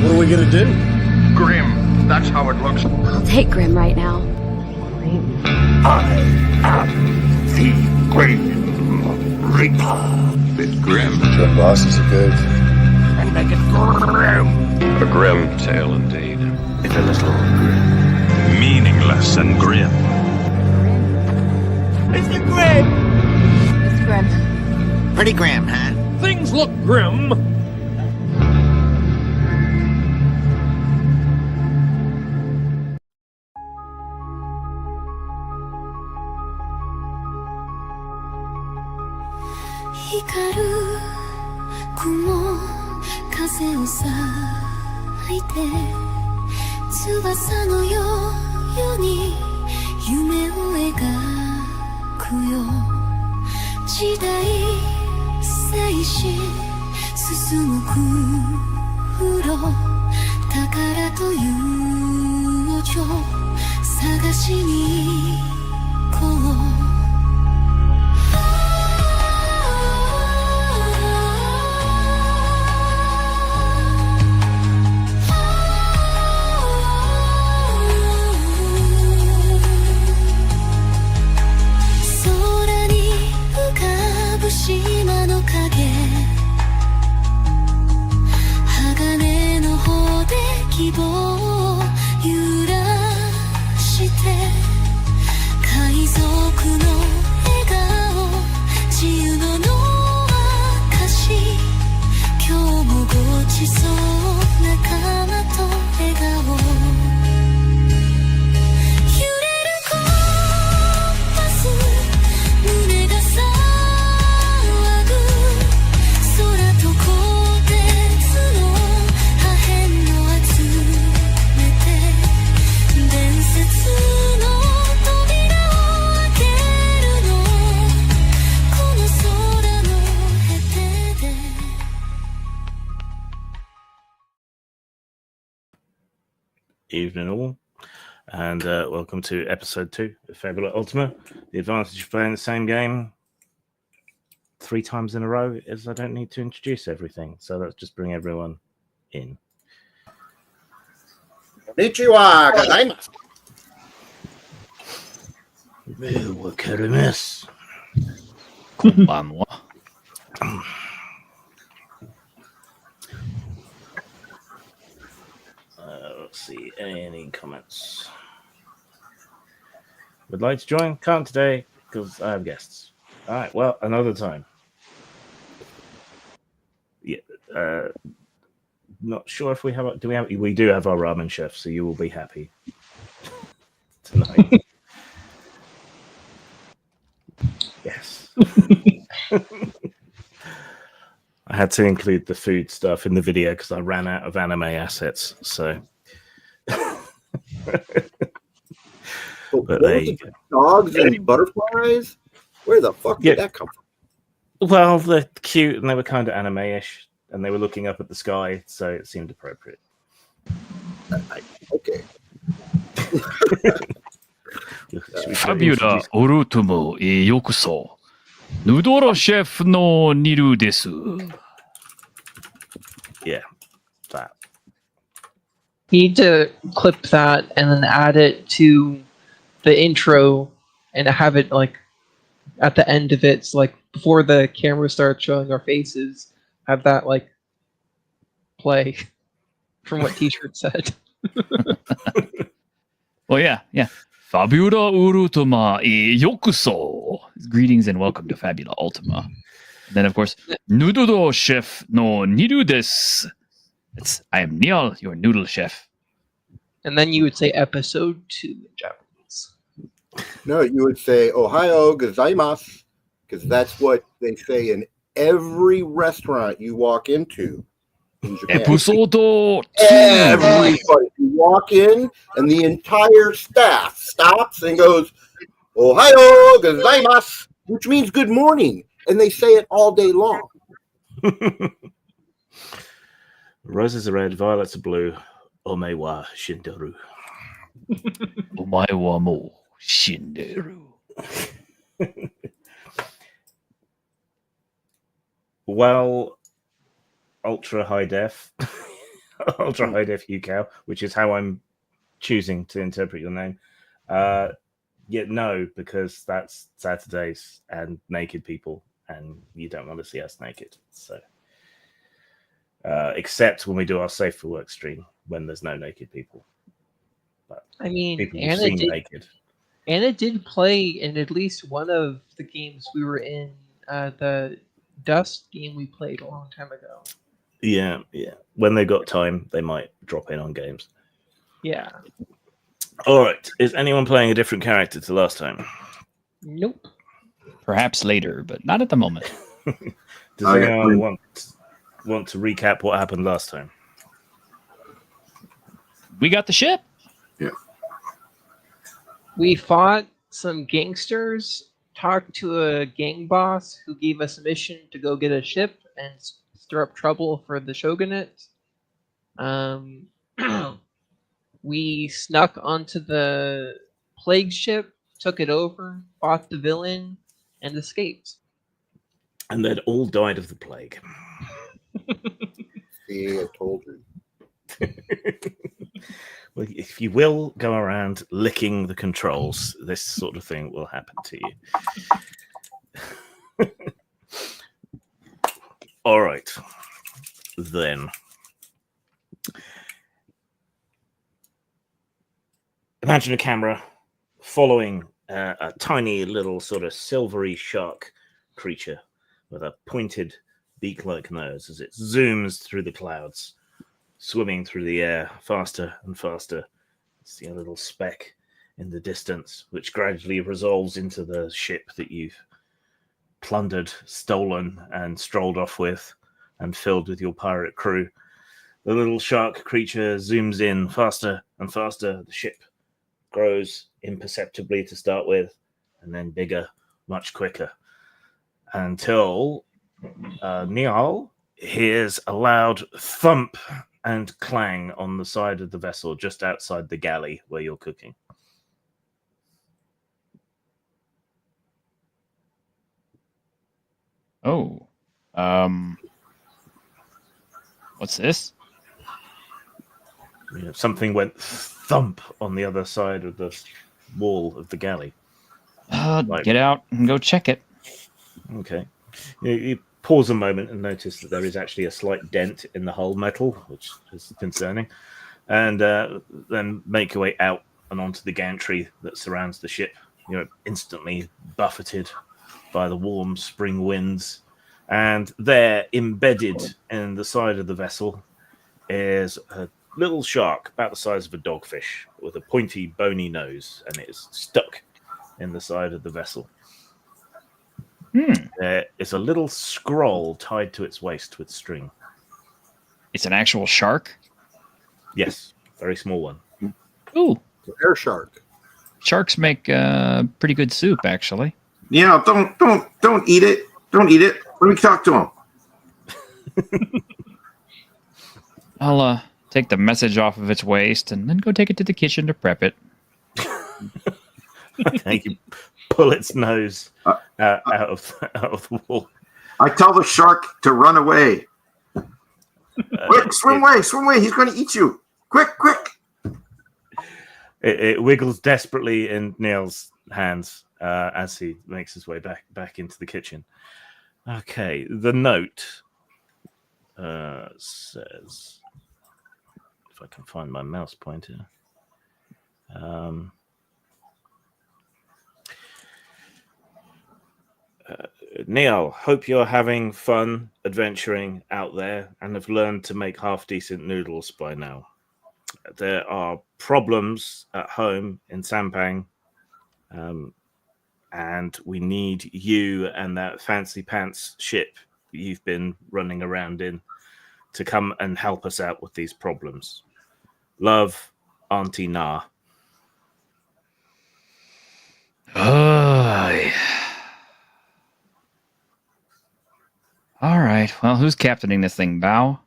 What are we gonna do? Grim. That's how it looks. I'll take Grim right now. I am the Grim Reaper. It's grim. Grim bosses are good. And make it grim. A grim tale indeed. It's a little grim. Meaningless and grim. It's the Grim! It's Grim. Pretty grim, huh? Things look grim. Evening all, and welcome to episode 2 of Fabula Ultima. The advantage of playing the same game 3 times in a row is I don't need to introduce everything, so let's just bring everyone in. Konnichiwa, gozaimasu. Wakarimasu. Konbanwa. Let's see, any comments? Would like to join? Can't today because I have guests. All right, well, another time. Yeah, not sure if we have. We do have our ramen chef, so you will be happy tonight. Yes. I had to include the food stuff in the video because I ran out of anime assets. So, but there you go. Dogs and butterflies? Where the fuck did that come from? Well, they're cute and they were kind of anime-ish, and they were looking up at the sky, so it seemed appropriate. Okay. Fabula Ultima Veilstrom. Noodle chef no niru desu. Yeah, that. You need to clip that and then add it to the intro and have it like at the end of it. It's like before the camera starts showing our faces, have that like play from what T-shirt said. Well, yeah. Fabula Ultima Veilstrom. Greetings and welcome to Fabula Ultima. And then, of course, Noodle chef no niru desu. I am Neil, your noodle chef. And then you would say episode 2 in Japanese. No, you would say Ohayo gozaimasu, because that's what they say in every restaurant you walk into in Japan. Episode 2. Everybody. You walk in, and the entire staff stops and goes, Ohayo gozaimasu, which means good morning. And they say it all day long. Roses are red, violets are blue. Ome wa shinderu. Omae wa mou shinderu. Well, ultra high def. Ultra High Def UCal, which is how I'm choosing to interpret your name. No, because that's Saturdays and naked people, and you don't want to see us naked. So, except when we do our Safe for Work stream, when there's no naked people. But I mean, people will seem naked. Anna did play in at least one of the games we were in, the Dust game we played a long time ago. Yeah. When they've got time, they might drop in on games. Yeah. All right. Is anyone playing a different character to last time? Nope. Perhaps later, but not at the moment. Does anyone want to recap what happened last time? We got the ship. Yeah. We fought some gangsters, talked to a gang boss who gave us a mission to go get a ship and stir up trouble for the shogunate. We snuck onto the plague ship, took it over, fought the villain, and escaped. And they'd all died of the plague. See, I told you. Well, if you will go around licking the controls, this sort of thing will happen to you. All right. Then. Imagine a camera following a tiny little sort of silvery shark creature with a pointed beak-like nose as it zooms through the clouds, swimming through the air faster and faster. See a little speck in the distance, which gradually resolves into the ship that you've plundered, stolen, and strolled off with, and filled with your pirate crew. The little shark creature zooms in faster and faster. The ship grows imperceptibly to start with, and then bigger, much quicker, until Niall hears a loud thump and clang on the side of the vessel just outside the galley where you're cooking. Oh. What's this? Something went thump on the other side of the wall of the galley. Get out and go check it. Okay. You pause a moment and notice that there is actually a slight dent in the hull metal, which is concerning. And then make your way out and onto the gantry that surrounds the ship. You're instantly buffeted by the warm spring winds. And there, embedded in the side of the vessel, is a little shark about the size of a dogfish with a pointy, bony nose, and it is stuck in the side of the vessel. There is a little scroll tied to its waist with string. It's an actual shark? Yes, very small one. Ooh. Air shark. Sharks make pretty good soup, actually. Yeah, don't eat it. Don't eat it. Let me talk to him. I'll take the message off of its waist and then go take it to the kitchen to prep it. Okay, you pull its nose out of the wall. I tell the shark to run away. Quick, swim away. He's going to eat you. Quick. It wiggles desperately in Neil's hands as he makes his way back into the kitchen. Okay, the note says, if I can find my mouse pointer. Neil, hope you're having fun adventuring out there and have learned to make half-decent noodles by now. There are problems at home in Sampang, and we need you and that fancy pants ship you've been running around in to come and help us out with these problems. Love, Auntie Na. All right. Well, who's captaining this thing, Bao?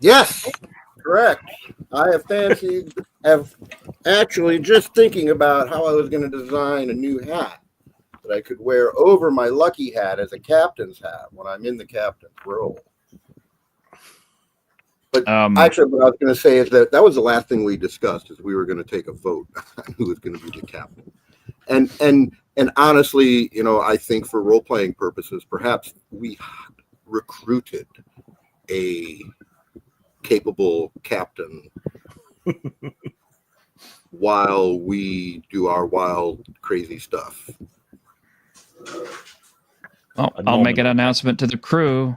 Yes, correct. I have actually just thinking about how I was going to design a new hat that I could wear over my lucky hat as a captain's hat when I'm in the captain's role. But actually, what I was going to say is that was the last thing we discussed, is we were going to take a vote on who was going to be the captain. And honestly, I think for role playing purposes, perhaps we recruited a capable captain while we do our wild, crazy stuff. Well, I'll make an announcement to the crew.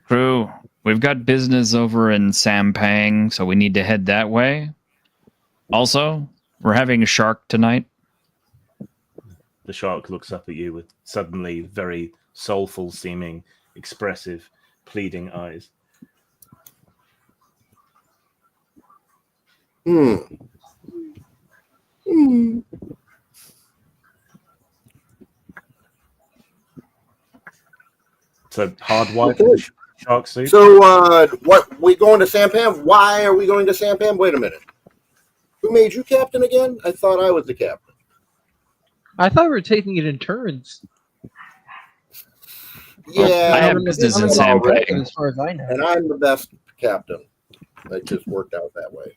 Crew, we've got business over in Sampang, so we need to head that way. Also, we're having a shark tonight. The shark looks up at you with suddenly very soulful seeming, expressive, pleading eyes. So hard white shark suit. So what, we going to Sampan? Why are we going to Sampan? Wait a minute. Who made you captain again? I thought I was the captain. I thought we were taking it in turns. Yeah, I have business in Sampan. As far as I know. And I'm the best captain. It just worked out that way.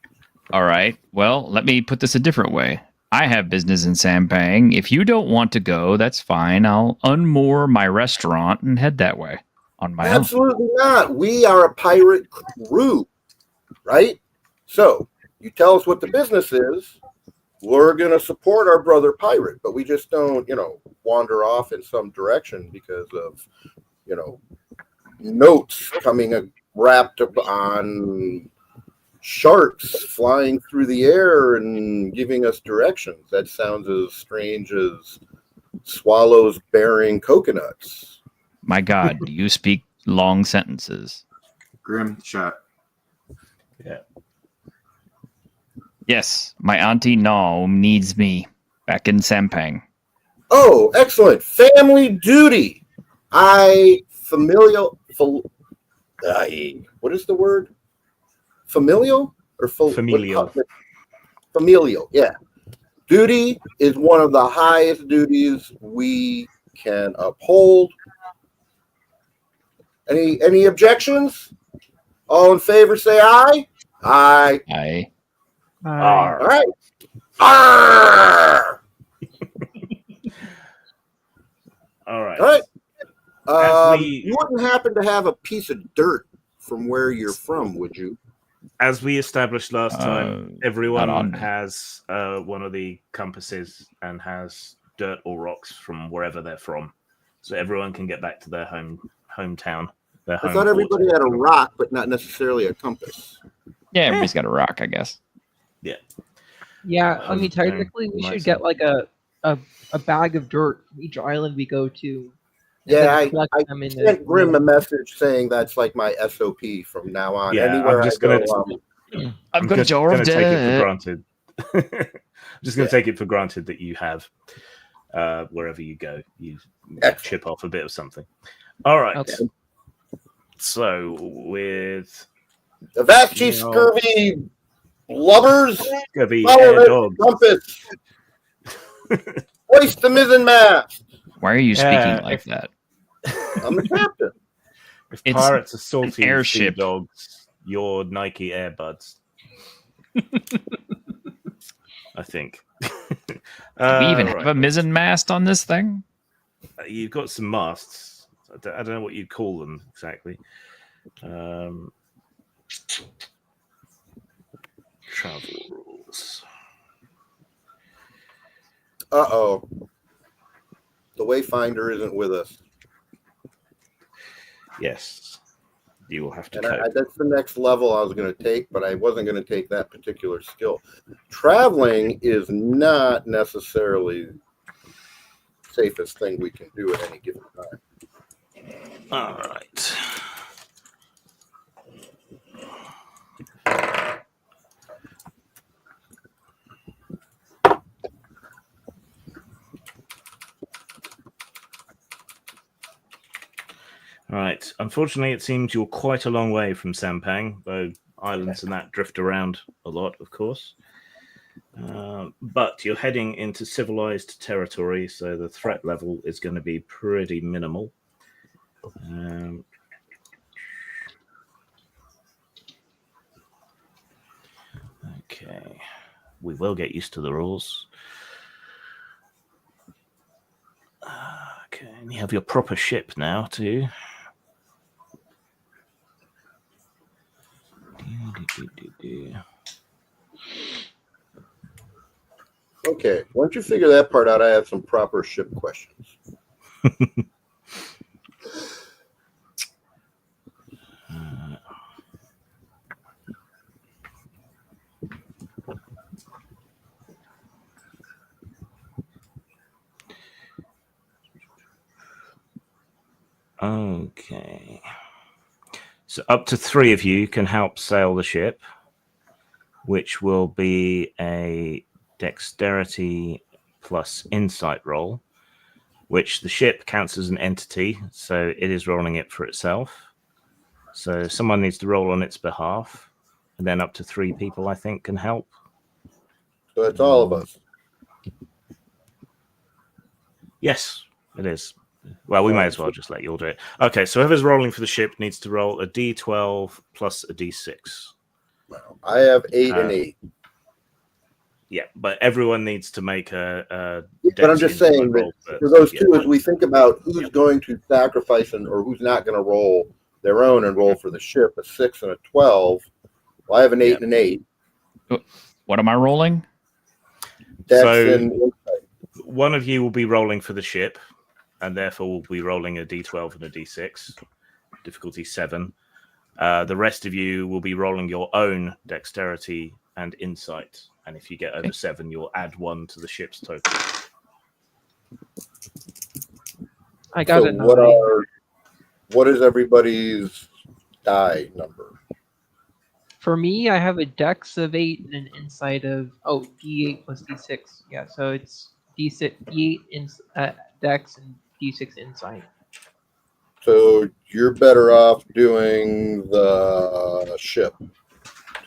All right. Well, let me put this a different way. I have business in Sampang. If you don't want to go, that's fine. I'll unmoor my restaurant and head that way on my own. Absolutely not. We are a pirate crew, right? So you tell us what the business is. We're going to support our brother pirate, but we just don't, wander off in some direction because of, notes coming wrapped up on sharks flying through the air and giving us directions. That sounds as strange as swallows bearing coconuts. My God, do you speak long sentences? Grim shot. Yeah. Yes, my auntie Nom needs me back in Sampang. Oh, excellent. Family duty. What is the word? Familial? Or Familial. Familial, yeah. Duty is one of the highest duties we can uphold. Any objections? All in favor, say aye. Aye. Aye. All right. Arr! All right. All right. You wouldn't happen to have a piece of dirt from where you're from, would you? As we established last time, everyone me. has one of the compasses and has dirt or rocks from wherever they're from, so everyone can get back to their hometown. I thought everybody had a rock, but not necessarily a compass. Yeah, everybody's got a rock, I guess. Yeah. Yeah, I mean, technically, we should get like a bag of dirt from each island we go to. Yeah, I sent Grim a message saying that's like my SOP from now on. Yeah, Anywhere I'm just I going go, to. I've got a jar of take it for dirt. granted. I'm just going to take it for granted that you have wherever you go, you chip off a bit of something. All right. Okay. So with Avaschi scurvy lubbers, scurvy follow air it, dogs. compass, hoist the mizzenmast. Why are you speaking like that? I'm the captain. If It's pirates are salty an sea airship. dogs, you're Nike Airbuds. I think. Do we even have a mizzen mast on this thing? You've got some masts. I don't know what you'd call them exactly. Travel rules. Uh-oh. The Wayfinder isn't with us. Yes. You will have to And that's the next level I was going to take, but I wasn't going to take that particular skill. Traveling is not necessarily the safest thing we can do at any given time. All right. Right. Unfortunately, it seems you're quite a long way from Sampang, though islands and that drift around a lot, of course. But you're heading into civilized territory, so the threat level is going to be pretty minimal. Okay. We will get used to the rules. Okay, and you have your proper ship now, too. Okay, once you figure that part out, I have some proper ship questions. Okay. So up to 3 of you can help sail the ship, which will be a dexterity plus insight roll, which the ship counts as an entity, so it is rolling it for itself. So someone needs to roll on its behalf, and then up to 3 people, I think, can help. So it's all of us. Yes, it is. Well, we may as well just let you all do it. Okay, so whoever's rolling for the ship needs to roll a d12 plus a d6. I have 8 and 8. Yeah, but everyone needs to make a But I'm just saying that for those two, as we think about who's going to sacrifice or who's not going to roll their own and roll for the ship, a 6 and a 12. Well, I have an 8 and an 8. What am I rolling? One of you will be rolling for the ship, and therefore will be rolling a d12 and a d6, difficulty 7. The rest of you will be rolling your own dexterity and insight, and if you get over 7, you'll add 1 to the ship's total. I got a 9. What is everybody's die number? For me, I have a dex of 8 and an insight of d8 plus d6. Yeah, so it's d6, d8 dex and d6 insight. So you're better off doing the ship,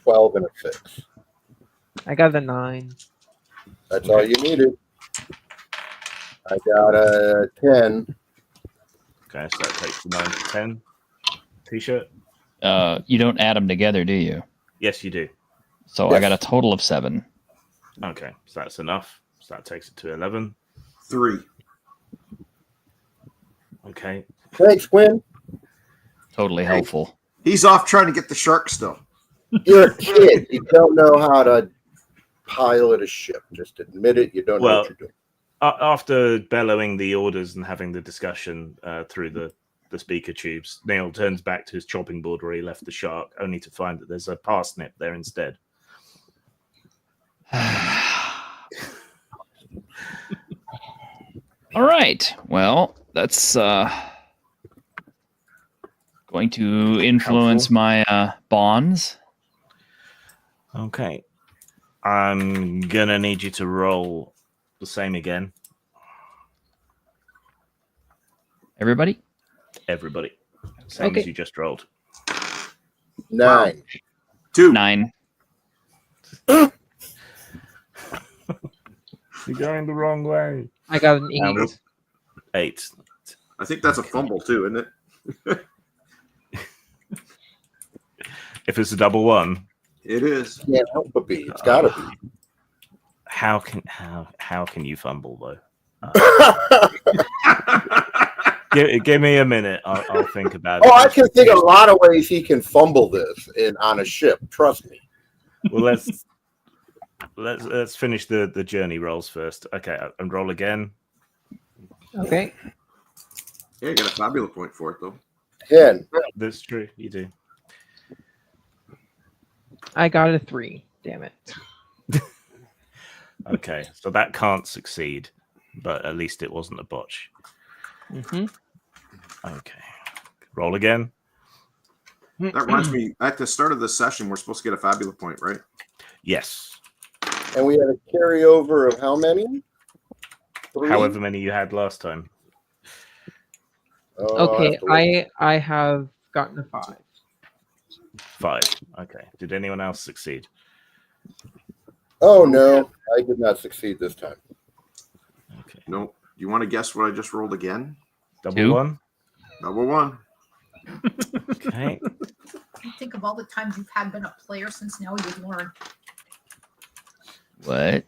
12 and a 6. I got a 9. That's all you needed. I got a 10. Okay, so that takes the 9 to 10. T-shirt? You don't add them together, do you? Yes, you do. So Yes. I got a total of 7. Okay, so that's enough. So that takes it to 11. 3. Okay. Thanks, Quinn. Totally helpful. He's off trying to get the shark still. You're a kid. You don't know how to pilot a ship. Just admit it. You don't know what you're doing. After bellowing the orders and having the discussion through the speaker tubes, Neil turns back to his chopping board where he left the shark, only to find that there's a parsnip there instead. All right. Well, that's going to influence my bonds. Okay. I'm going to need you to roll the same again. Everybody? Everybody. Same as you just rolled. 9. 2. 9. You're going the wrong way. I got an 8. 8. I think that's a fumble too, isn't it? If it's a double 1, It is. Can't help but be. It's got to be. how can you fumble though? Give me a minute. I'll think about it. I can think of a lot of ways he can fumble this on a ship. Trust me. Well, let's finish the journey rolls first. Okay, and roll again. Okay. Yeah, you got a Fabula point for it though. 10. That's true. You do. I got a 3. Damn it. Okay, so that can't succeed, but at least it wasn't a botch. Mm-hmm. Okay, roll again. That reminds me, at the start of the session, we're supposed to get a Fabula point, right? Yes. And we had a carryover of how many? 3? However many you had last time. Okay, I have gotten a 5. 5. Okay. Did anyone else succeed? Oh, no. I did not succeed this time. Okay. Nope. You want to guess what I just rolled again? Double 2. 1. Double 1. Okay. Think of all the times you've been a player since now you've learned. What?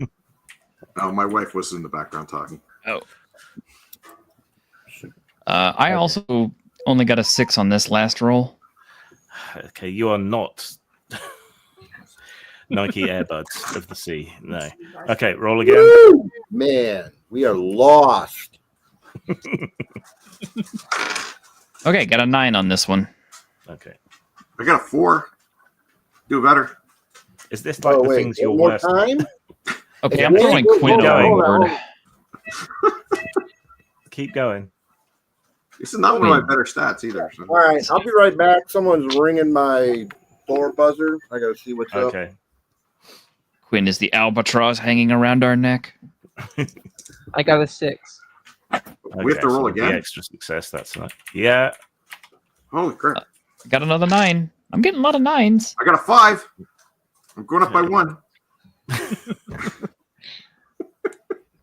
Oh, my wife was in the background talking. Oh. I also only got a 6 on this last roll. Okay, you are not Nike Airbuds of the Sea. No. Okay, roll again. Woo! Man, we are lost. Okay, got a 9 on this one. Okay. I got a 4. Do better. Is this like the things you're one more worst? time? Okay, Hey, I'm wait, throwing wait, Quinn hold on, overboard. Keep going. This is not one of my better stats either. So. All right, I'll be right back. Someone's ringing my door buzzer. I got to see what's up. Okay. Quinn is the albatross hanging around our neck. I got a 6. We have to roll so the again? extra success. That's not. Yeah. Holy crap. Got another 9. I'm getting a lot of 9s. I got a 5. I'm going up by 1.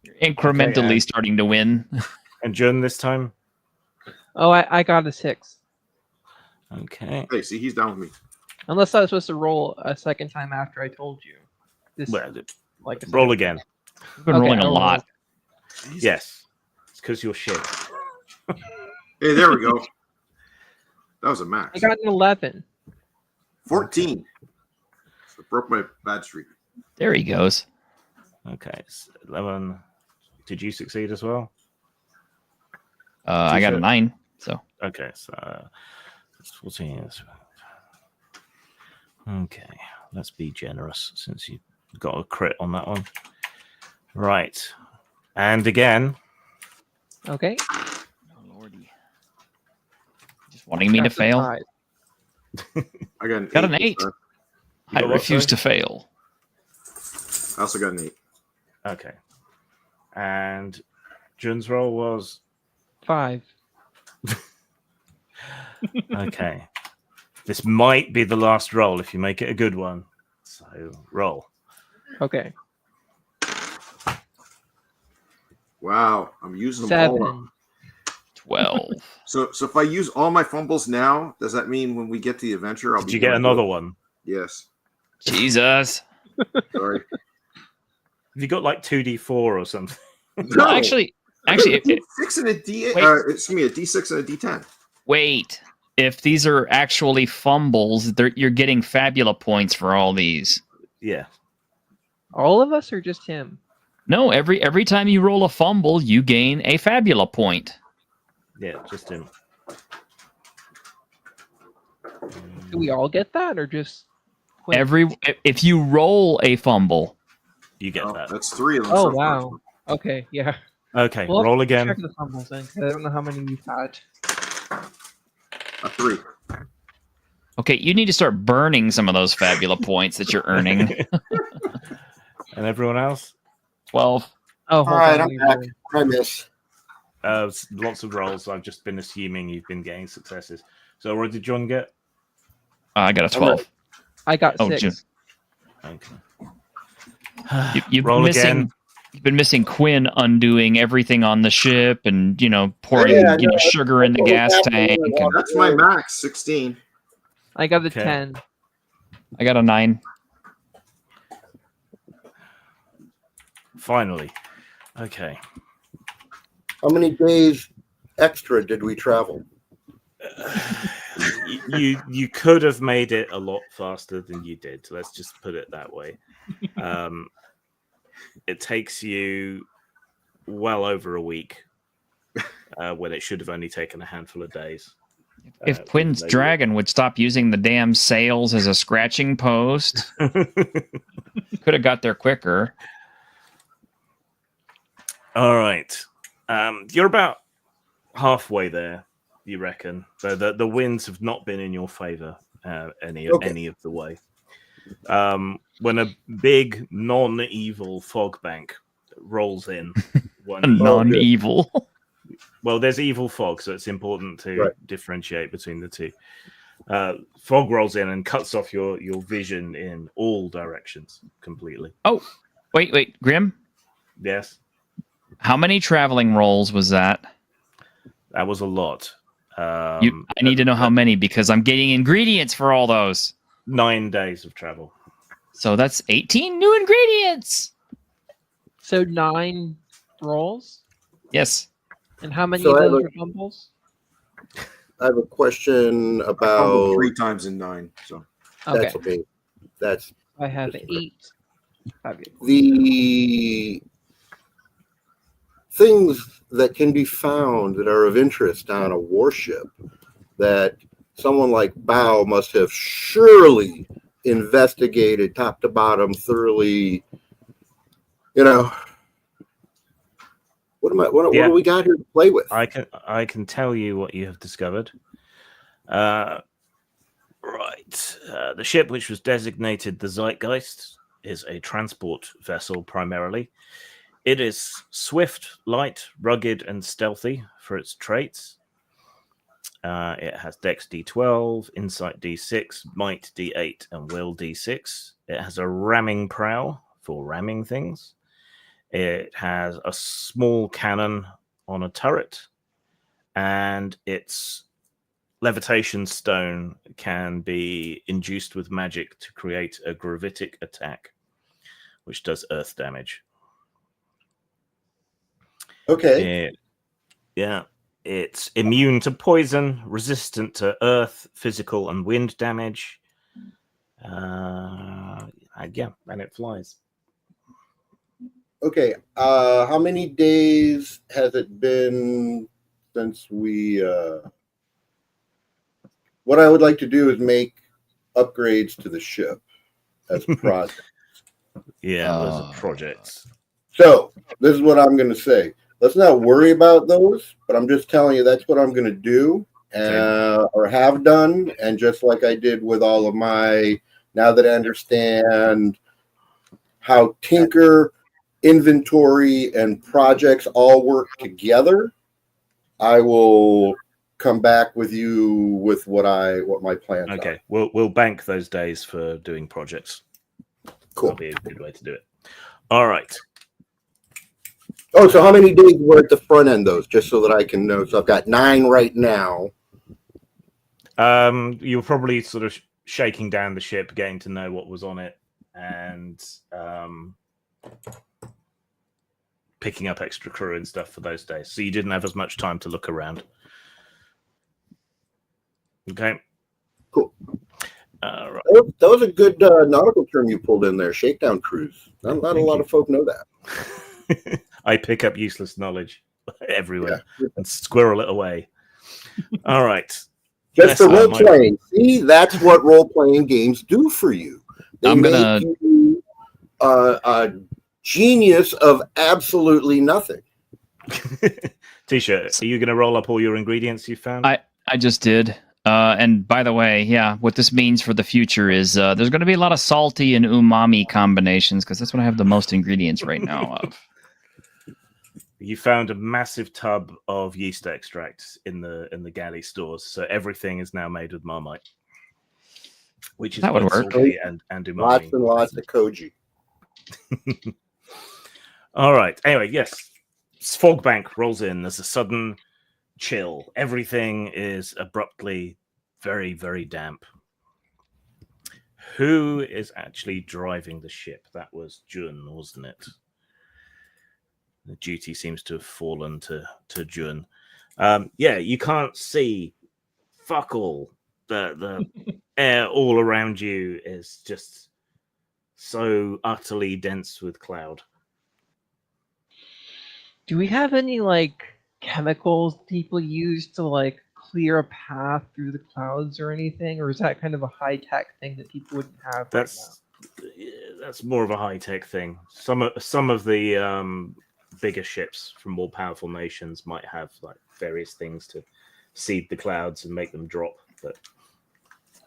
You're incrementally Okay, starting to win. And Jun this time. Oh, I got a 6. Okay. Hey, see, he's down with me. Unless I was supposed to roll a second time after I told you. This, Well, like roll again. We've been Okay, rolling a I'll lot. Yes. It's because you're shit. Hey, there we go. That was a I max. got an 11. 14. So broke my bad streak. There he goes. Okay. It's 11. Did you succeed as well? I got a 9. So Okay. So it's 14. Okay. Let's be generous since you got a crit on that one. Right. And again. Okay. oh, Lordy. Just wanting me to That's a fail. 5. I got an Got 8. an 8. this time. I got what, refuse sorry? to fail. I also got an 8. Okay. And Jun's roll was 5. okay. This might be the last roll if you make it a good one. So roll. Okay. Wow, I'm using them all up. 7. 12. So if I use all my fumbles now, does that mean when we get to the adventure, I'll Did be you get doing another good? one? Yes. Jesus. Sorry. Have you got like 2d4 or something? Well, actually, I got a it- D6 and a D8. Wait. Excuse me, a D6 and a D10. wait. If these are actually fumbles, you're getting Fabula points for all these. Yeah. All of us or just him? No, every time you roll a fumble, you gain a Fabula point. Yeah, just him. Do we all get that or just Quinn? If you roll a fumble, You get Oh, that. that's 3 of them. Oh so far. wow. Okay, yeah. Okay, Well, roll Check again. the fumbles then, 'cause I don't know how many we've had. A 3. okay, you need to start burning some of those Fabula points that you're earning. And everyone else? 12. Oh, All hold right, on. I'm let me back. roll. I miss. Lots of rolls. I've just been assuming you've been getting successes. So what did John get? I got a 12. I got Oh, 6. June. Okay. You've Roll been missing. again. You've been missing Quinn undoing everything on the ship, and pouring Yeah, no, sugar in the gas tank. And That's my max, 16. I got a Okay. 10. I got a 9. Finally. Okay. How many days extra did we travel? You could have made it a lot faster than you did. Let's just put it that way. It takes you well over a week when it should have only taken a handful of days. If Quinn's dragon would stop using the damn sails as a scratching post, could have got there quicker. All right. You're about halfway there, you reckon. So the winds have not been in your favor any of the way. When a big non-evil fog bank rolls in. Non-evil. Well, there's evil fog, so it's important to Right. differentiate between the two. Fog rolls in and cuts off your vision in all directions completely. Oh, wait, Grim. Yes, How many traveling rolls was that? that was a lot. I need to know how many because I'm getting ingredients for all those. 9 days of travel. So that's 18 new ingredients. So 9 rolls, Yes. and how many So of I have those a- are fumbles? I have a question I fumbled about 3 times in 9. So Okay, that's okay. That's I have 8. Fabulous. the things that can be found that are of interest on a warship that someone like Bao must have surely investigated top to bottom thoroughly. You know, what Yeah. do we got here to play with? I can tell you what you have discovered. Right. The ship, which was designated the Zeitgeist, is a transport vessel primarily. It is swift, light, rugged, and stealthy for its traits. It has Dex D12, Insight D6, Might D8, and Will D6. It has a ramming prow for ramming things. It has a small cannon on a turret, and its levitation stone can be induced with magic to create a gravitic attack, which does earth damage. Okay. It's immune to poison, resistant to earth, physical, and wind damage. And it flies. Okay. How many days has it been since we? What I would like to do is make upgrades to the ship as projects. Those are projects. So this is what I'm going to say. Let's not worry about those, but I'm just telling you that's what I'm going to do or have done. And just like I did with all of my, now that I understand how Tinker, inventory, and projects all work together, I will come back with you with what my plans are. Okay, we'll bank those days for doing projects. Cool. That'll be a good way to do it. All right. Oh, so how many days were at the front end, those, just so that I can know? So I've got 9 right now. You were probably sort of shaking down the ship, getting to know what was on it, and picking up extra crew and stuff for those days. So you didn't have as much time to look around. Okay. Cool. Right. That was a good nautical term you pulled in there, shakedown cruise. Not a lot of folk know that. I pick up useless knowledge everywhere and squirrel it away. All right. Just for role playing. See, that's what role playing games do for you. They make you a genius of absolutely nothing. T-shirt, are you going to roll up all your ingredients you found? I just did. And by the way, what this means for the future is there's going to be a lot of salty and umami combinations because that's what I have the most ingredients right now of. You found a massive tub of yeast extract in the galley stores, so everything is now made with Marmite, which is that would work. Salty and umami. Lots and lots of koji. All right. Anyway, yes, Fogbank rolls in. There's a sudden chill. Everything is abruptly very, very damp. Who is actually driving the ship? That was Jun, wasn't it? The duty seems to have fallen to Jun. You can't see fuck all. The air all around you is just so utterly dense with cloud. Do we have any chemicals people use to clear a path through the clouds or anything, or is that kind of a high tech thing that people wouldn't have? That's more of a high tech thing. Some of the bigger ships from more powerful nations might have various things to seed the clouds and make them drop. But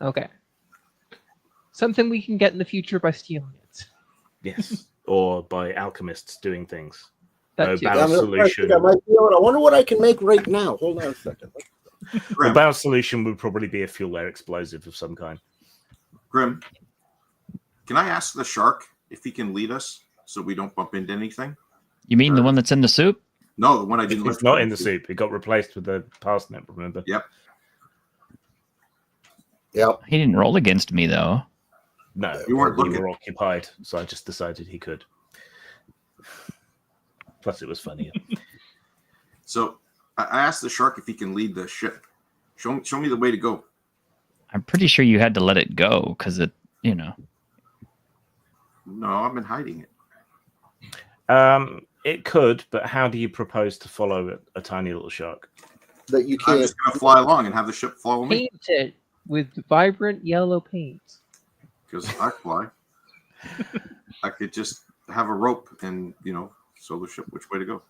okay, something we can get in the future by stealing it. Yes, or by alchemists doing things. That too. Solution. I wonder what I can make right now. Hold on a second. The bow solution would probably be a fuel air explosive of some kind. Grim, can I ask the shark if he can lead us so we don't bump into anything? You mean the one that's in the soup? No, the one I didn't. It's not in the soup. It got replaced with the parsnip. Remember? Yep. He didn't roll against me though. No, you weren't looking. You were occupied, so I just decided he could. Plus, it was funnier. So I asked the shark if he can lead the ship. Show me the way to go. I'm pretty sure you had to let it go because it, No, I've been hiding it. It could, but how do you propose to follow a tiny little shark? That you I'm can't. just going to fly along and have the ship follow me Paint it with vibrant yellow paint. because I fly. I could just have a rope and show the ship which way to go.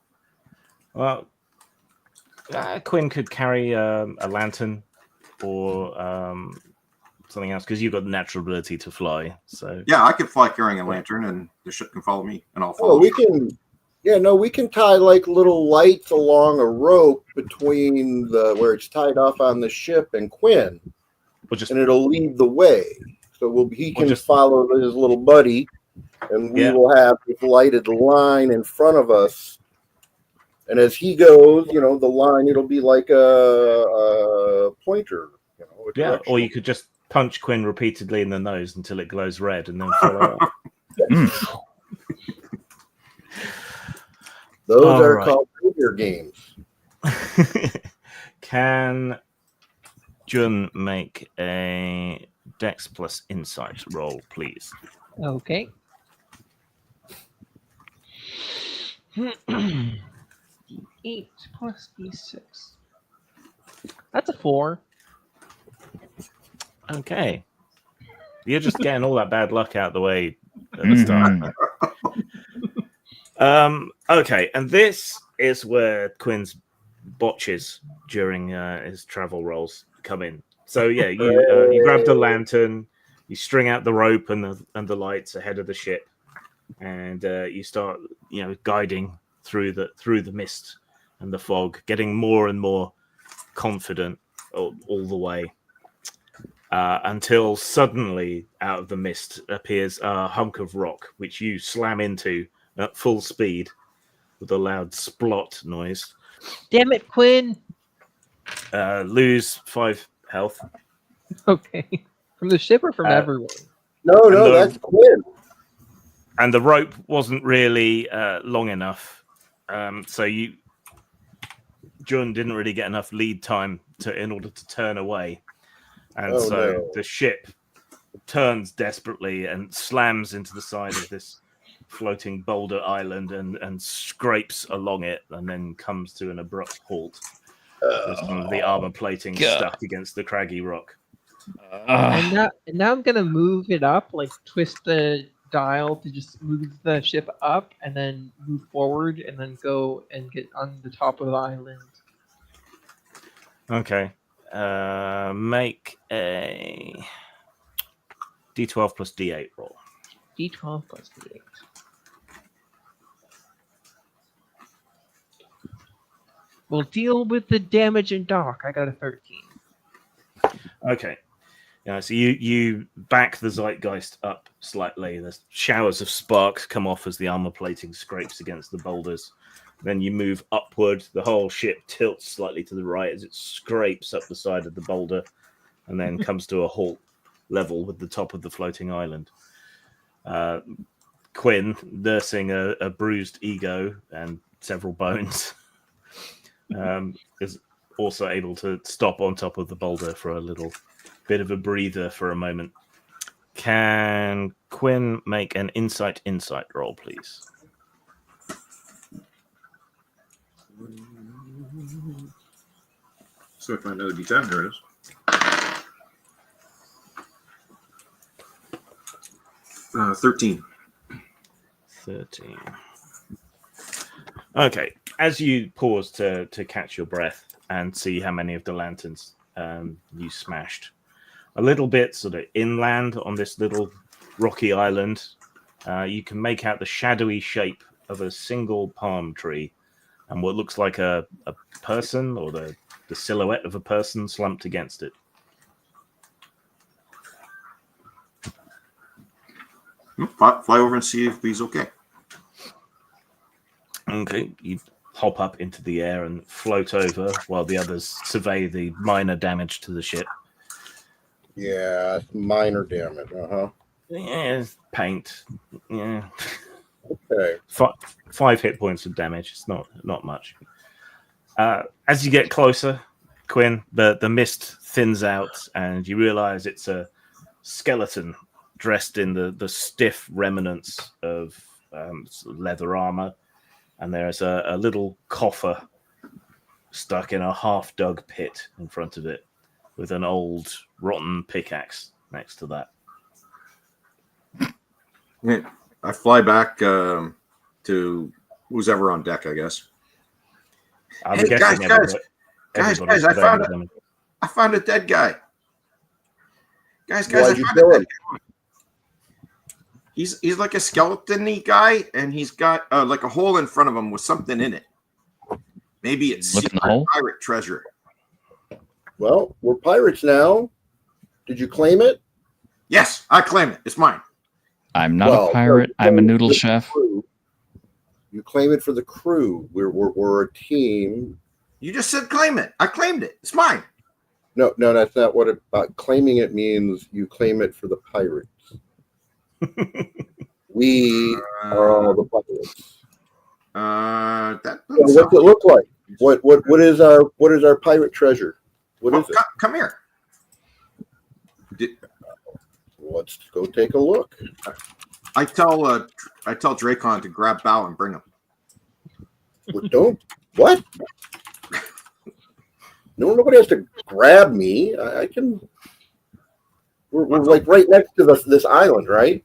Well, Quinn could carry a lantern or something else because you've got the natural ability to fly. So Yeah, I could fly carrying a lantern, and the ship can follow me, and I'll follow. Oh, we can. Yeah, no, we can tie like little lights along a rope between where it's tied off on the ship and Quinn, and it'll lead the way. So he can just follow his little buddy, and we will have this lighted line in front of us. And as he goes, the line, it'll be like a pointer. Or you could just punch Quinn repeatedly in the nose until it glows red and then follow up. Those are called figure games. Can Jun make a Dex plus Insight roll, please? Okay. 8 plus D6. That's a 4. Okay. You're just getting all that bad luck out of the way at the start. Okay, and this is where Quinn's botches during his travel rolls come in. So yeah, you grab the lantern, you string out the rope and the lights ahead of the ship, and you start guiding through the mist and the fog, getting more and more confident all the way. Until suddenly, out of the mist appears a hunk of rock, which you slam into at full speed with a loud splot noise. Damn it, Quinn! Lose 5 health. Okay. From the ship or from everyone? No, that's Quinn. And the rope wasn't really long enough. So Jun didn't really get enough lead time in order to turn away. And the ship turns desperately and slams into the side of this floating boulder island and scrapes along it and then comes to an abrupt halt. With some of the armor plating stuck against the craggy rock. And now I'm gonna move it up, like twist the dial to just move the ship up and then move forward and then go and get on the top of the island. Okay. Make a D12 plus D8 roll. D12 plus D8. We'll deal with the damage in dock. I got a 13. Okay. So you back the Zeitgeist up slightly. The showers of sparks come off as the armor plating scrapes against the boulders. Then you move upward. The whole ship tilts slightly to the right as it scrapes up the side of the boulder and then comes to a halt level with the top of the floating island. Quinn, nursing a bruised ego and several bones, is also able to stop on top of the boulder for a little bit of a breather for a moment. Can Quinn make an insight roll, please? So if I know the D10, here it is. 13. 13. Okay. As you pause to catch your breath and see how many of the lanterns you smashed, a little bit sort of inland on this little rocky island, you can make out the shadowy shape of a single palm tree and what looks like a person or the silhouette of a person slumped against it. Fly over and see if he's okay. Okay, you hop up into the air and float over while the others survey the minor damage to the ship. Yeah, minor damage. Yeah, paint. Yeah. Okay. 5 hit points of damage. It's not much. As you get closer, Quinn, the mist thins out, and you realize it's a skeleton dressed in the stiff remnants of leather armor, and there's a little coffer stuck in a half-dug pit in front of it, with an old rotten pickaxe next to that. Yeah, I fly back to who's ever on deck, I guess. I'm Hey, guessing guys, everybody's I got found I found a dead guy. Guys, I Why'd you found kill a dead him? guy. He's like a skeleton-y guy, and he's got like a hole in front of him with something in it. Maybe it's Look in the secret hole? pirate treasure. Well, we're pirates now. Did you claim it? Yes, I claim it. It's mine. I'm not Well, a pirate. no, I'm a noodle the chef. crew. You claim it for the crew. We're a team. You just said claim it. I claimed it. It's mine. No, that's not what claiming it means. You claim it for the pirates. We are all the pirates. That So doesn't what's it look like? What is our pirate treasure? What is it? Come here. Let's go take a look. I tell Dracon to grab Bow and bring him. Don't what? No, nobody has to grab me. I can. We're like right next to this island, right?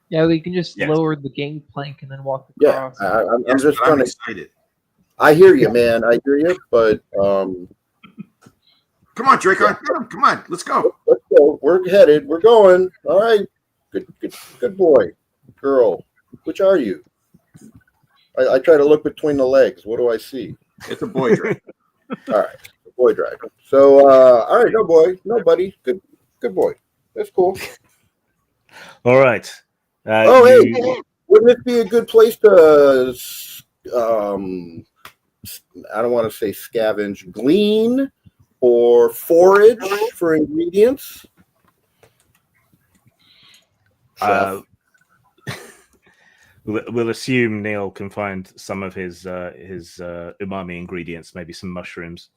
Yeah, we can just Yes. lower the gangplank and then walk Yeah, across. I'm Yes, just but trying I'm to. excited. I hear you, man. I hear you, but Come on, Dracon. Come on. Let's go. let's go. We're headed. We're going. All right. Good boy, girl. Which are you? I try to look between the legs. What do I see? It's a boy, Drake. All right, boy driver. So, all right, no boy, no buddy. Good boy. That's cool. All right. Oh, hey, wouldn't it be a good place to, I don't want to say scavenge, glean or forage for ingredients? Chef. We'll assume Neil can find some of his umami ingredients, maybe some mushrooms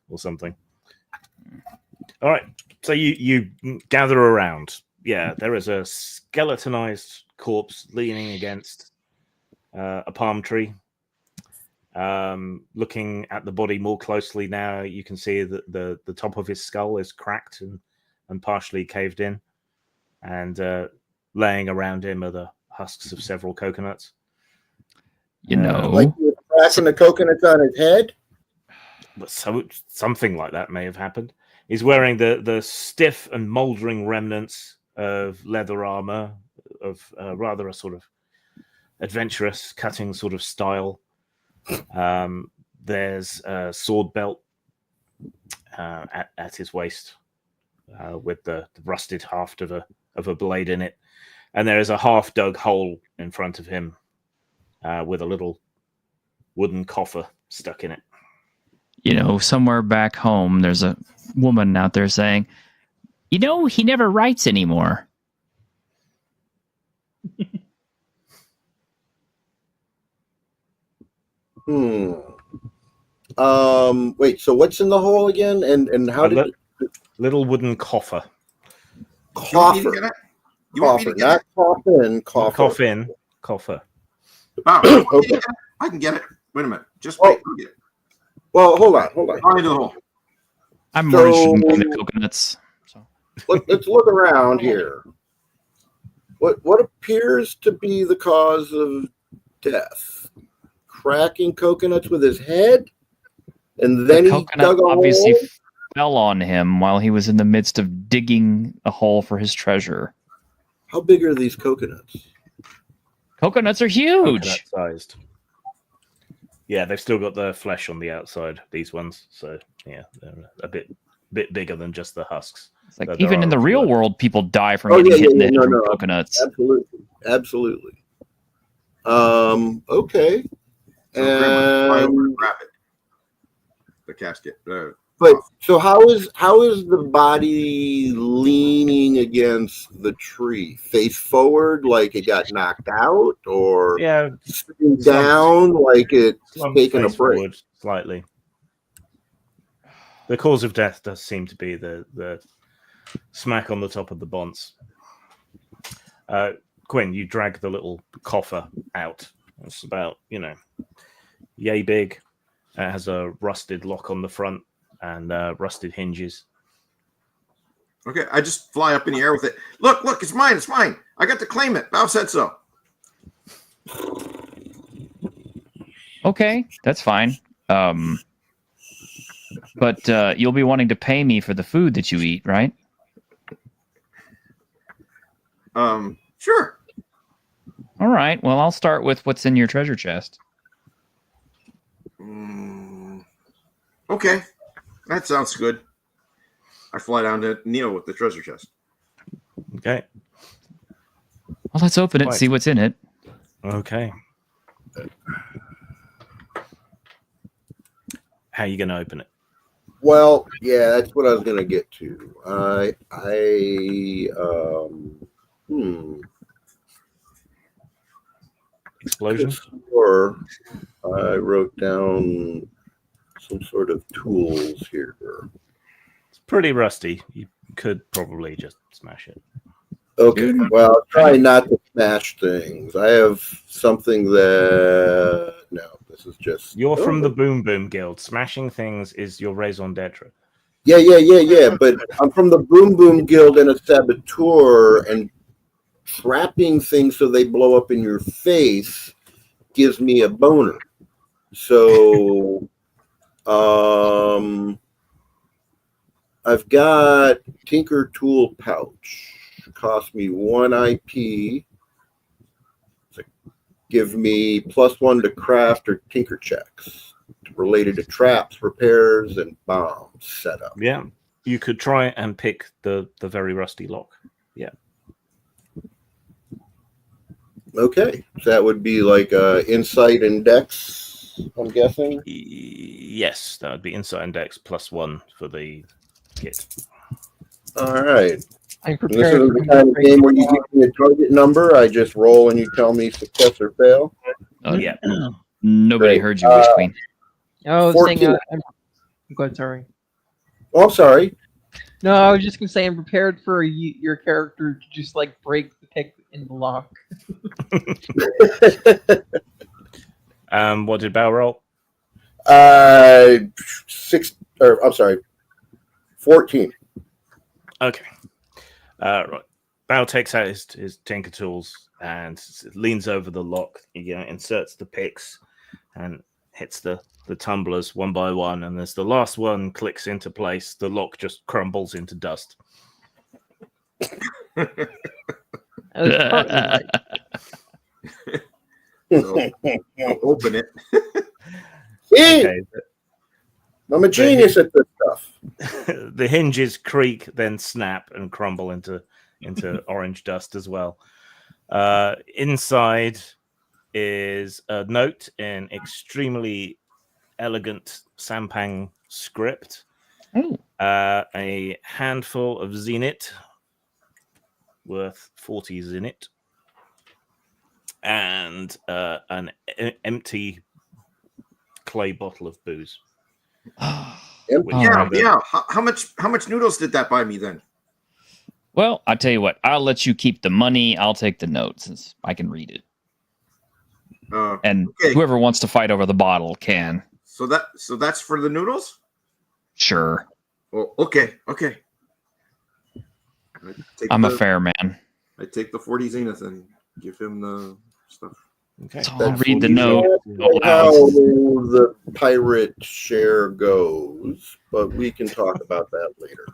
or something. All right. So you gather around. Yeah, there is a skeletonized corpse leaning against a palm tree. Looking at the body more closely now, you can see that the top of his skull is cracked and partially caved in, and laying around him are the husks of several coconuts. You know, Like he was cracking the coconuts on his head? But something like that may have happened. He's wearing the stiff and mouldering remnants of leather armor of rather a sort of adventurous cutting sort of style. There's a sword belt at his waist with the rusted haft of a blade in it, and there is a half dug hole in front of him with a little wooden coffer stuck in it. you know, somewhere back home, there's a woman out there saying, you know, he never writes anymore. Wait, so what's in the hole again? And how did Little wooden coffer. coffer? You want me to Coffer, get not it? coffin, coffer. Coffin. Coffer. Wow. Okay. I can get it. Wait a minute. Just Oh. wait. I'll get it. Well, hold on. Go into the hole. I'm So- more interested in the coconuts. So. Let's look around here. What appears to be the cause of death? Cracking coconuts with his head, and then The he coconut dug a obviously hole. fell on him while he was in the midst of digging a hole for his treasure. How big are these coconuts? Coconuts are huge. Coconut sized. Yeah, they've still got the flesh on the outside, these ones. So yeah, they're a bit bigger than just the husks. It's like But there even are in the a few real others. world, people die from Oh, getting yeah, hit in the yeah, head no, from no. coconuts. Absolutely. Okay. So grab And it. The casket. But so how is the body leaning against the tree? Face forward, like it got knocked out, or Yeah, sitting down, like it's taking a face break? forward slightly. The cause of death does seem to be the smack on the top of the bonds. Quinn, you drag the little coffer out. It's about, yay big. It has a rusted lock on the front and rusted hinges. Okay, I just fly up in the air with it. Look, it's mine. It's mine. I got to claim it. Bob said so. Okay, that's fine. But you'll be wanting to pay me for the food that you eat, right? Sure. All right. Well, I'll start with what's in your treasure chest. Okay, that sounds good. I fly down to Neil with the treasure chest. Okay. Well, let's open it and Right. see what's in it. Okay. How are you going to open it? Well, yeah, that's what I was gonna get to. Explosion? Or I wrote down some sort of tools here. It's pretty rusty. You could probably just smash it. Okay, well, I'll try not to smash things. I have something that no, this is just. You're from the Boom Boom Guild. Smashing things is your raison d'etre. Yeah. But I'm from the Boom Boom Guild and a saboteur, and trapping things so they blow up in your face gives me a boner. So, I've got Tinker Tool Pouch. Cost me 1 IP. Give me +1 to craft or tinker checks related to traps, repairs, and bomb setup. Yeah. You could try and pick the very rusty lock. Yeah. Okay, so that would be like insight and dex, I'm guessing. Yes, that would be Insight and Dex +1 for the kit. All right. I'm And this prepared. is the kind of game where you give me a target number, I just roll and you tell me success or fail. Yeah. Nobody Great. heard you, Witch Queen. I was 14. saying, I'm good. Sorry. Oh, I'm sorry. No, I was just gonna say I'm prepared for your character to just like break the pick in the lock. What did Bao roll? 14. Okay. Right. Bao takes out his tinker tools and leans over the lock. Inserts the picks and hits the tumblers one by one. And as the last one clicks into place, the lock just crumbles into dust. That was partly right. So, I'll open it. See, Okay. I'm a genius at this stuff. The hinges creak, then snap and crumble into orange dust as well. Inside is a note in extremely elegant Sampang script. Oh. A handful of zenit worth 40 zenit, and an empty clay bottle of booze. Which All Yeah, right. yeah. How much noodles did that buy me then? Well, I tell you what, I'll let you keep the money. I'll take the note since I can read it. And Okay. whoever wants to fight over the bottle can. So that's for the noodles? Sure. Well, okay. I'm a fair man. I take the 40 zenith and give him the stuff. Okay. So I'll read the note How aloud. the pirate share goes, but we can talk about that later.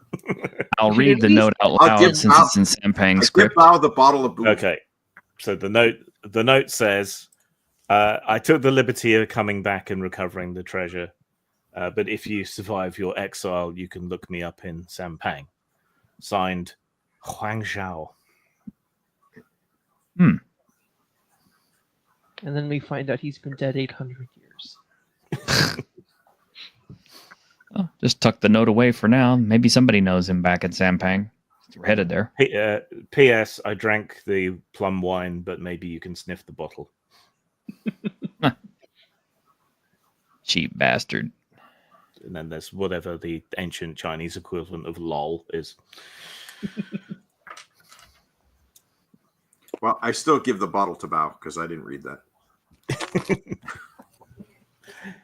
I'll You read should the at least- note out I'll loud give since Bob- it's in Sampang I script. give Bao the bottle of booze. Okay. So the note says, I took the liberty of coming back and recovering the treasure. But if you survive your exile, you can look me up in Sampang. Signed, Huang Zhao. And then we find out he's been dead 800 years. Oh, just tuck the note away for now. Maybe somebody knows him back at Sampang. We're headed there. P.S. I drank the plum wine, but maybe you can sniff the bottle. Cheap bastard. And then there's whatever the ancient Chinese equivalent of lol is. Well, I still give the bottle to Bao because I didn't read that.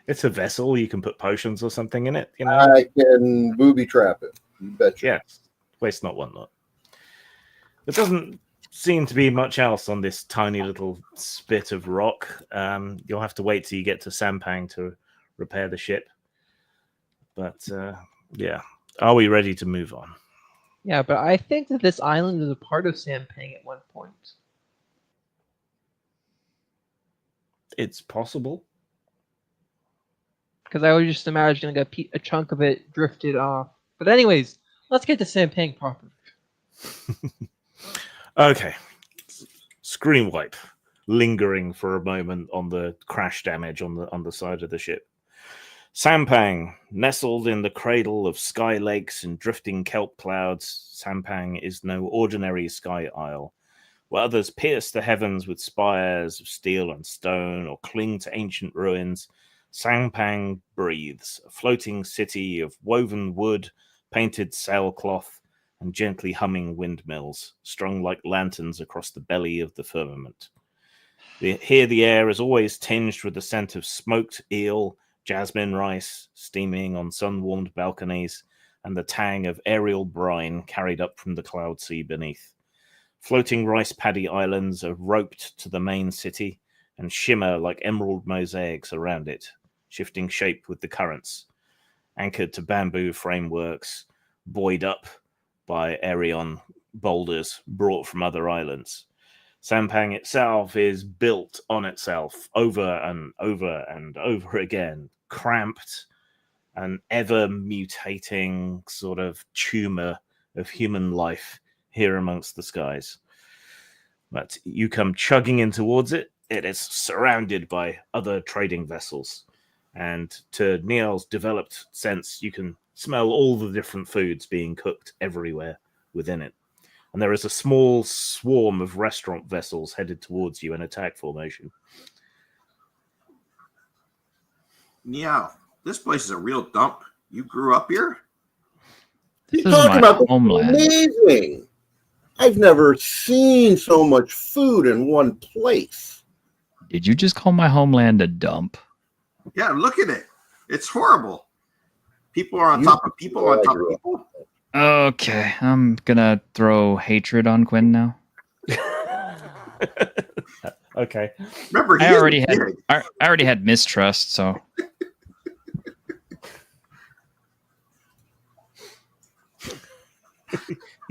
It's a vessel. You can put potions or something in it. You know. I can booby trap it. You betcha. Yes. Waste not, want not. There doesn't seem to be much else on this tiny little spit of rock. You'll have to wait till you get to Sampang to repair the ship. But yeah, are we ready to move on? Yeah, but I think that this island was a part of Sampang at one point. It's possible. Because I was just imagining a chunk of it drifted off. But anyways, let's get to Sampang proper. Okay. Screen wipe. Lingering for a moment on the crash damage on the side of the ship. Sampang, nestled in the cradle of sky lakes and drifting kelp clouds, Sampang is no ordinary sky isle. Where others pierce the heavens with spires of steel and stone or cling to ancient ruins, Sampang breathes, a floating city of woven wood, painted sailcloth, and gently humming windmills, strung like lanterns across the belly of the firmament. Here the air is always tinged with the scent of smoked eel, jasmine rice steaming on sun-warmed balconies, and the tang of aerial brine carried up from the cloud sea beneath. Floating rice paddy islands are roped to the main city and shimmer like emerald mosaics around it, shifting shape with the currents, anchored to bamboo frameworks, buoyed up by Arion boulders brought from other islands. Sampang itself is built on itself over and over and over again, cramped, an ever-mutating sort of tumor of human life here amongst the skies. But you come chugging in towards it, it is surrounded by other trading vessels. And to Niel's developed sense, you can smell all the different foods being cooked everywhere within it. And there is a small swarm of restaurant vessels headed towards you in attack formation. Niao, this place is a real dump. You grew up here? This You're is talking my about homeland. amazing. I've never seen so much food in one place. Did you just call my homeland a dump? Yeah, look at it. It's horrible. People are on top of people on top of people. Okay, I'm gonna throw hatred on Quinn now. Okay. Remember, I already had mistrust, so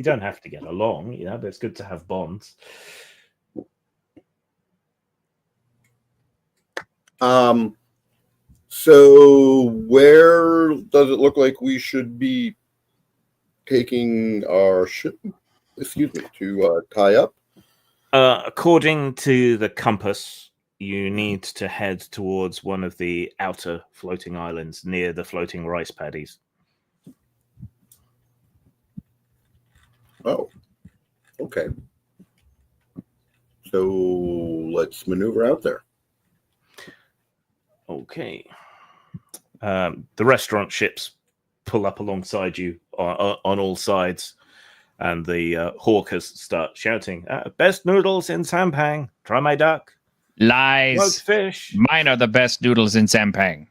You don't have to get along, but it's good to have bonds. So where does it look like we should be taking our ship? To tie up? According to the compass, you need to head towards one of the outer floating islands near the floating rice paddies. Oh, okay. So let's maneuver out there. Okay. The restaurant ships pull up alongside you on all sides, and the hawkers start shouting, "Best noodles in Sampang! Try my duck! lies. Smoked fish!" Mine are the best noodles in Sampang.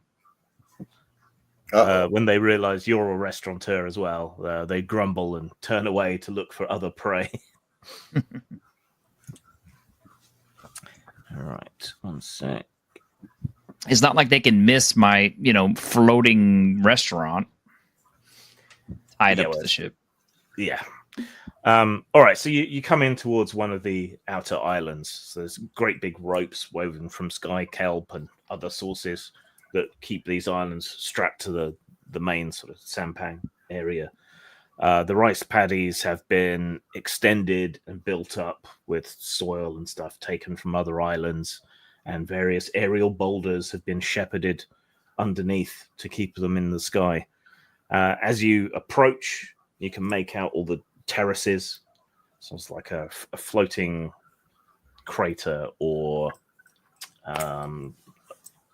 When they realize you're a restaurateur as well, they grumble and turn away to look for other prey. All right, one sec. It's not like they can miss my, floating restaurant tied up to the ship. Yeah. All right, so you come in towards one of the outer islands. So there's great big ropes woven from sky kelp and other sources that keep these islands strapped to the main sort of Sampang area. The rice paddies have been extended and built up with soil and stuff taken from other islands, and various aerial boulders have been shepherded underneath to keep them in the sky. As you approach, you can make out all the terraces. So it's like a floating crater or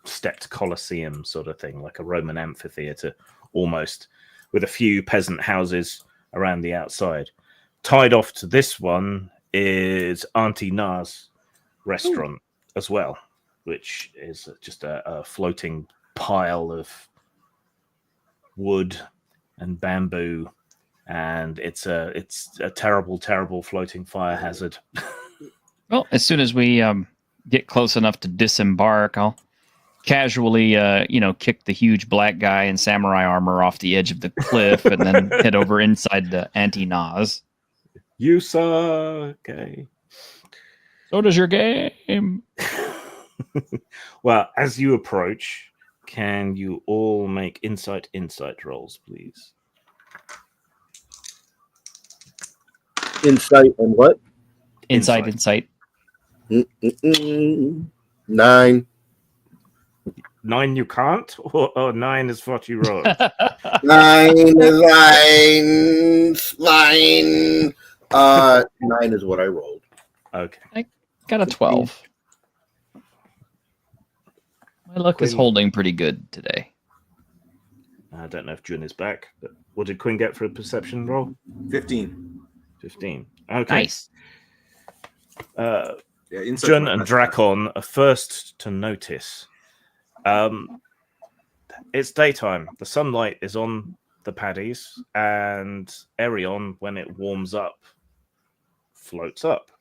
stepped Colosseum sort of thing, like a Roman amphitheater almost, with a few peasant houses around the outside. Tied off to this one is Auntie Na's restaurant as well, which is just a floating pile of wood and bamboo, and it's a terrible, terrible floating fire hazard. Well, as soon as we get close enough to disembark, I'll casually, kick the huge black guy in samurai armor off the edge of the cliff, and then head over inside the Auntie Na's. You suck. Okay. So does your game. Well, as you approach, can you all make insight rolls, please? Insight and what? Insight. 9. 9 you can't? Or 9 is what you rolled? 9 is fine. 9 is what I rolled. Okay. Got a 12. My luck is holding pretty good today. I don't know if Jun is back, but what did Quinn get for a perception roll? 15. 15. Okay. Nice. Insight Jun roll, and that's Drakon are first to notice. It's daytime. The sunlight is on the paddies, and Erion, when it warms up, floats up.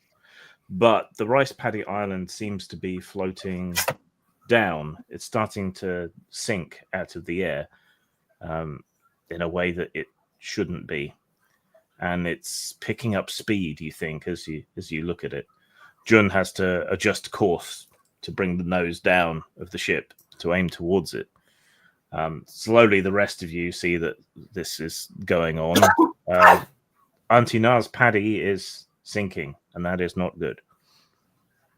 But the rice paddy island seems to be floating down. It's starting to sink out of the air in a way that it shouldn't be. And it's picking up speed, you think, as you look at it. Jun has to adjust course to bring the nose down of the ship to aim towards it. Slowly, the rest of you see that this is going on. Auntie Na's paddy is sinking, and that is not good.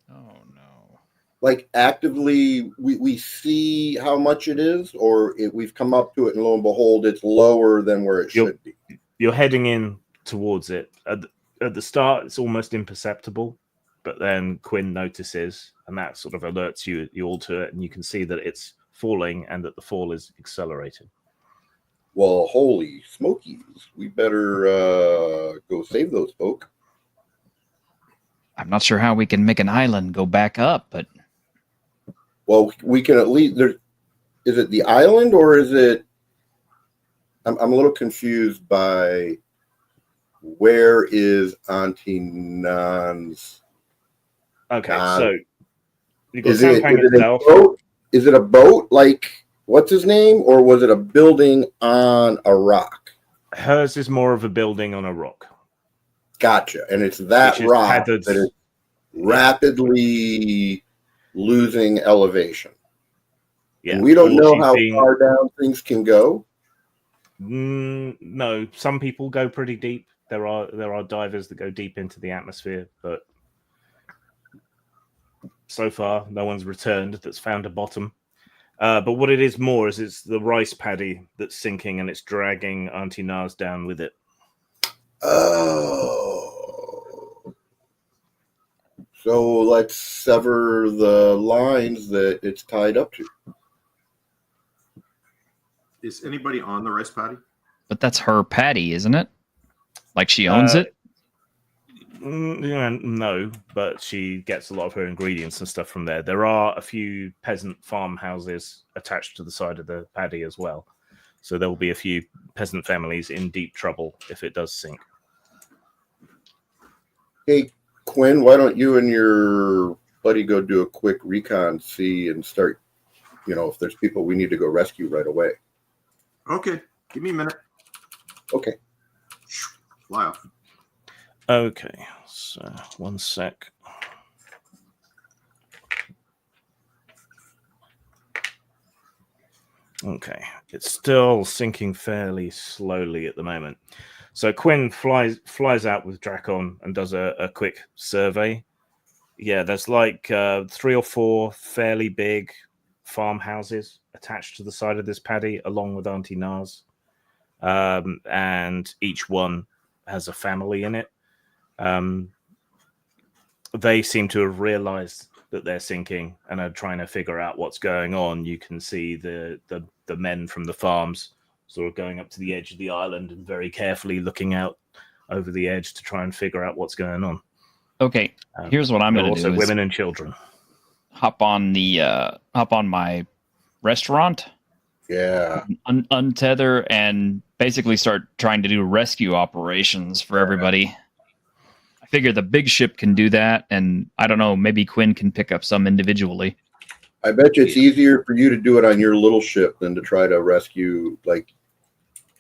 Oh, no. Like actively, we see how much it is, or we've come up to it, and lo and behold, it's lower than where it should be. You're heading in towards it. At the start, it's almost imperceptible, but then Quinn notices, and that sort of alerts you all to it, and you can see that it's falling and that the fall is accelerating. Well, holy smokies. We better go save those folk. I'm not sure how we can make an island go back up, but Well, we can at least... Is it the island, or is it... I'm a little confused by where is Auntie Nan's... Okay, so you got Is it Sampang a itself. boat? Is it a boat like what's his name, or was it a building on a rock? Hers is more of a building on a rock. Gotcha. And it's that Which is rock tethered. that is rapidly losing elevation. Yeah, And we don't or know she's how being- far down things can go. No, some people go pretty deep. There are divers that go deep into the atmosphere, but so far no one's returned that's found a bottom. But what it is more is it's the rice paddy that's sinking, and it's dragging Auntie Na's down with it. Oh. So let's sever the lines that it's tied up to. Is anybody on the rice paddy? but that's her patty, isn't it? Like she owns it? No, but she gets a lot of her ingredients and stuff from there. There are a few peasant farmhouses attached to the side of the paddy as well. So there will be a few peasant families in deep trouble if it does sink. Hey, Quinn, why don't you and your buddy go do a quick recon, see, and start, if there's people we need to go rescue right away. Okay, give me a minute. Okay. Fly off. Okay, so 1 sec. Okay, it's still sinking fairly slowly at the moment. So Quinn flies out with Drakon and does a quick survey. Yeah, there's like 3 or 4 fairly big farmhouses attached to the side of this paddy, along with Auntie Na's. and each one has a family in it. They seem to have realized that they're sinking and are trying to figure out what's going on. You can see the men from the farms sort of going up to the edge of the island and very carefully looking out over the edge to try and figure out what's going on. Okay, here's what I'm There are going to also do: women and children. hop on my restaurant, Yeah. untether, and basically start trying to do rescue operations for everybody. I figure the big ship can do that, and I don't know, maybe Quinn can pick up some individually. I bet you it's easier for you to do it on your little ship than to try to rescue, like,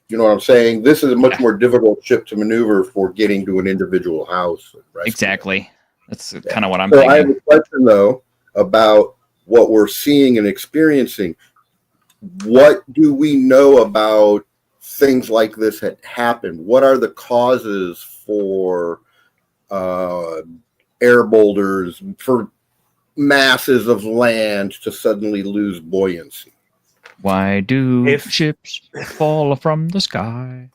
you know what I'm saying? This is a much more difficult ship to maneuver for getting to an individual house. Exactly. That's kind of what I'm So thinking. I have a question, though, about what we're seeing and experiencing. What do we know about things like this had happened? What are the causes for air boulders, for masses of land to suddenly lose buoyancy? Why do ships fall from the sky?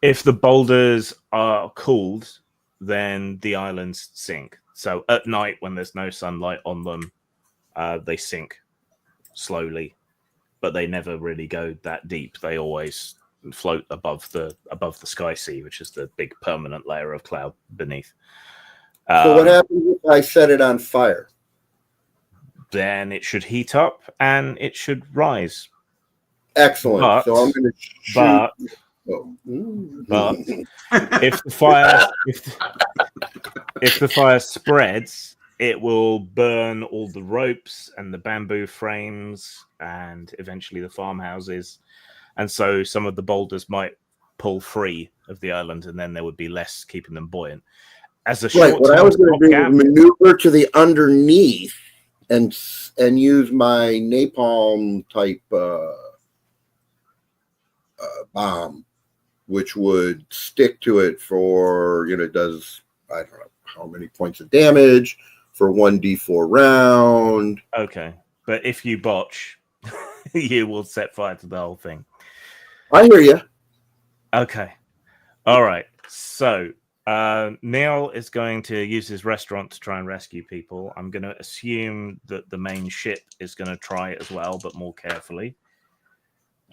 If the boulders are cooled, then the islands sink. So at night, when there's no sunlight on them, they sink slowly, but they never really go that deep. They always float above the sky sea, which is the big permanent layer of cloud beneath. So what happens if I set it on fire? Then it should heat up and it should rise. Excellent. But, so I'm going to but if the fire spreads, it will burn all the ropes and the bamboo frames and eventually the farmhouses. And so some of the boulders might pull free of the island, and then there would be less keeping them buoyant. As a right, what I was going to do is maneuver to the underneath and use my napalm type bomb, which would stick to it for, it does, I don't know how many points of damage for 1d4 round. Okay, but if you botch, you will set fire to the whole thing. I hear you. Okay. All right. So Neil is going to use his restaurant to try and rescue people. I'm going to assume that the main ship is going to try it as well, but more carefully.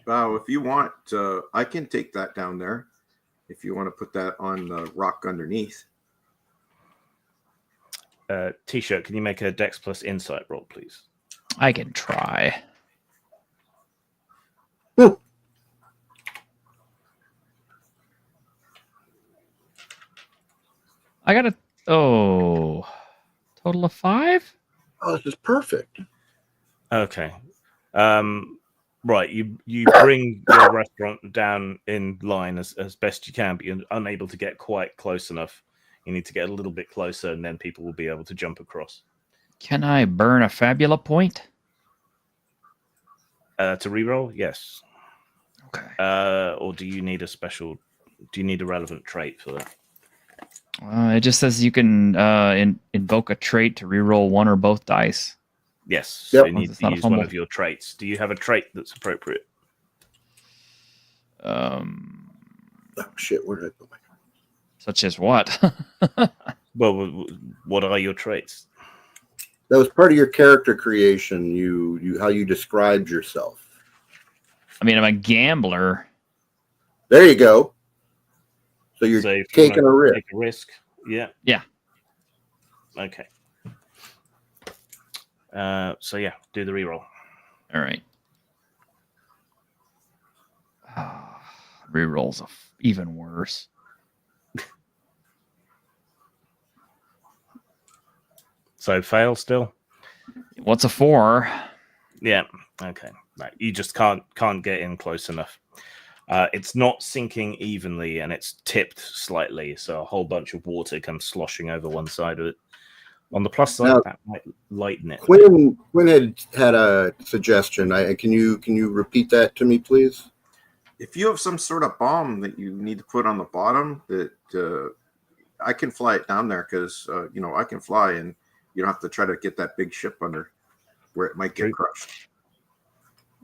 If you want, I can take that down there. If you want to put that on the rock underneath. T-shirt, can you make a Dex plus Insight roll, please? I can try. I got a total of 5. Oh, this is perfect. Okay. Right, you bring your restaurant down in line as best you can, but you're unable to get quite close enough. You need to get a little bit closer, and then people will be able to jump across. Can I burn a Fabula point? To reroll, yes. Okay. Or do you need a relevant trait for that? It just says you can invoke a trait to reroll one or both dice. Yes, so Yep. you need to use one of your traits. Do you have a trait that's appropriate? Oh, shit, where did I put my... Such as what? Well, what are your traits? That was part of your character creation, you how you described yourself. I mean, I'm a gambler. There you go. So you're taking a risk. Take a risk. Yeah. Yeah. Okay. So yeah, do the reroll. All right. Rerolls even worse. So fail still. What's a 4? Yeah. Okay. No, you just can't get in close enough. It's not sinking evenly, and it's tipped slightly, so a whole bunch of water comes sloshing over one side of it. On the plus side, that might lighten it. Quinn had a suggestion. Can you repeat that to me, please? If you have some sort of bomb that you need to put on the bottom, that I can fly it down there because I can fly, and you don't have to try to get that big ship under where it might get crushed.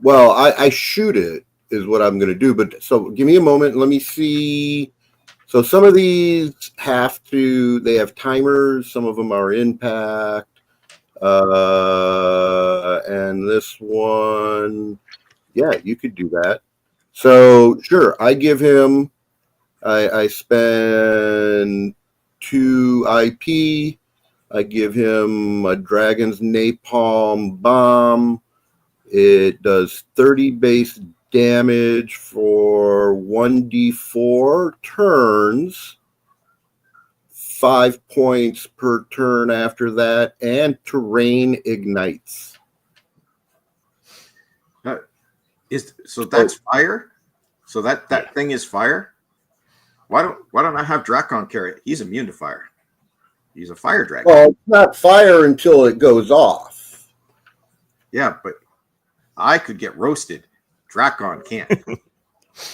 Well, I shoot it, is what I'm going to do. But so give me a moment. Let me see. So some of these they have timers. Some of them are impact. And this one, yeah, you could do that. So sure, I give him, I spend 2 IP. I give him a Dragon's Napalm Bomb. It does 30 base damage for 1d4 turns, 5 points per turn after that, and terrain ignites. So that's fire? So that thing is fire? Why don't I have Drakon carry it? He's immune to fire. He's a fire dragon. Well, it's not fire until it goes off. Yeah, but I could get roasted. Drakon can't.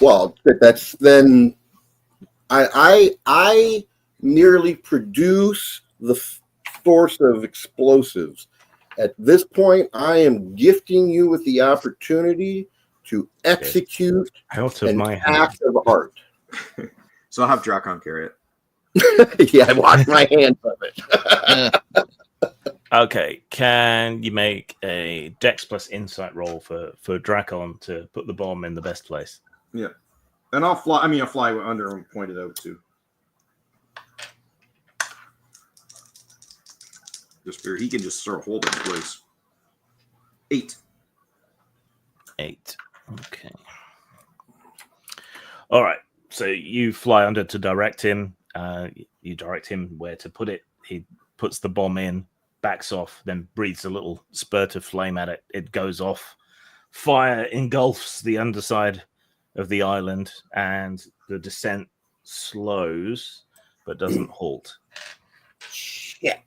Well, that's then I merely produce the source of explosives. At this point, I am gifting you with the opportunity to execute Out of an my hand. act of art. So I'll have Drakon carry it. Yeah, I wash my hands of it. Okay, can you make a Dex plus Insight roll for Drakon to put the bomb in the best place? Yeah. And I'll fly under and point it out too. Just figure he can just sort of hold it in place. 8. 8. Okay. All right. So you fly under to direct him. You direct him where to put it. He puts the bomb in, backs off, then breathes a little spurt of flame at it. It goes off. Fire engulfs the underside of the island, and the descent slows but doesn't halt. Shit.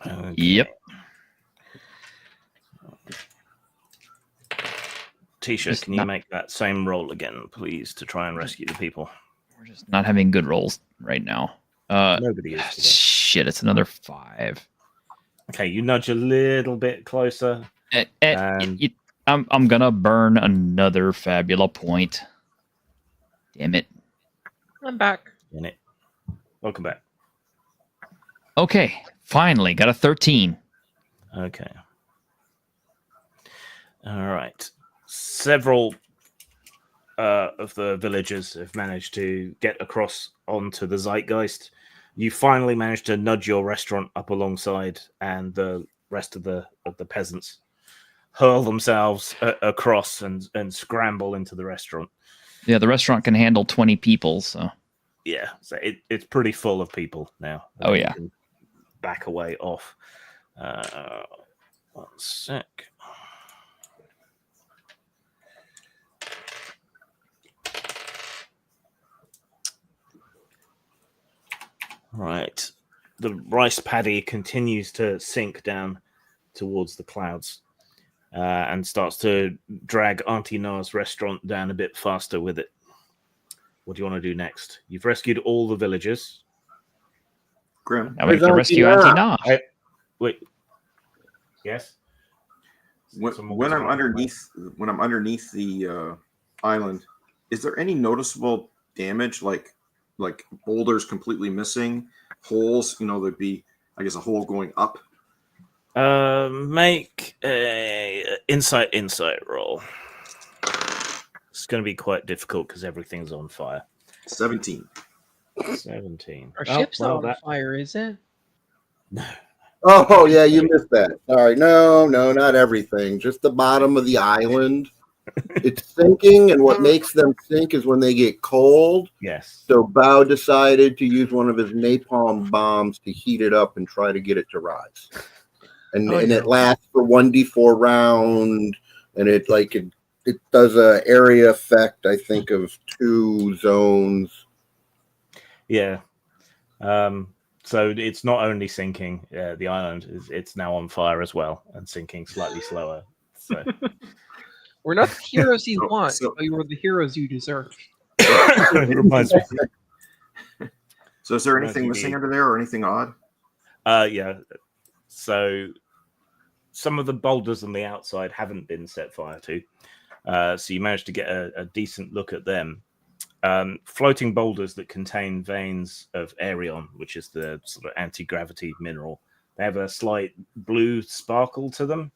Okay. Yep. Tisha, Just can you not- make that same roll again, please, to try and rescue the people? We're just not having good rolls right now. Nobody is. today. Shit, it's another 5. Okay, you nudge a little bit closer. I'm gonna burn another Fabula point. Damn it. I'm back. In it. Welcome back. Okay, finally got a 13. Okay. All right. Several of the villagers have managed to get across onto the Zeitgeist. You finally managed to nudge your restaurant up alongside, and the rest of the peasants hurl themselves across and scramble into the restaurant. Yeah, the restaurant can handle 20 people, so Yeah, so it's pretty full of people now. Oh, You yeah. can back away off. 1 sec. Right. The rice paddy continues to sink down towards the clouds and starts to drag Auntie Noah's restaurant down a bit faster with it. What do you want to do next? You've rescued all the villagers. Grim. now we Where's can Auntie rescue Nah? Auntie Nah. Wait. Yes? When I'm underneath the island, is there any noticeable damage, like boulders completely missing, holes? There'd be, I guess, a hole going up. Make a insight roll. It's going to be quite difficult because everything's on fire. 17. 17. Our Oh, ship's well, not on fire, is it? Oh, yeah, you missed that. Sorry. No, not everything. Just the bottom of the island. It's sinking, and what makes them sink is when they get cold. Yes. So Bao decided to use one of his napalm bombs to heat it up and try to get it to rise. And it lasts for 1d4 round, and it does a area effect, I think, of 2 zones. Yeah. So it's not only sinking the island; it's now on fire as well and sinking slightly slower. So We're not the heroes you want, so- but we're the heroes you deserve. it reminds me. So is there Right, anything you missing need- under there or anything odd? Yeah. So some of the boulders on the outside haven't been set fire to. So you managed to get a decent look at them. Floating boulders that contain veins of Aerion, which is the sort of anti-gravity mineral. They have a slight blue sparkle to them,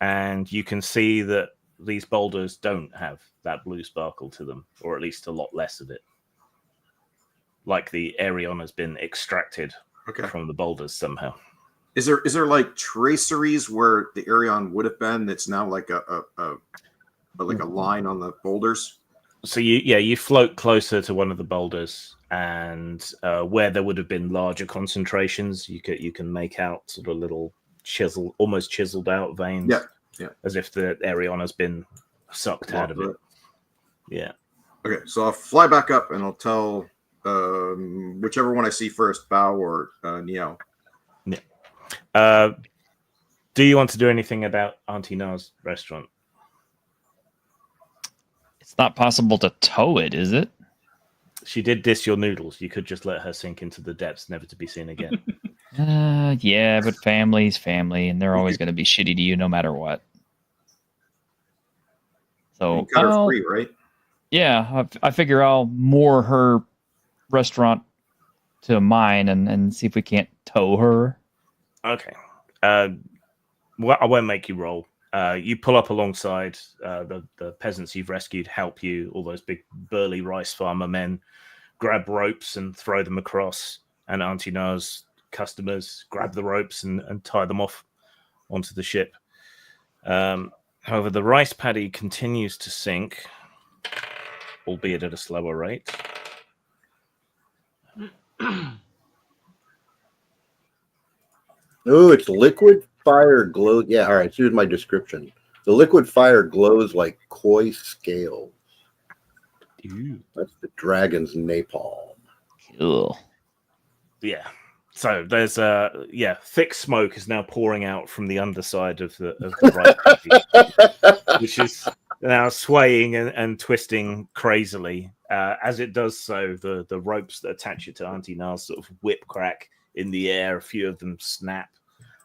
and you can see that these boulders don't have that blue sparkle to them, or at least a lot less of it. Like the Aerion has been extracted from the boulders somehow. Is there like traceries where the Aerion would have been that's now like a line on the boulders? So you float closer to one of the boulders, and where there would have been larger concentrations, you can make out sort of little almost chiseled out veins. Yeah. As if the Aerion has been sucked out of it. Yeah. Okay, so I'll fly back up and I'll tell whichever one I see first, Bao or Niel. Yeah. Do you want to do anything about Auntie Na's restaurant? It's not possible to tow it, is it? She did diss your noodles. You could just let her sink into the depths, never to be seen again. Yeah, but family's family, and they're always going to be shitty to you no matter what. So, You cut her free, right? Yeah, I figure I'll moor her restaurant to mine and see if we can't tow her. Okay. Well, I won't make you roll. You pull up alongside the peasants you've rescued, help you. All those big burly rice farmer men grab ropes and throw them across, and Auntie Na's customers grab the ropes and tie them off onto the ship. However, the rice paddy continues to sink, albeit at a slower rate. Oh, it's liquid fire glow. Yeah, all right. So here's my description. The liquid fire glows like koi scales. Ew. That's the dragon's napalm. Cool. Yeah. So there's thick smoke is now pouring out from the underside of the rice paddy, which is now swaying and twisting crazily. As it does so, the ropes that attach it to Auntie Na's sort of whip crack in the air. A few of them snap.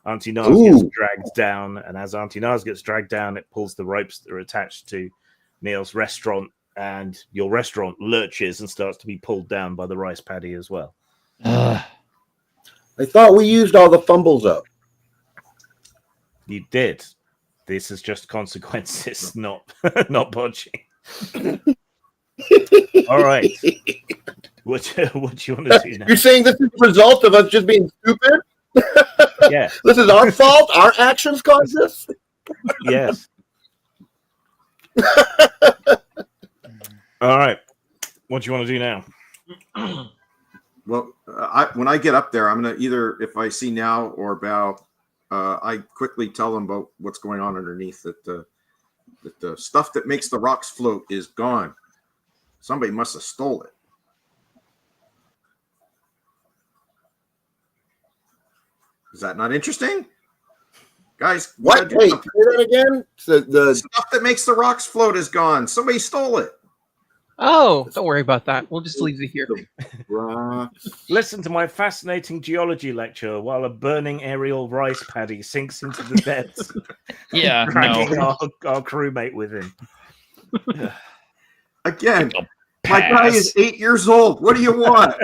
Auntie Nas gets dragged down, and as Auntie Nas gets dragged down, it pulls the ropes that are attached to Neil's restaurant, and your restaurant lurches and starts to be pulled down by the rice paddy as well. I thought we used all the fumbles up. You did. This is just consequences, not bodging. All right. What do you want to do now? You're saying this is the result of us just being stupid? Yeah. This is our fault? Our actions caused this? Yes. All right. What do you want to do now? Well, when I get up there, I'm going to either, if I see now or Bao, I quickly tell them about what's going on underneath, that the stuff that makes the rocks float is gone. Somebody must have stole it. Is that not interesting? Guys, what? Hey, say that again? The stuff that makes the rocks float is gone. Somebody stole it. Oh, don't worry about that. We'll just leave it here. Listen to my fascinating geology lecture while a burning aerial rice paddy sinks into the depths. Yeah, dragging our crewmate with him. Again, my guy is 8 years old. What do you want?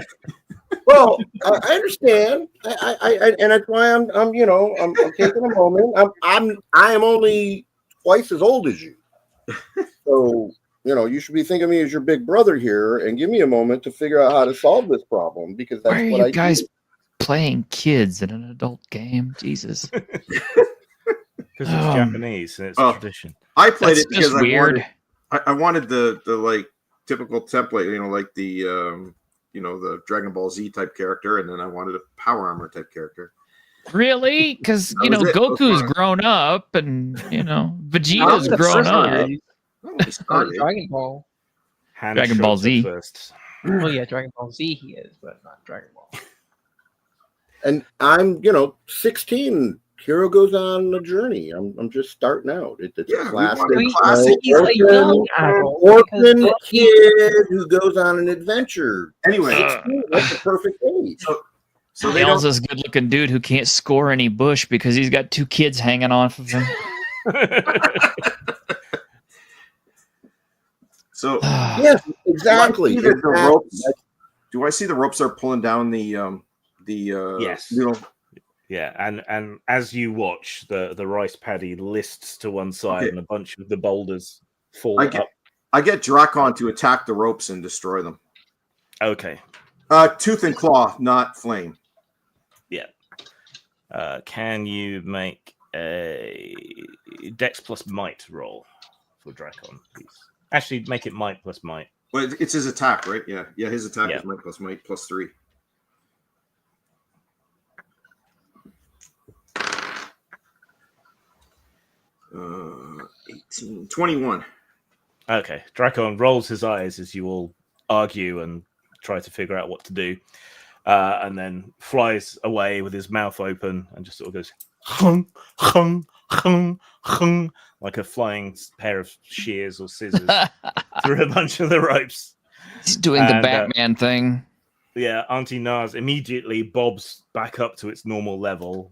Well, I understand, and that's why I'm taking a moment. I am only twice as old as you, so you should be thinking of me as your big brother here, and give me a moment to figure out how to solve this problem, because that's Why are what you I guys do. playing kids in an adult game? Jesus, because it's Japanese and it's a tradition. I played That's it because just weird. I wanted the like typical template, like the the Dragon Ball Z type character, and then I wanted a Power Armor type character. Really? Because Goku's grown up, and Vegeta's That's grown the up. first one. Not Dragon Ball. Dragon Ball Z. First. Well, yeah, Dragon Ball Z he is, but not Dragon Ball. And I'm 16. Hero goes on a journey. I'm just starting out. It's Yeah, a classic, we want He's a young adult. orphan kid who goes on an adventure. Anyway, 16, that's the perfect age. so they Niall's don't. this good-looking dude who can't score any bush because he's got 2 kids hanging off of him. So Yes, exactly. Do I see that the ropes? Do I see the ropes are pulling down the Yes. noodle? Yeah, and as you watch, the rice paddy lists to one side, Okay. and a bunch of the boulders fall I up. get Drakon to attack the ropes and destroy them. Okay. Tooth and claw, not flame. Yeah. Can you make a Dex plus Might roll for Drakon, please? Actually, make it Might plus Might. Well, it's his attack, right? Yeah. His attack Yeah. is might plus 3. Uh, 18, 21. Okay. Drakon rolls his eyes as you all argue and try to figure out what to do, and then flies away with his mouth open and just sort of goes hung, hung, hung, hung, like a flying pair of shears or scissors through a bunch of the ropes. He's doing the Batman thing. Yeah, Auntie Nars immediately bobs back up to its normal level,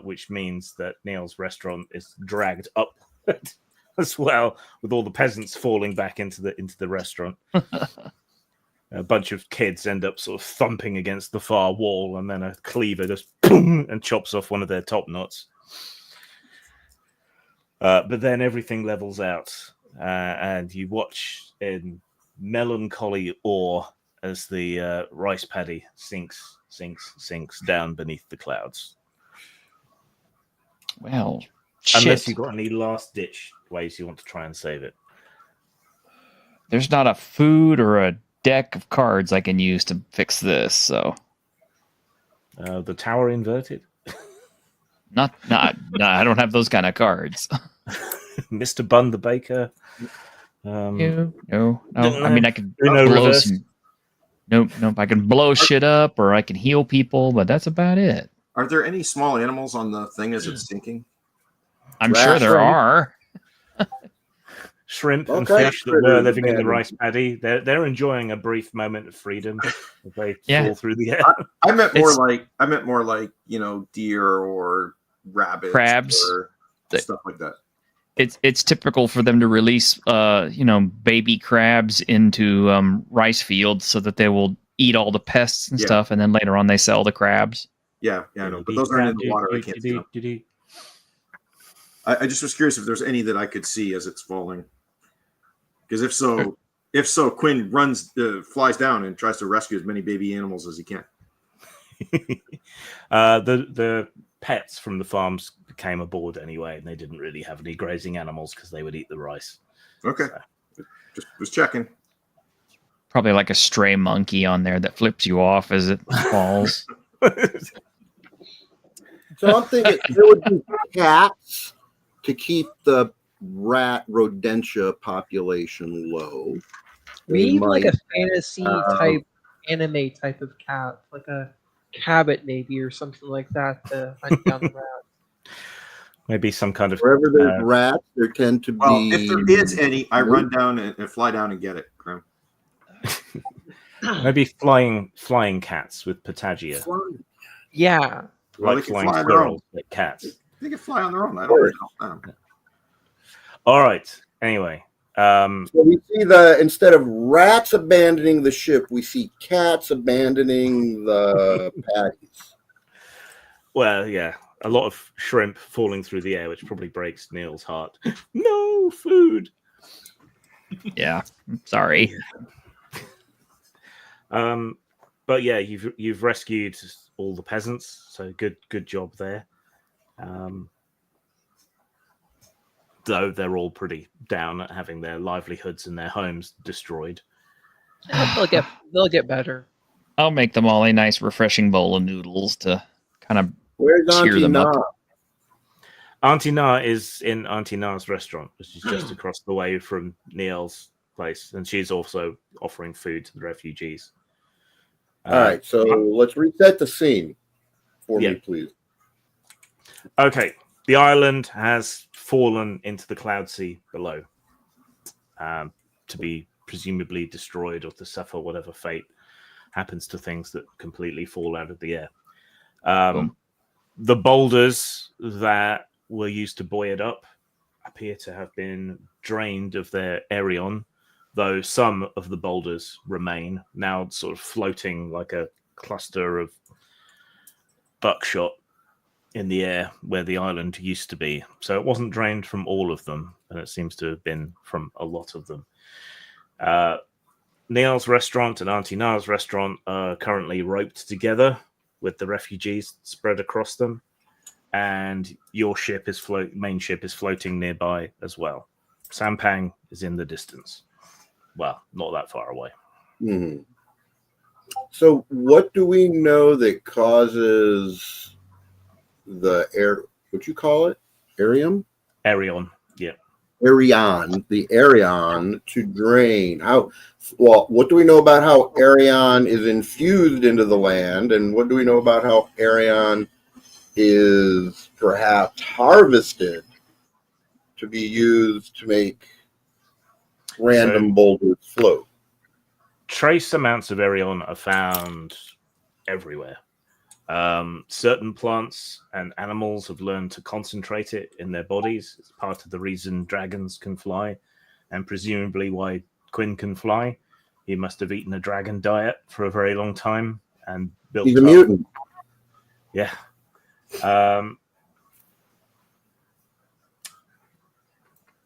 which means that Neil's restaurant is dragged up as well, with all the peasants falling back into the restaurant. A bunch of kids end up sort of thumping against the far wall, and then a cleaver just boom, and chops off one of their top knots. But then everything levels out, and you watch in melancholy awe as the rice paddy sinks down beneath the clouds. Well, unless shit. you've got any last-ditch ways you want to try and save it. There's not a food or a deck of cards I can use to fix this, so... The tower inverted? Not, I don't have those kind of cards. Mr. Bun the Baker? No. I mean, I can Uno blow reverse? some... Nope. I can blow shit up, or I can heal people, but that's about it. Are there any small animals on the thing as it's sinking? I'm sure there are. Shrimp and Okay. fish that were living in the rice paddy. They're enjoying a brief moment of freedom as they fall through the air. I meant more like deer or rabbits, Crabs. or stuff like that. It's typical for them to release baby crabs into rice fields so that they will eat all the pests and stuff, and then later on they sell the crabs. Yeah, I know, but those aren't in the water. I can't see them. I just was curious if there's any that I could see as it's falling. Because if so, Quinn flies down and tries to rescue as many baby animals as he can. The pets from the farms came aboard anyway, and they didn't really have any grazing animals because they would eat the rice. Okay, just checking. Probably like a stray monkey on there that flips you off as it falls. So I'm thinking there would be cats to keep the rat rodentia population low. Maybe like might- a fantasy type, anime type of cat, like a Cabot maybe, or something like that to hunt down the rat. Maybe some kind of Wherever there's rats, there tend to Well, be. if there is any, I run down and fly down and get it, Grim. maybe flying cats with patagia, Yeah. Well, like they can flying fly on their own. squirrels, like cats. They can fly on their own. I don't know. All right. Anyway, So we see instead of rats abandoning the ship, we see cats abandoning the patties. well, yeah, a lot of shrimp falling through the air, which probably breaks Neil's heart. No food. Yeah, sorry. But yeah, you've rescued all the peasants, so good job there. Though they're all pretty down at having their livelihoods and their homes destroyed. They'll get better. I'll make them all a nice, refreshing bowl of noodles to kind of Where's cheer Auntie them Na? up. Auntie Na is in Auntie Na's restaurant, which is just across the way from Neil's place, and she's also offering food to the refugees. All right, so let's reset the scene for me, please. Okay, the island has fallen into the cloud sea below, to be presumably destroyed or to suffer whatever fate happens to things that completely fall out of the air. The boulders that were used to buoy it up appear to have been drained of their Aerion though some of the boulders remain, now sort of floating like a cluster of buckshot in the air where the island used to be. So it wasn't drained from all of them, and it seems to have been from a lot of them. Neil's restaurant and Auntie Na's restaurant are currently roped together with the refugees spread across them, and your ship is main ship is floating nearby as well. Sampang is in the distance. Well, not that far away. Mhm. So, what do we know that causes the air? What you call it? Arium? Arion, yeah. The Arion to drain. What do we know about how Arion is infused into the land, and what do we know about how Arion is perhaps harvested to be used to make random boulders float? Trace amounts of Arion are found everywhere. Certain plants and animals have learned to concentrate it in their bodies. It's part of the reason dragons can fly, and presumably why Quinn can fly. He must have eaten a dragon diet for a very long time and built. He's a mutant. Yeah.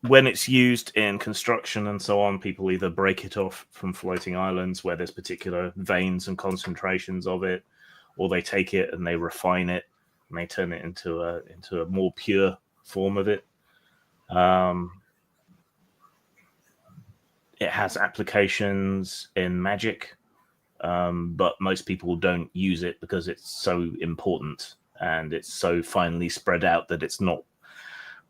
When it's used in construction and so on, people either break it off from floating islands where there's particular veins and concentrations of it, or they take it and they refine it and they turn it into a more pure form of it. It has applications in magic, but most people don't use it because it's so important and it's so finely spread out that it's not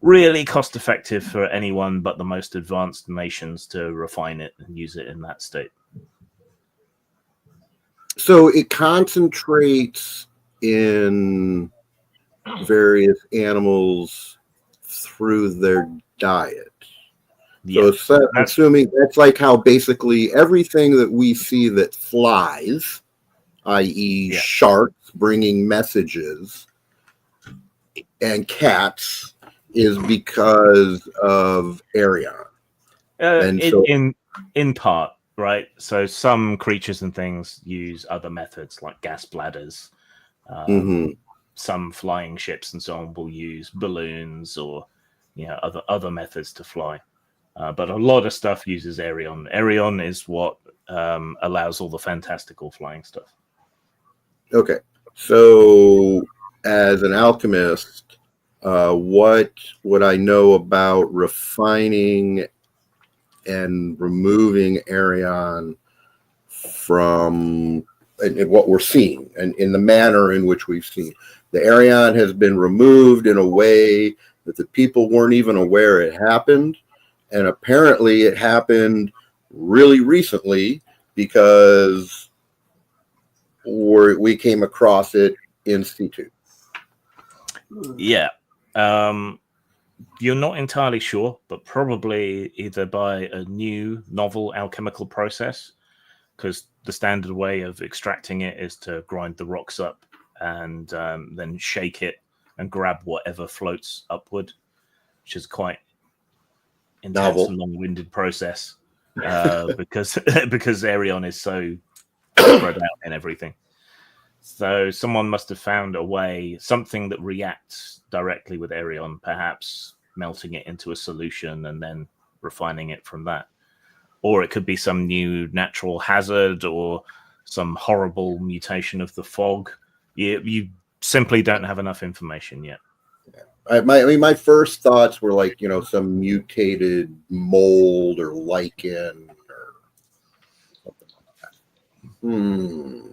really cost effective for anyone but the most advanced nations to refine it and use it in that state. So it concentrates in various animals through their diet. Yeah. So assuming that's like how basically everything that we see that flies, i.e. sharks bringing messages, and cats, is because of Arion. In part, right? So some creatures and things use other methods like gas bladders. Some flying ships and so on will use balloons or other methods to fly. But a lot of stuff uses Arion. Arion is what allows all the fantastical flying stuff. Okay. So as an alchemist, what would I know about refining and removing Arion from and what we're seeing and in the manner in which we've seen? The Arion has been removed in a way that the people weren't even aware it happened. And apparently it happened really recently because we came across it in C2. Yeah. You're not entirely sure, but probably either by a new novel alchemical process, because the standard way of extracting it is to grind the rocks up and then shake it and grab whatever floats upward, which is quite intense and long-winded process because Arion is so spread out and everything. So someone must have found a way, something that reacts directly with Arion, perhaps melting it into a solution and then refining it from that. Or it could be some new natural hazard or some horrible mutation of the fog. You simply don't have enough information yet. My first thoughts were like, some mutated mold or lichen or something like that.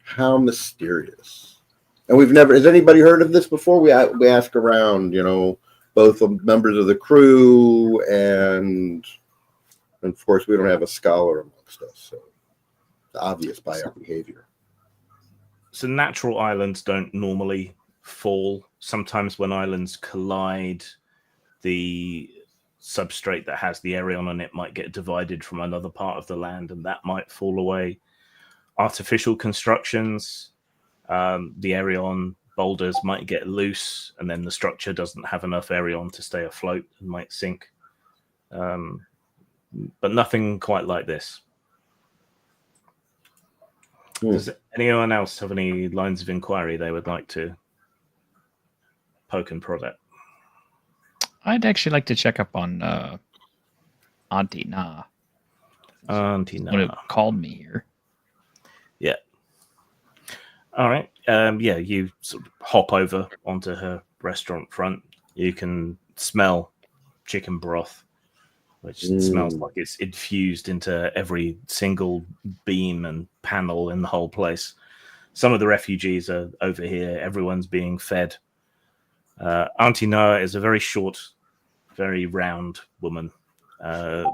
How mysterious. And has anybody heard of this before? We ask around, both the members of the crew and of course we don't have a scholar amongst us, so it's obvious by our behavior. So natural islands don't normally fall. Sometimes when islands collide, the substrate that has the Arion on it might get divided from another part of the land and that might fall away. Artificial constructions, the Arion boulders might get loose and then the structure doesn't have enough Arion to stay afloat and might sink. but nothing quite like this. Hmm. Does anyone else have any lines of inquiry they would like to poke and prod at? I'd actually like to check up on Auntie Na. Auntie When it Na. called me here. Yeah. All right. Yeah, you sort of hop over onto her restaurant front. You can smell chicken broth, which smells like it's infused into every single beam and panel in the whole place. Some of the refugees are over here. Everyone's being fed. Auntie Noah is a very short, very round woman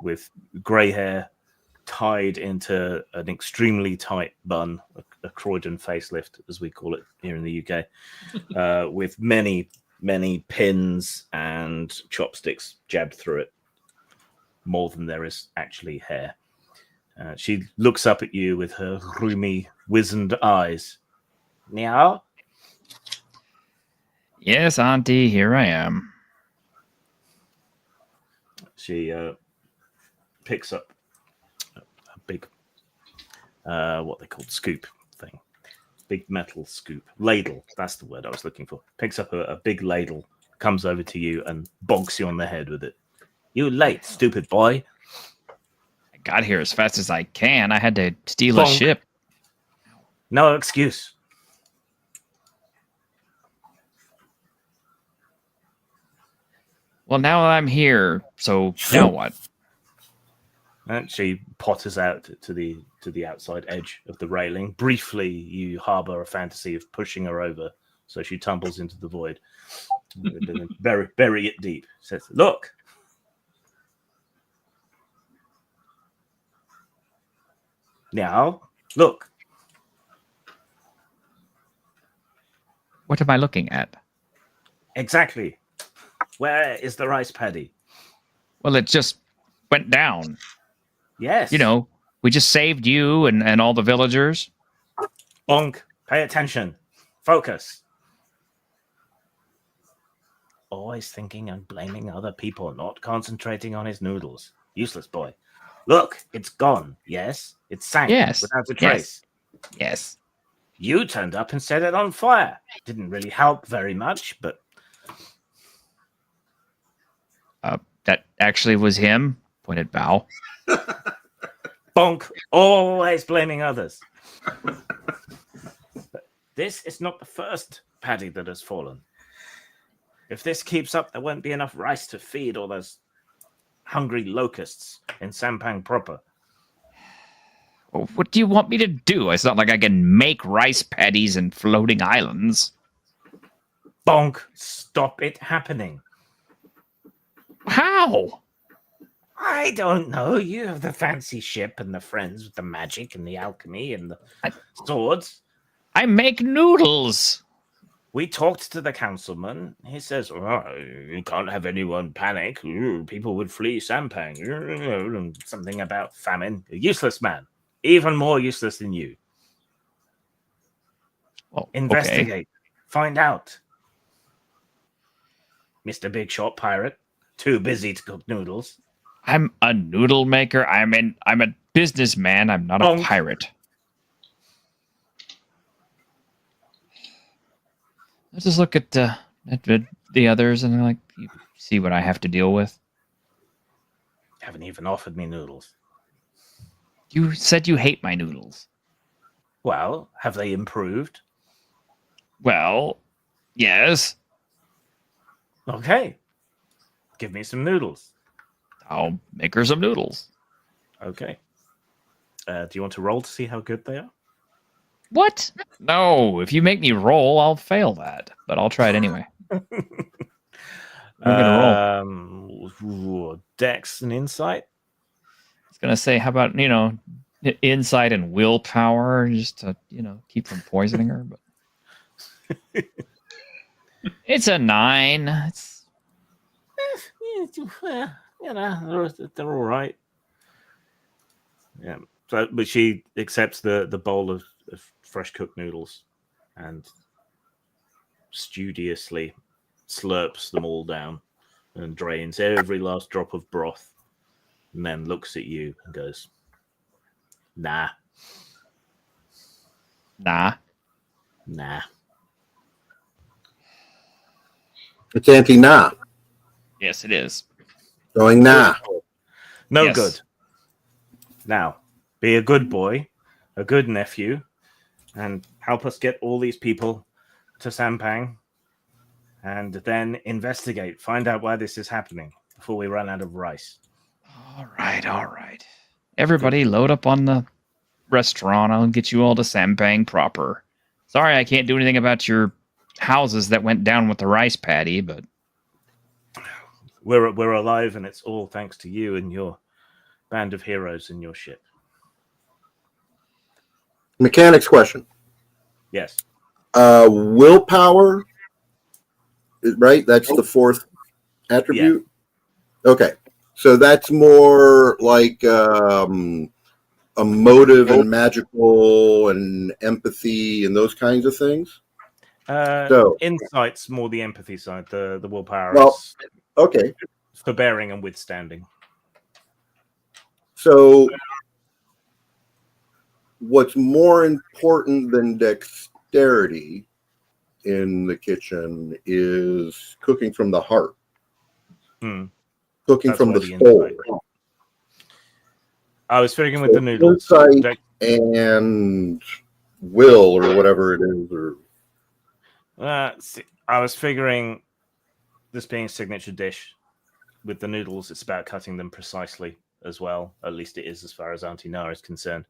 with grey hair tied into an extremely tight bun, a Croydon facelift, as we call it here in the UK, with many, many pins and chopsticks jabbed through it, more than there is actually hair. She looks up at you with her rheumy, wizened eyes. Meow? Yes, Auntie, here I am. She picks up a big, what they called scoop thing. Big metal scoop. Ladle, that's the word I was looking for. Picks up a big ladle, comes over to you and bonks you on the head with it. You late, stupid boy. I got here as fast as I can. I had to steal a Bonk. ship. No excuse. Well, now I'm here, so now what? And she potters out to the outside edge of the railing. Briefly, you harbour a fantasy of pushing her over, so she tumbles into the void. Bury it deep. Says, "Look, now look." What am I looking at? Exactly. Where is the rice paddy? Well, it just went down. Yes. You know, we just saved you and all the villagers. Bonk. Pay attention. Focus. Always thinking and blaming other people, not concentrating on his noodles. Useless boy. Look, it's gone. Yes, it sank Yes. without a trace. Yes. You turned up and set it on fire. Didn't really help very much, but That actually was him. Pointed bow. bonk. Always blaming others. But this is not the first paddy that has fallen. If this keeps up, there won't be enough rice to feed all those hungry locusts in Sampang proper. Well, what do you want me to do? It's not like I can make rice paddies in floating islands. Bonk. Stop it happening. How? I don't know. You have the fancy ship and the friends with the magic and the alchemy and the swords. I make noodles. We talked to the councilman. He says, you can't have anyone panic. People would flee Sampang. And something about famine. A useless man. Even more useless than you. Well, Investigate. okay. Find out. Mr. Big Shot Pirate. Too busy to cook noodles. I'm a noodle maker. I'm a businessman. I'm not a Bonk. pirate. Let's just look at the others and like see what I have to deal with. Haven't even offered me noodles. You said you hate my noodles. Well, have they improved? Well, yes. Okay. Give me some noodles. I'll make her some noodles. Okay. Do you want to roll to see how good they are? What? No, if you make me roll, I'll fail that. But I'll try it anyway. I'm gonna roll. Dex and insight. I was gonna say, how about insight and willpower, just to keep from poisoning her. But it's a 9. It's They're all right. Yeah. So, but she accepts the bowl of fresh cooked noodles and studiously slurps them all down and drains every last drop of broth and then looks at you and goes, "Nah, Nah. nah." It's anti-nah. Yes, it is. Going nah. No Yes. good. Now, be a good boy, a good nephew, and help us get all these people to Sampang, and then investigate, find out why this is happening before we run out of rice. All right. Everybody load up on the restaurant. I'll get you all to Sampang proper. Sorry I can't do anything about your houses that went down with the rice paddy, but We're alive, and it's all thanks to you and your band of heroes and your ship. Mechanics question. Yes. Willpower, right? That's the fourth attribute. Okay, so that's more like emotive and magical and empathy and those kinds of things. So Insight's more the empathy side. The willpower Well, is okay. forbearing and withstanding. So what's more important than dexterity in the kitchen is cooking from the heart. Hmm. Cooking That's from where the the soul. insight. I was figuring with the noodles. Insight and will, or whatever it is, or I was figuring this being a signature dish with the noodles, it's about cutting them precisely as well. At least it is as far as Auntie Nara is concerned.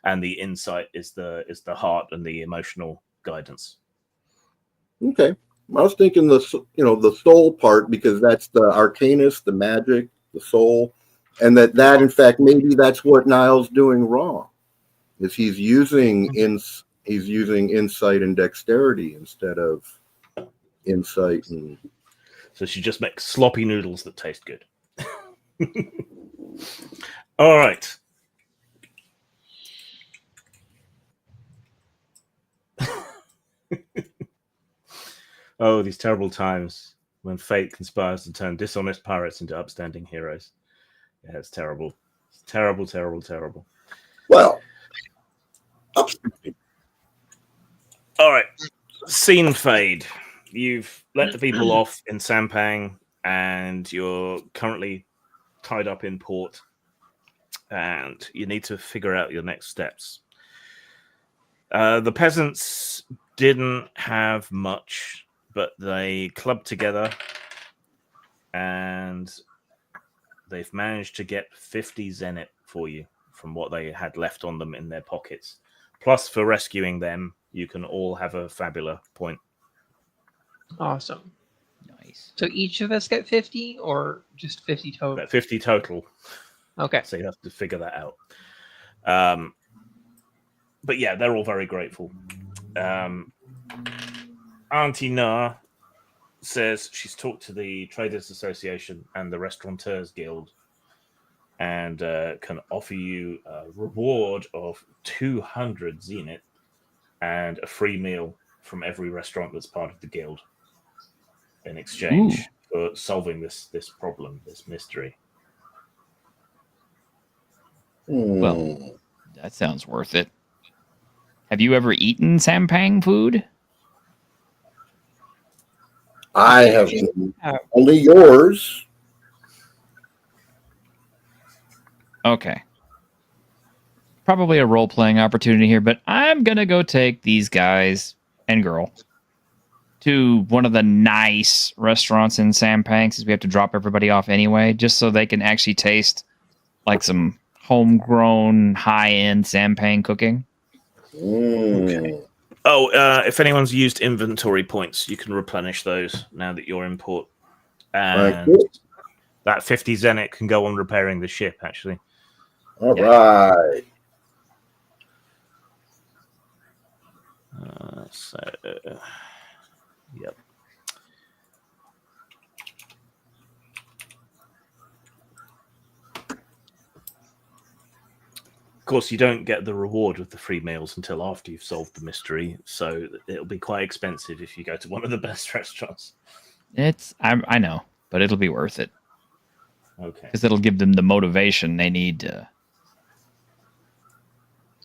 And the insight is the heart and the emotional guidance. okay. I was thinking the soul part, because that's the arcanist, the magic, the soul, and that in fact maybe that's what Niall's doing wrong, is he's using insight and dexterity instead of insight and. So she just makes sloppy noodles that taste good. All right. Oh, these terrible times when fate conspires to turn dishonest pirates into upstanding heroes. Yeah, it's terrible. It's terrible, terrible, terrible. Well, All right. Scene fade. You've let the people off in Sampang, and you're currently tied up in port, and you need to figure out your next steps. The peasants didn't have much, but they clubbed together, and they've managed to get 50 zenit for you from what they had left on them in their pockets. Plus, for rescuing them, you can all have a Fabula point. Awesome. nice. So each of us get 50 or just 50 total? About 50 total. Okay. So you have to figure that out. But yeah, they're all very grateful. Auntie Na says she's talked to the Traders Association and the Restaurateurs Guild, and can offer you a reward of 200 zenit and a free meal from every restaurant that's part of the guild in exchange for solving this problem, this mystery. Well, that sounds worth it. Have you ever eaten Sampang food? I have only yours. Okay. Probably a role-playing opportunity here, but I'm going to go take these guys and girl to one of the nice restaurants in Sampang, since we have to drop everybody off anyway, just so they can actually taste like some homegrown, high-end Sampang cooking. Okay. Oh, if anyone's used inventory points, you can replenish those now that you're in port. And that 50 zenit can go on repairing the ship, actually. All right. Yep. Of course, you don't get the reward with the free meals until after you've solved the mystery, so it'll be quite expensive if you go to one of the best restaurants. I know, but it'll be worth it. Okay. because it'll give them the motivation they need to.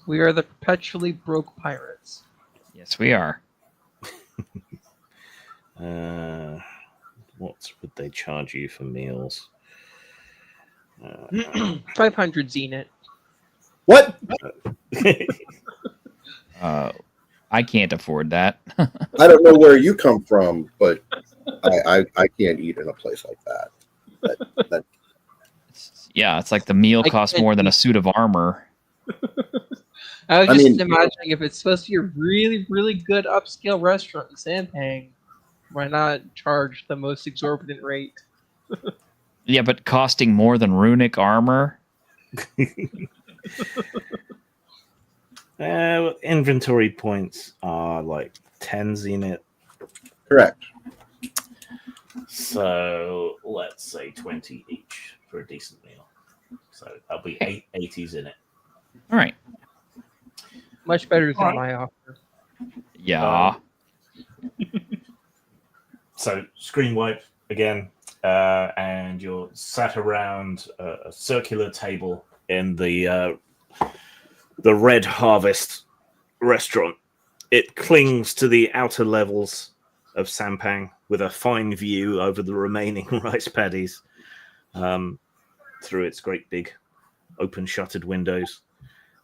We are the perpetually broke pirates. Yes, we are. What would they charge you for meals? 500 Zenit. What? I can't afford that. I don't know where you come from, but I can't eat in a place like that. Yeah, it's like the meal I costs can't more than a eat- suit of armor. I was I just mean- imagining if it's supposed to be a really, really good upscale restaurant in Sampang, why not charge the most exorbitant rate? Yeah, but costing more than runic armor. Inventory points are like 10 Zenit. Correct. So let's say 20 each for a decent meal. So that'll be 80 Zenit. All right. Much better than Alright. my offer. Yeah. So screen wipe again, and you're sat around a circular table in the Red Harvest restaurant. It clings to the outer levels of Sampang with a fine view over the remaining rice paddies through its great big open shuttered windows.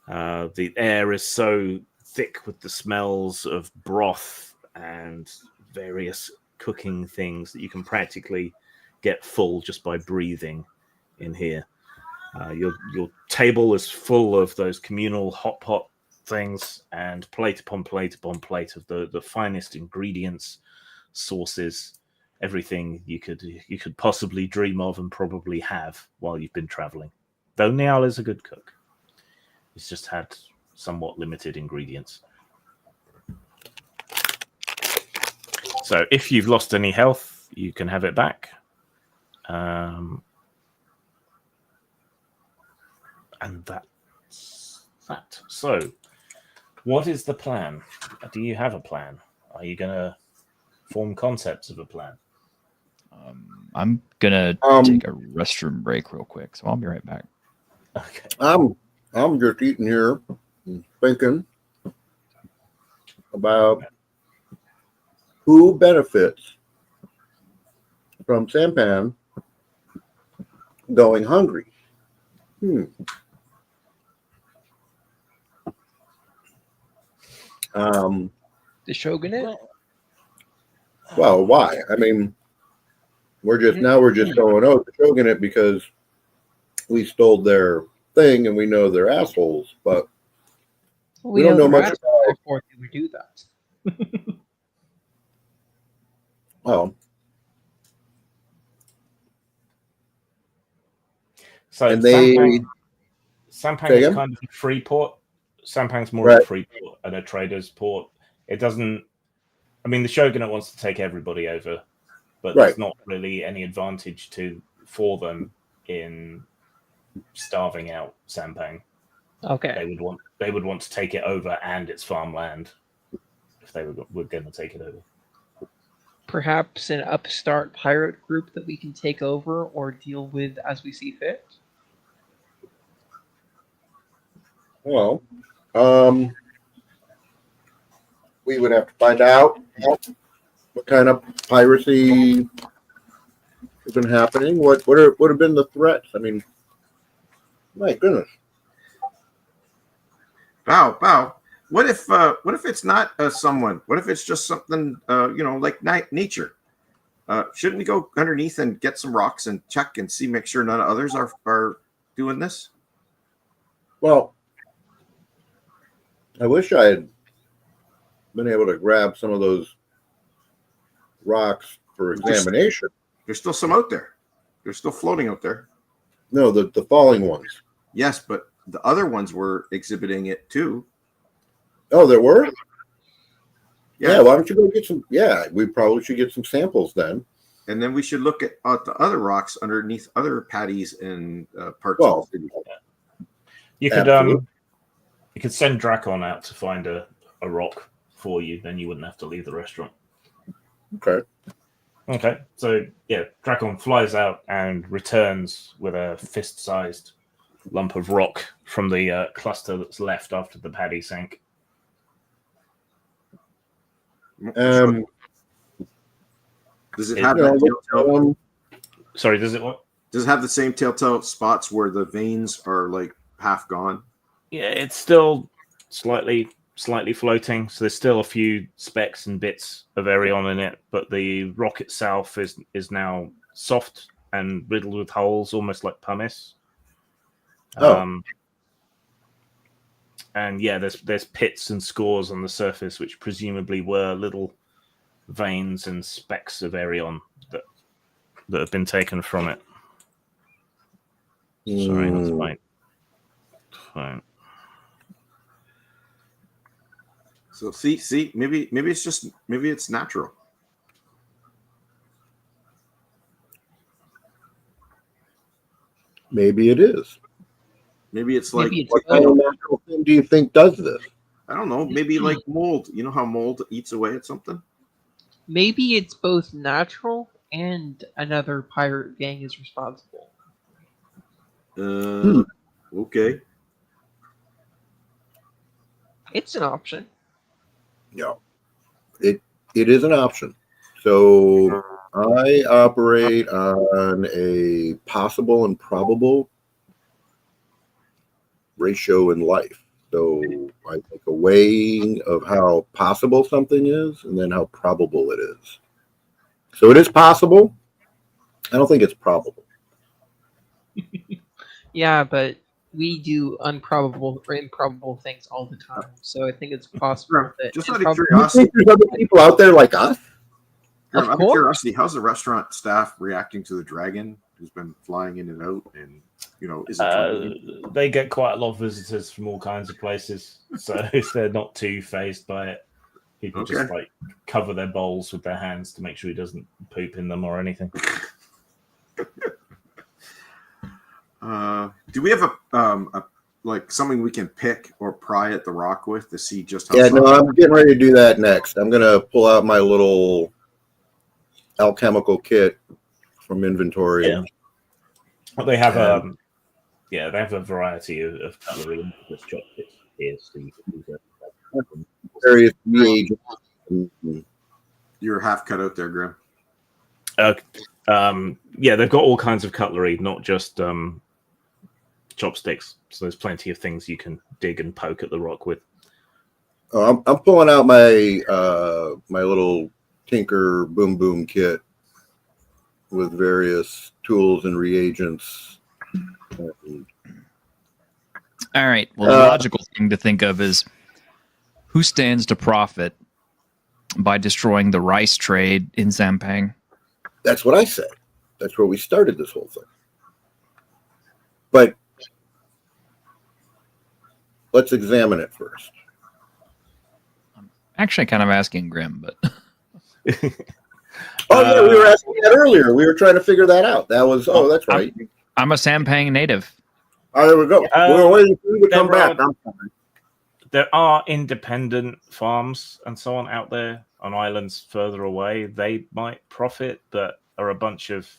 The air is so thick with the smells of broth and various cooking things that you can practically get full just by breathing in here. Your table is full of those communal hot pot things, and plate upon plate upon plate of the finest ingredients, sauces, everything you could possibly dream of and probably have while you've been traveling. Though Niall is a good cook, he's just had somewhat limited ingredients. So if you've lost any health, you can have it back. And that's that. So, what is the plan? Do you have a plan? Are you going to form concepts of a plan? I'm gonna Um, take a restroom break real quick, so I'll be right back. Okay. I'm just eating here, and thinking about who benefits from Sampan going hungry. The Shogunate? Well, why? I mean, we're just going, oh, the Shogunate because we stole their thing and we know they're assholes, but we don't know much about. about. Therefore, they would do that. Oh, So and they Sampang Say is again? kind of a free port. Sampang's more of Right. a free port and a trader's port. It doesn't. I mean, the Shogunate wants to take everybody over, but Right. there's not really any advantage for them in starving out Sampang. Okay. They would want to take it over and its farmland if they were going to take it over. Perhaps an upstart pirate group that we can take over or deal with as we see fit. well, we would have to find out what kind of piracy has been happening. What would have been the threats? I mean, my goodness. Bow. What if it's not someone? What if it's just something like nature? Shouldn't we go underneath and get some rocks and check and see, make sure none of others are doing this? Well, I wish I had been able to grab some of those rocks for examination. There's still some out there. They're still floating out there. No, the falling ones. Yes, but the other ones were exhibiting it too. Oh, there were? Yeah. Yeah, why don't you go get some? Yeah, we probably should get some samples then. And then we should look at the other rocks underneath other patties and parts Well, of the city. You could Absolutely. you could send Drakon out to find a rock for you. Then you wouldn't have to leave the restaurant. Okay. Okay, so yeah, Dragon flies out and returns with a fist-sized lump of rock from the cluster that's left after the paddy sank. Um, Does it it- have you know, that telltale? Sorry, does it what? Does it have the same telltale spots where the veins are like half gone? Yeah, it's still slightly floating, so there's still a few specks and bits of Aerion in it, but the rock itself is now soft and riddled with holes, almost like pumice. Oh. And yeah, there's pits and scores on the surface, which presumably were little veins and specks of Aerion that have been taken from it. Sorry, that's fine. So see, maybe it's natural. Maybe it is. Maybe it's like Maybe it's What kind of natural thing do you think does this? I don't know. Maybe like mold. You know how mold eats away at something? Maybe it's both natural and another pirate gang is responsible. Okay. It's an option. No. It is an option. So I operate on a possible and probable ratio in life. So I take a weighing of how possible something is and then how probable it is. So it is possible. I don't think it's probable. Yeah, but we do improbable things all the time. So I think it's possible that Just it's out of probably- Do you curiosity, think there's other people out there like us? Of out of course. curiosity, how's the restaurant staff reacting to the dragon who's been flying in and out? And is it They get quite a lot of visitors from all kinds of places, so they're not too phased by it. People just Okay. like cover their bowls with their hands to make sure he doesn't poop in them or anything. Do we have a like something we can pick or pry at the rock with to see just how? Yeah, no, soft- I'm getting ready to do that next. I'm going to pull out my little alchemical kit from inventory. Yeah. Well, they have they have a variety of cutlery with chopsticks here, so you can use it. Various reagents. You're half cut out there, Grim. Yeah, they've got all kinds of cutlery, not just chopsticks. So there's plenty of things you can dig and poke at the rock with. Oh, I'm pulling out my my little Tinker Boom Boom kit with various tools and reagents. All right. Well, the logical thing to think of is who stands to profit by destroying the rice trade in Zampang? That's what I said. That's where we started this whole thing. But let's examine it first. Actually, kind of asking Grim, but Oh, yeah, we were asking that earlier. We were trying to figure that out. That was, that's right. I'm a Zampang native. Oh, there we go. We were waiting for you to come back. I'm sorry. There are independent farms and so on out there on islands further away. They might profit, but are a bunch of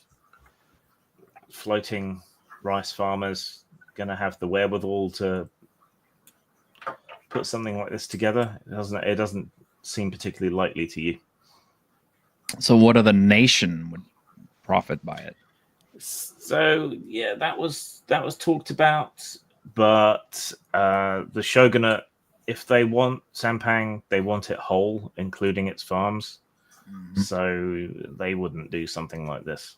floating rice farmers going to have the wherewithal to put something like this together? It doesn't seem particularly likely to you. So, what other nation would profit by it? So yeah, that was talked about, but the shogunate, if they want Sampang, they want it whole, including its farms. Mm-hmm. So they wouldn't do something like this.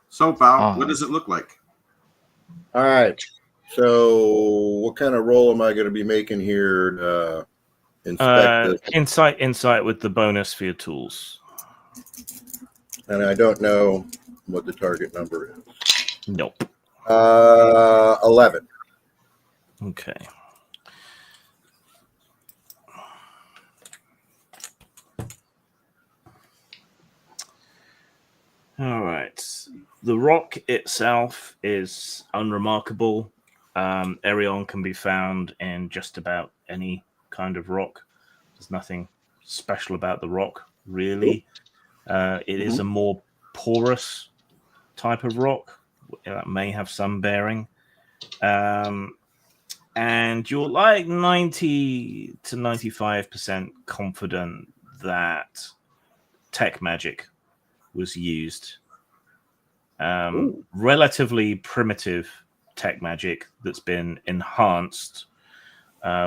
So, pal, what does it look like? All right. So, what kind of roll am I going to be making here to inspect this? Insight with the bonus for your tools. And I don't know what the target number is. Nope. 11. Okay. All right. The rock itself is unremarkable. Aerion can be found in just about any kind of rock. There's nothing special about the rock, really. It is a more porous type of rock that may have some bearing. And you're like 90 to 95% confident that tech magic was used. Relatively primitive tech magic that's been enhanced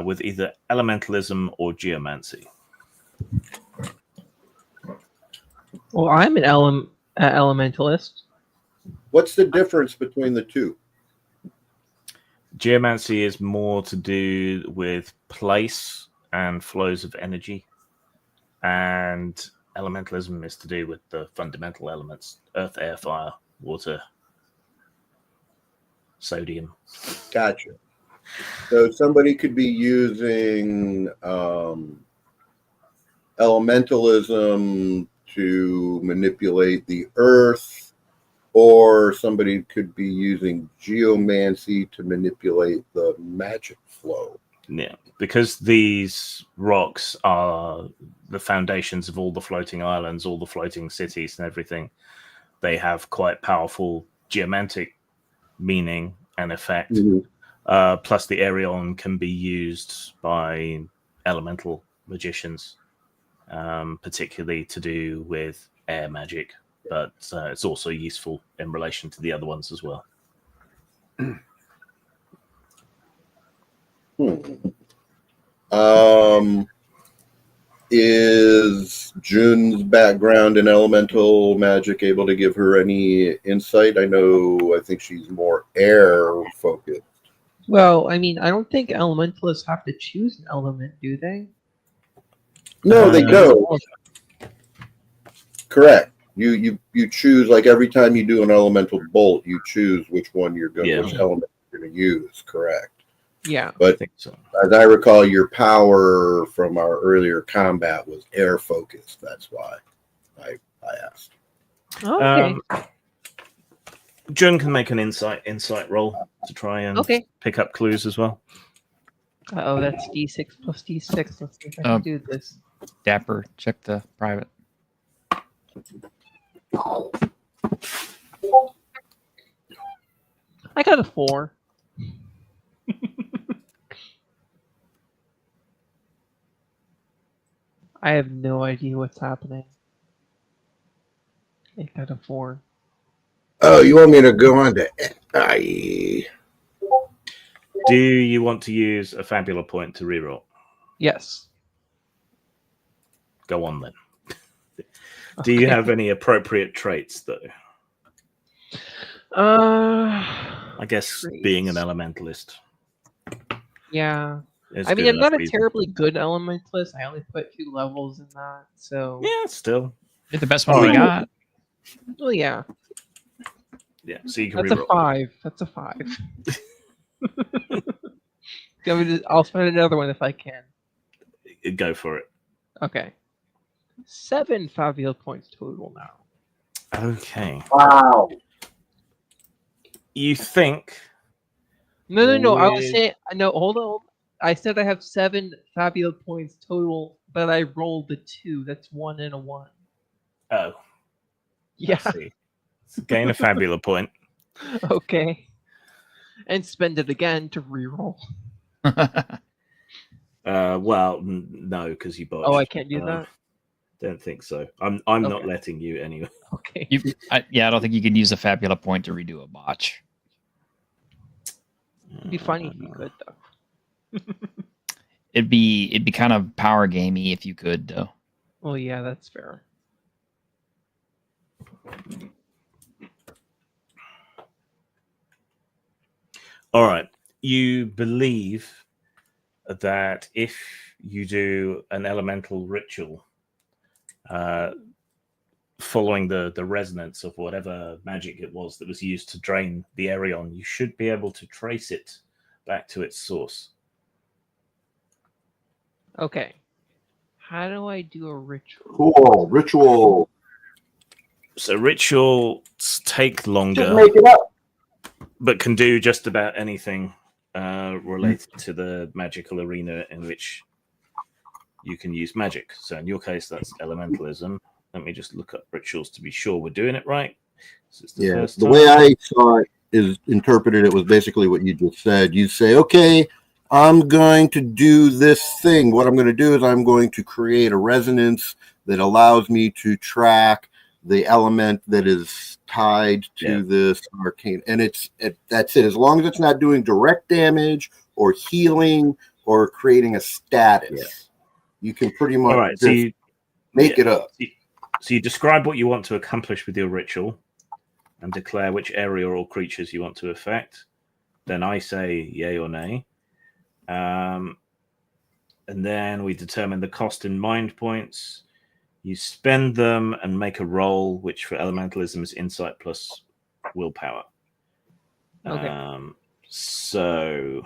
with either elementalism or geomancy. Well, I'm an elementalist. What's the difference between the two? Geomancy is more to do with place and flows of energy, and elementalism is to do with the fundamental elements: earth, air, fire, water, sodium. Gotcha. So somebody could be using elementalism to manipulate the earth, or somebody could be using geomancy to manipulate the magic flow. Yeah, because these rocks are the foundations of all the floating islands, all the floating cities and everything. They have quite powerful geomantic meaning and effect. Plus the Aerion can be used by elemental magicians, particularly to do with air magic, but it's also useful in relation to the other ones as well. Is June's background in elemental magic able to give her any insight? I think she's more air focused. Well, I mean, I don't think elementalists have to choose an element, do they? No, they don't. Correct. You choose, like, every time you do an elemental bolt, you choose which one which element you're going to use. Correct. Yeah. But I think so. as I recall, your power from our earlier combat was air focused. That's why I asked. Okay. June can make an insight roll to try and pick up clues as well. Oh, that's D6 plus D6. Let's see if I can do this. Dapper, check the private. I got a 4. I have no idea what's happening. I got a 4. Oh, you want me to go on to NIE? Do you want to use a Fabula point to reroll? Yes. Go on then. Do you have any appropriate traits though? I guess traits. Being an elementalist. Yeah. is I mean, good I'm not a enough terribly good elementalist. I only put 2 levels in that, so. Yeah, still. You're the best one we got. Well, yeah. Yeah, so you can That's reroll. a 5. That's a 5. I'll spend another one if I can. Go for it. Okay. 7 Fabula points total now. Okay. Wow. You think? No. I was saying no. Hold on. I said I have 7 Fabula points total, but I rolled the 2. That's 1 and a 1. Oh. Yeah. I see. So gain a Fabula point. Okay. And spend it again to reroll. Well, no, because you botched. Oh, I can't do that. Don't think so. I'm not letting you anyway. Okay. I don't think you can use a Fabula point to redo a botch. It'd be funny if you could, though. It'd be kind of power gamey if you could, though. Well, yeah, that's fair. All right. You believe that if you do an elemental ritual, following the resonance of whatever magic it was that was used to drain the Aerion, you should be able to trace it back to its source. Okay. How do I do a ritual? Cool. Ritual. So rituals take longer, Just make it up. but can do just about anything related to the magical arena in which you can use magic. So in your case, that's elementalism. Let me just look up rituals to be sure we're doing it right. So it's the first the time. way I saw it is interpreted, it was basically what you just said. You say, okay, I'm going to do this thing. What I'm going to do is I'm going to create a resonance that allows me to track the element that is tied to this arcane. And that's it. As long as it's not doing direct damage or healing or creating a status, you can pretty much All right, so you make it up. So you describe what you want to accomplish with your ritual and declare which area or creatures you want to affect. Then I say yay or nay. And then we determine the cost in mind points. You spend them and make a roll, which for elementalism is insight plus willpower. Okay. So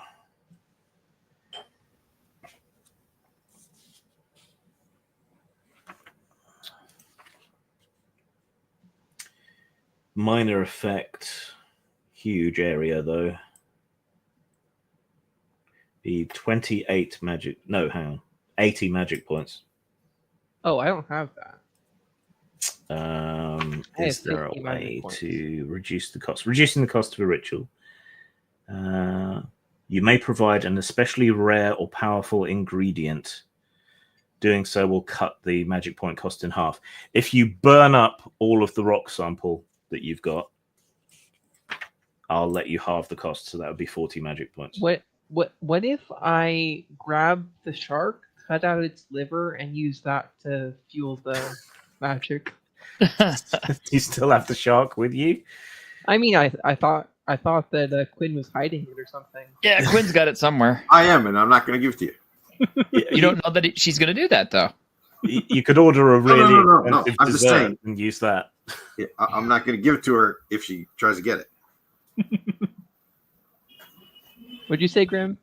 minor effect, huge area though. Be 28 magic. No, hang on. 80 magic points. Oh, I don't have that. Is there a way to reduce the cost? Reducing the cost of a ritual. You may provide an especially rare or powerful ingredient. Doing so will cut the magic point cost in half. If you burn up all of the rock sample that you've got, I'll let you halve the cost. So that would be 40 magic points. What if I grab the shark, cut out its liver, and use that to fuel the magic? You still have the shark with you? I mean, I thought that Quinn was hiding it or something. Yeah, Quinn's got it somewhere. I am, and I'm not going to give it to you. You don't know that she's going to do that, though. You could order a really No. expensive I'm just dessert saying. and use that. Yeah, I'm not going to give it to her if she tries to get it. What'd you say, Grim?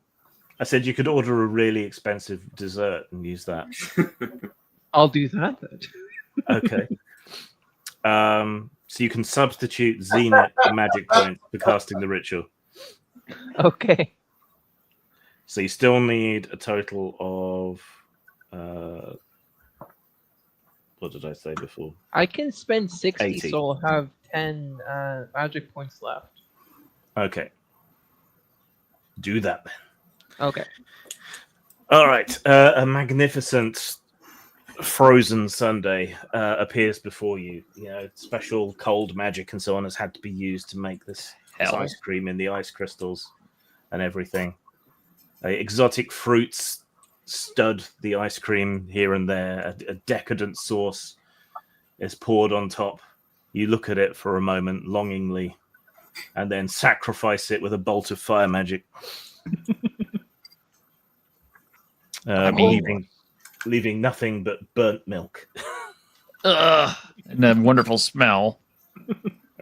I said you could order a really expensive dessert and use that. I'll do that then. Okay. So you can substitute Zenith magic points for casting the ritual. Okay. So you still need a total of what did I say before? I can spend 60, 80. so I'll have 10 magic points left. Okay. Do that then. Okay. All right. A magnificent frozen sundae appears before you. You know, special cold magic and so on has had to be used to make this ice cream in the ice crystals and everything. Exotic fruits stud the ice cream here and there. A decadent sauce is poured on top. You look at it for a moment longingly and then sacrifice it with a bolt of fire magic. Leaving nothing but burnt milk. Ugh, and a wonderful smell.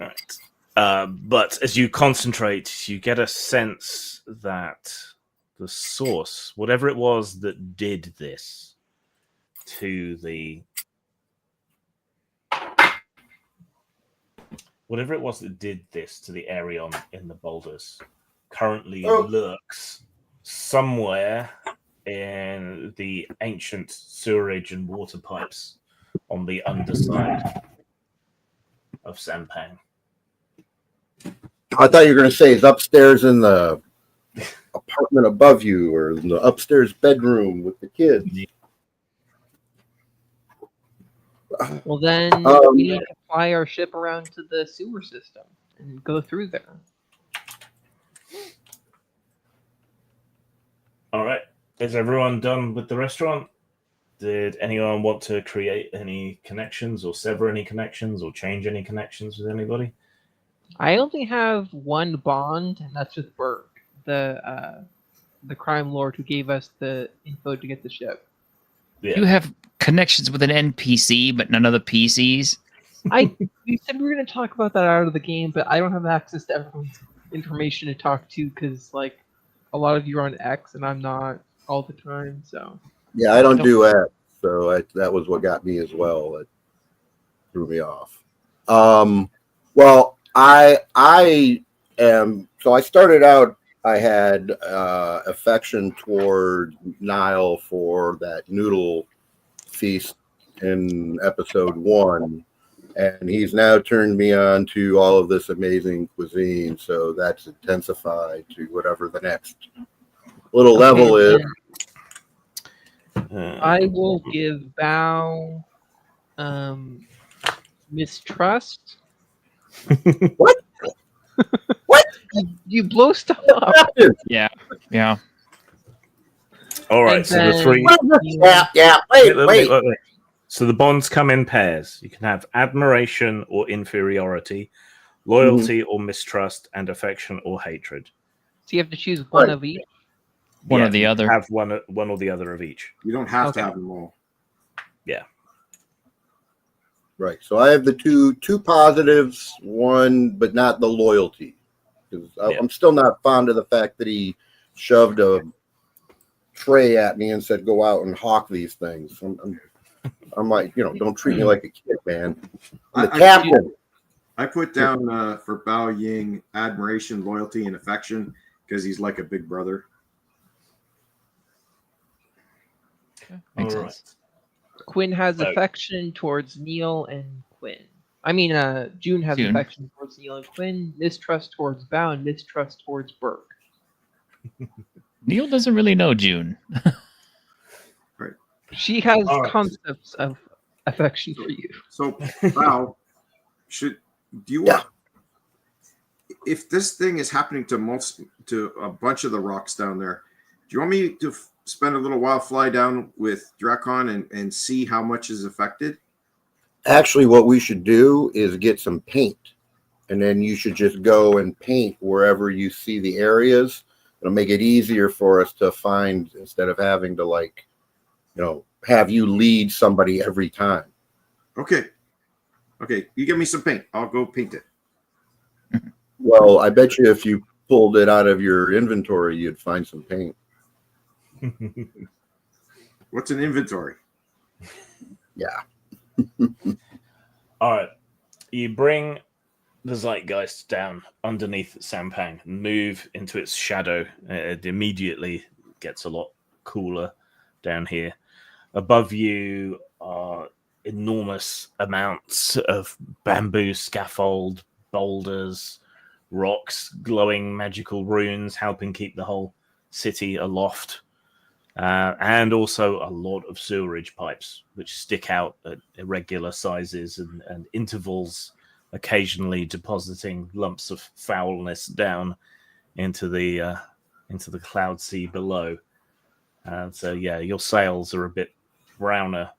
All right. But as you concentrate, you get a sense that the source, whatever it was that did this to the... Whatever it was that did this to the Aerion in the boulders currently lurks somewhere in the ancient sewerage and water pipes on the underside of Sampang. I thought you were going to say it's upstairs in the apartment above you or in the upstairs bedroom with the kids. Well, then we need to fly our ship around to the sewer system and go through there. All right. Is everyone done with the restaurant? Did anyone want to create any connections or sever any connections or change any connections with anybody? I only have one bond, and that's with Berg, the crime lord who gave us the info to get the ship. Yeah. You have connections with an NPC, but none of the PCs. We said we were going to talk about that out of the game, but I don't have access to everyone's information to talk to because, like, a lot of you are on X, and I'm not all the time. So Yeah, I don't do that. So that was what got me as well. That threw me off. Well, I am. So I started out. I had affection toward Niall for that noodle feast in episode 1, and he's now turned me on to all of this amazing cuisine. So that's intensified to whatever the next little level is. I will give Bao mistrust. What? What? You blow stuff up. Yeah. Yeah. All right, And so the then- three. Yeah. Wait. So the bonds come in pairs. You can have admiration or inferiority, loyalty or mistrust, and affection or hatred. So you have to choose one Right. of each. One Yeah, or the you other. Have one or the other of each. You don't have Okay. to have them all. Right. So I have the two positives, one, but not the loyalty. Because Yeah. I'm still not fond of the fact that he shoved a tray at me and said, "Go out and hawk these things." I'm like, don't treat me like a kid, man. I'm the captain. I put down for Bao Ying admiration, loyalty, and affection because he's like a big brother. Makes All right. sense. Quinn has So- affection towards Neil and Quinn. I mean, June has June. affection towards Neil and Quinn, mistrust towards Bao, and mistrust towards Burke. Neil doesn't really know June. She has All right. concepts of affection for you. So Bao, do you Yeah. want? If this thing is happening to a bunch of the rocks down there, do you want me to spend a little while, fly down with Drakon and see how much is affected? Actually, what we should do is get some paint, and then you should just go and paint wherever you see the areas. It'll make it easier for us to find instead of having to have you lead somebody every time. Okay, you give me some paint. I'll go paint it. Well, I bet you if you pulled it out of your inventory, you'd find some paint. What's an inventory? Yeah. All right. You bring the Zeitgeist down underneath Sampang, move into its shadow. It immediately gets a lot cooler down here. Above you are enormous amounts of bamboo scaffold, boulders, rocks, glowing magical runes, helping keep the whole city aloft. And also a lot of sewerage pipes, which stick out at irregular sizes and intervals, occasionally depositing lumps of foulness down into the cloud sea below. So yeah, your sails are a bit browner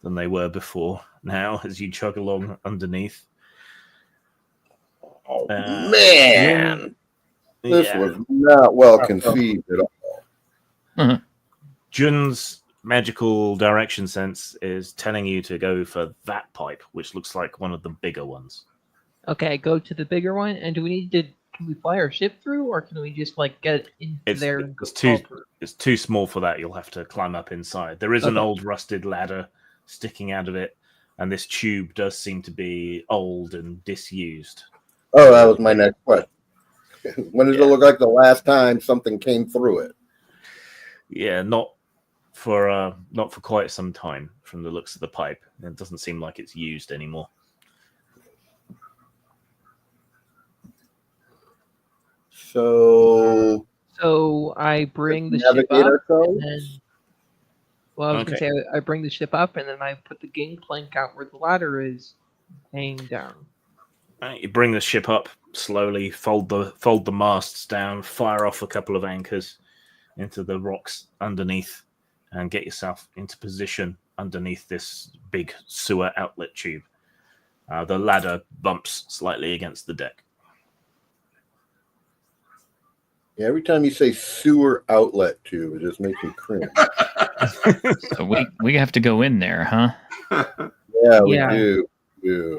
than they were before now as you chug along underneath. Oh, man, this yeah. was not well conceived at all. Jun's magical direction sense is telling you to go for that pipe, which looks like one of the bigger ones. Okay, go to the bigger one. And do we need to? Can we fly our ship through, or can we just get into there? And It's go too it's too small for that. You'll have to climb up inside. There is an Okay. old rusted ladder sticking out of it, and this tube does seem to be old and disused. Oh, that was my next question. When does it look like the last time something came through it? Yeah, not for quite some time from the looks of the pipe. It doesn't seem like it's used anymore. So So I bring the ship up. navigate And ourselves? then, well, I was Okay. gonna say I bring the ship up, and then I put the gangplank out where the ladder is, hanging down. You bring the ship up slowly, fold the masts down, fire off a couple of anchors into the rocks underneath, and get yourself into position underneath this big sewer outlet tube. The ladder bumps slightly against the deck. Yeah, every time you say sewer outlet tube, it just makes me cringe. So we have to go in there, huh? Yeah, we Yeah. do.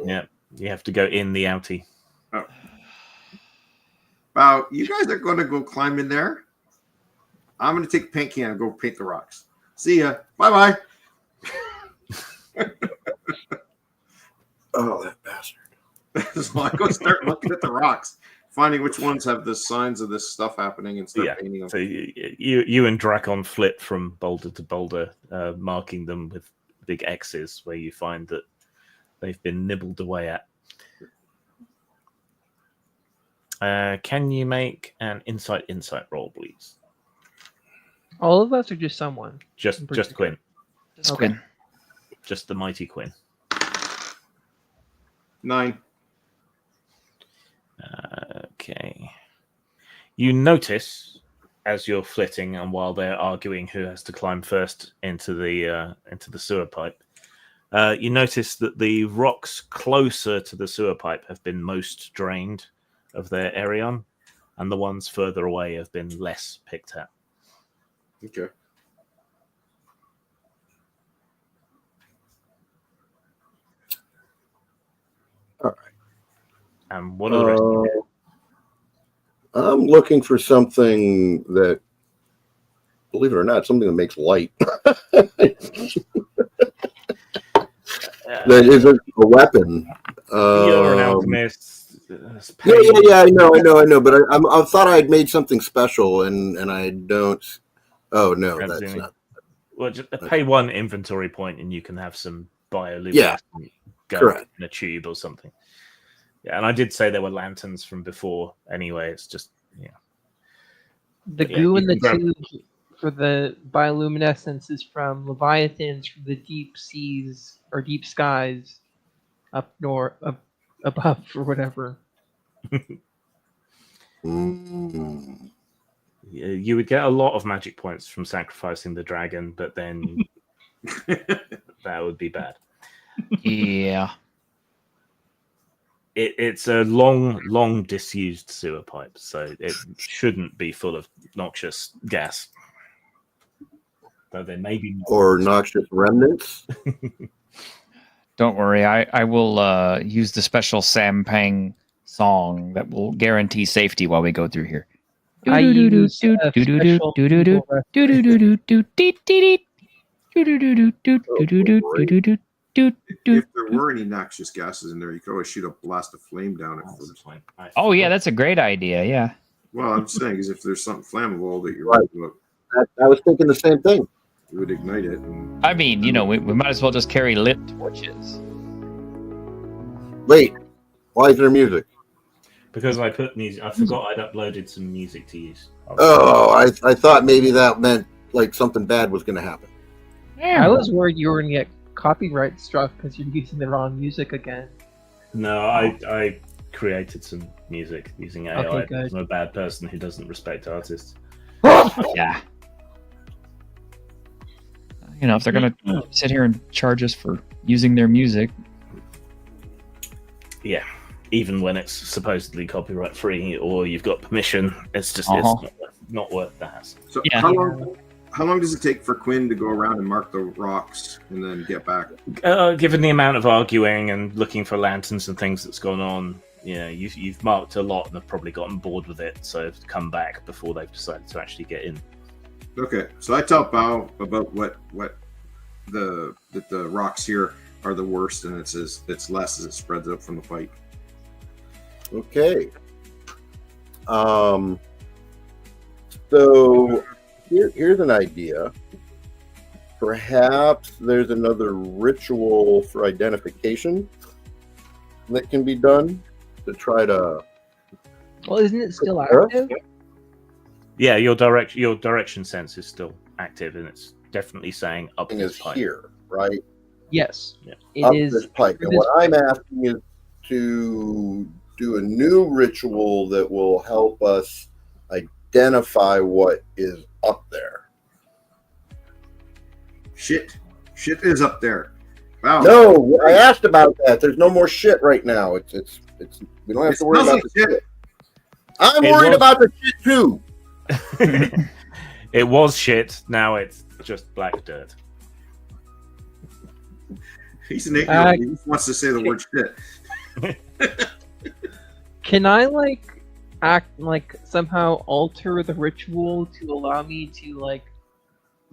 Yeah, you have to go in the outie. Wow, you guys are going to go climb in there. I'm going to take the paint can and go paint the rocks. See ya. Bye bye. Oh, that bastard. So I go start looking at the rocks. finding which ones have the signs of this stuff happening and start Yeah. painting them. So you and Drakon flit from boulder to boulder, marking them with big X's where you find that they've been nibbled away at. Can you make an insight roll, please? All of us, or just someone? Just Quinn. Just Okay. Quinn. Just the mighty Quinn. 9. Okay. You notice as you're flitting and while they're arguing who has to climb first into the sewer pipe, you notice that the rocks closer to the sewer pipe have been most drained of their Aerion, and the ones further away have been less picked at. Okay. All right. And what are the rest of you do? I'm looking for something that, believe it or not, something that makes light. That isn't a weapon. You're an alchemist. Yeah. I know. But I thought I had made something special, and I don't. Oh no, that's Absolutely. not. Well, just pay 1 inventory point, and you can have some bioluminescent Yeah, go correct. in a tube or something. Yeah, and I did say there were lanterns from before. Anyway, it's just The Yeah, goo you in the can grab- tube for the bioluminescence is from Leviathans from the deep seas or deep skies up north, up above, or whatever. Mm. You would get a lot of magic points from sacrificing the dragon, but then that would be bad. Yeah. It's a long disused sewer pipe, so it shouldn't be full of noxious gas. Though there may be Or noxious remnants. Don't worry. I will use the special Sampang song that will guarantee safety while we go through here. I use a special evil If there were any noxious gases in there, you could always shoot a blast of flame down it first. Oh yeah, that's a great idea. Yeah. Well, I'm saying is if there's something flammable that you're Right. I was thinking the same thing. you would ignite it. And I mean, we might as well just carry lit torches. Wait, why is there music? because I put music. I forgot I'd uploaded some music to use. Oh, I thought maybe that meant like something bad was going to happen. I was worried you were going to get copyright struck because you're using the wrong music again. No, I created some music using AI. Okay, good. I'm a bad person who doesn't respect artists. Yeah. If they're gonna sit here and charge us for using their music, Yeah, even when it's supposedly copyright free or you've got permission, it's just Uh-huh. it's not worth the hassle. So Yeah. how long does it take for Quinn to go around and mark the rocks and then get back? Given the amount of arguing and looking for lanterns and things that's gone on, you've marked a lot and have probably gotten bored with it, so have come back before they've decided to actually get in. Okay, so I tell Bao about what the rocks here are the worst, and it's less as it spreads out from the pipe. Okay. So here's an idea. Perhaps there's another ritual for identification that can be done to try to. Well, isn't it still Sure. active? Yeah, your direction sense is still active, and it's definitely saying up Thing this is pipe. here, right? Yes. Yeah. It Up is. this pipe. And what I'm asking is to do a new ritual that will help us identify what is up there. Shit is up there. Wow. No, I asked about that. There's no more shit right now. It's we don't have It to worry smells about like the shit. shit. I'm It worried was- about the shit too. It was shit. Now it's just black dirt. He's an 8-year-old. He just wants to say the word shit. Can I somehow alter the ritual to allow me to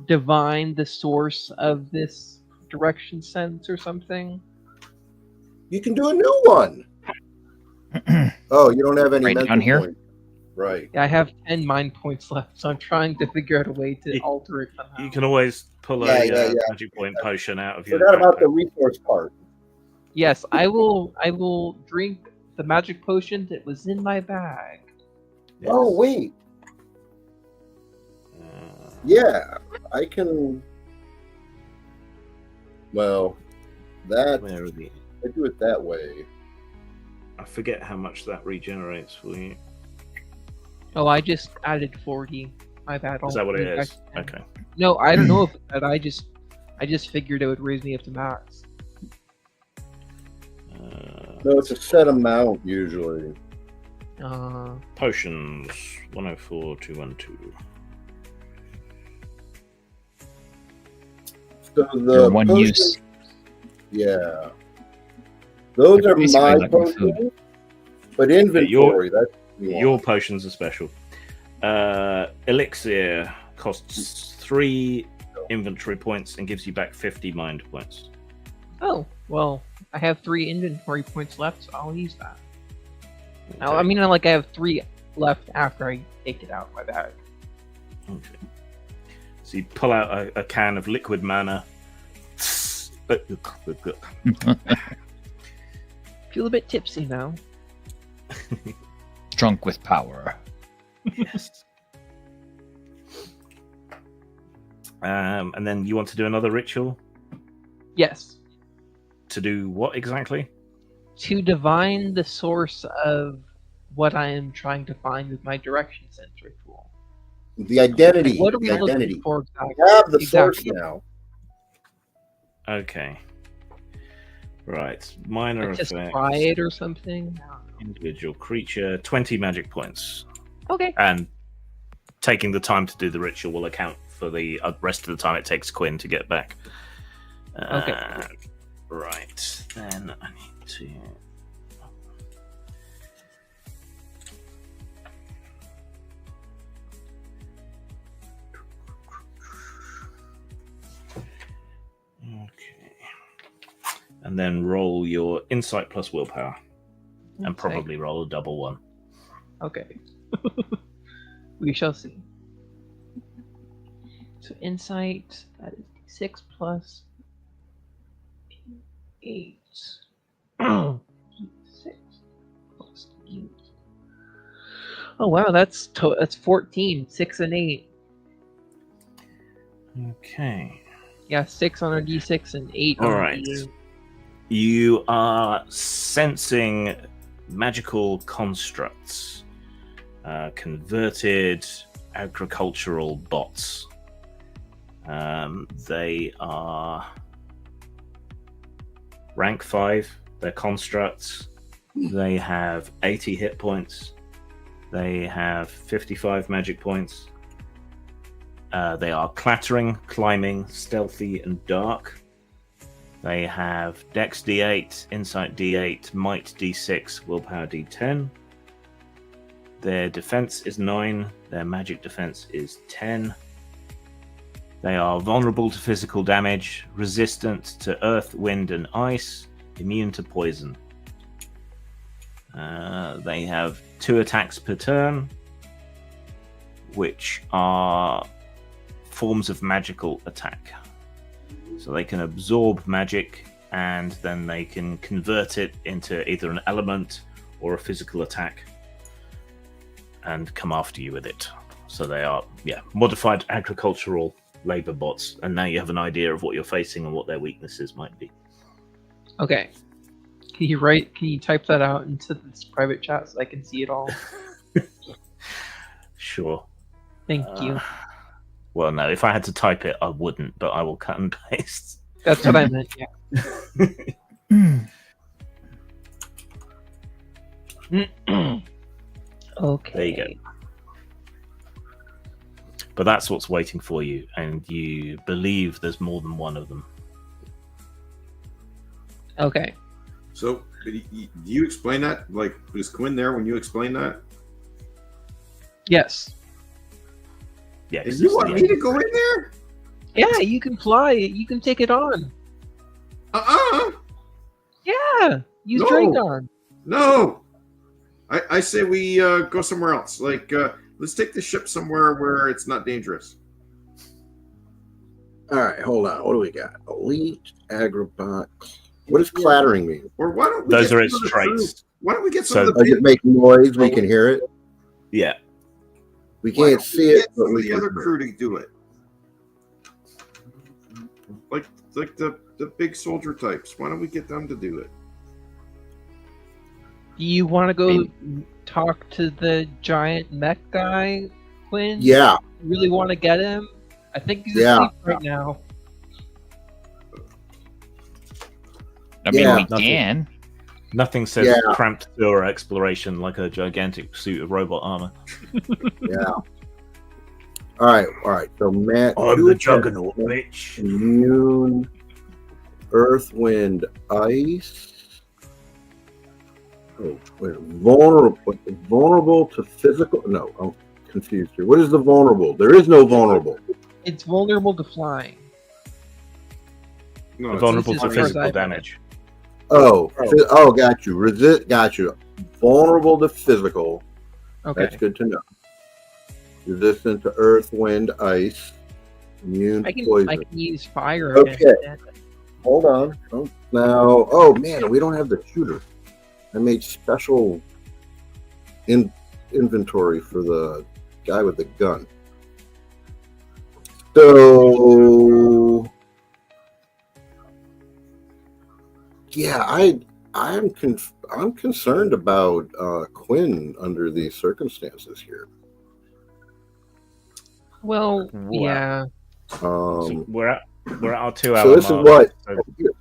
divine the source of this direction sense or something? You can do a new one. Oh, you don't have any Right mental down here? points. Right. Yeah, I have 10 mind points left, so I'm trying to figure out a way to You- alter it somehow. You can always pull Yeah, a yeah. magic point potion out of your. Forgot about the backpack. resource part. Yes, I will drink the magic potion that was in my bag. Yes. Oh, wait. Yeah, I can. Well, that Where are the? I do it that way. I forget how much that regenerates for you. Oh, I just added 40. My bad. Is that what it I'll is? back 10. Okay. No, I don't know if it's that. I just figured it would raise me up to max. No, it's a set amount usually. Potions 104 212. So Your the one potions- use. Yeah, those are Basically my like food. potions. But inventory, that's Your potions are special. Elixir costs 3 inventory points and gives you back 50 mind points. Oh, well, I have 3 inventory points left, so I'll use that. Now, Okay. I mean, like I have 3 left after I take it out of my bag. Okay. So you pull out a can of liquid mana. Feel a bit tipsy now. Drunk with power. Yes. And then you want to do another ritual? Yes. To do what exactly? To divine the source of what I am trying to find with my direction sense ritual. the identity. Like, what are we the looking identity. for exactly? We have the source Exactly. now. Okay. Right. Minor Like, just effects. try it or something? I don't know. Individual creature, 20 magic points. Okay. And taking the time to do the ritual will account for the rest of the time it takes Quinn to get back. Okay. Right. Then I need to. Okay. And then roll your insight plus willpower. And Okay. probably roll a double one. Okay. We shall see. So insight, that is 6 plus 8. 6 plus 8. Oh wow, that's 14. 6 and 8. Okay. Yeah, 6 on a d6 and 8 on All a right. d8. You are sensing magical constructs, converted agricultural bots. They are rank 5. They're constructs. They have 80 hit points. They have 55 magic points. They are clattering, climbing, stealthy, and dark. They have Dex D8, Insight D8, Might D6, Willpower D10. Their defense is 9. Their magic defense is 10. They are vulnerable to physical damage, resistant to earth, wind, and ice, immune to poison. They have 2 attacks per turn, which are forms of magical attack. So they can absorb magic and then they can convert it into either an element or a physical attack and come after you with it. So they are, modified agricultural labor bots. And now you have an idea of what you're facing and what their weaknesses might be. Okay. Can you type that out into this private chat so I can see it all? Sure. Thank you. Well, no, if I had to type it, I wouldn't, but I will cut and paste. That's what I meant, yeah. Okay. There you go. But that's what's waiting for you, and you believe there's more than one of them. Okay. So, do you explain that? Like, was Quinn there when you explained that? Yes. Yeah. And you want me to go in there? Yeah, you can fly it. You can take it on. Uh-uh. Yeah. Use No. Dragon. No. I say we go somewhere else. Like, let's take the ship somewhere where it's not dangerous. All right, hold on. What do we got? Elite, Agrabot. What does clattering mean? Or why don't we Those get are some its of the crew- traits. Why don't we get some So- of the Does it make noise? We can hear it. Yeah. We why can't don't we see it, get but some of we the can other hear it. crew to do it? Like the big soldier types. Why don't we get them to do it? Do you want to go talk to the giant mech guy, Quinn? Yeah, You really want to get him? I think he's Yeah. asleep right now. I mean, Yeah. we Nothing. can. Nothing says Yeah. cramped sewer exploration like a gigantic suit of robot armor. yeah. All right. So Matt, I'm two the attacks. juggernaut, bitch. Immune, Earth, Wind, Ice. Oh, wait, vulnerable to physical. No, I'm confused here. What is the vulnerable? There is no vulnerable. It's vulnerable to flying. No, Vulnerable it's to as far as physical I've read. damage. Oh, got you. Got you. Vulnerable to physical. Okay. That's good to know. Resistant to earth, wind, ice. Immune I to poison. can use fire Okay. against it. Hold on. Oh, now, oh man, we don't have the shooter. I made special inventory for the guy with the gun. So, yeah, I'm concerned about Quinn under these circumstances here. Well, Wow. yeah. So we're at our 2 hour So this is mark. what.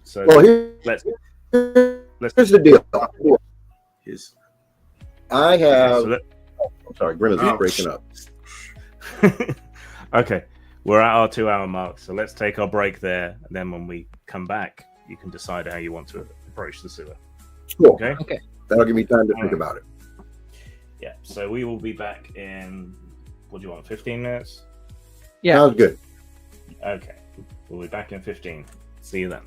So Well, let's here's the deal. His I have. so I'm sorry, Grin is Oh. breaking up. okay, we're at our 2 hour mark. So let's take our break there, and then when we come back, you can decide how you want to approach the sewer. Cool. Okay. That'll give me time to think Alright. about it. Yeah. So we will be back in. What do you want? 15 minutes. Yeah. Sounds good. Okay. We'll be back in 15. See you then.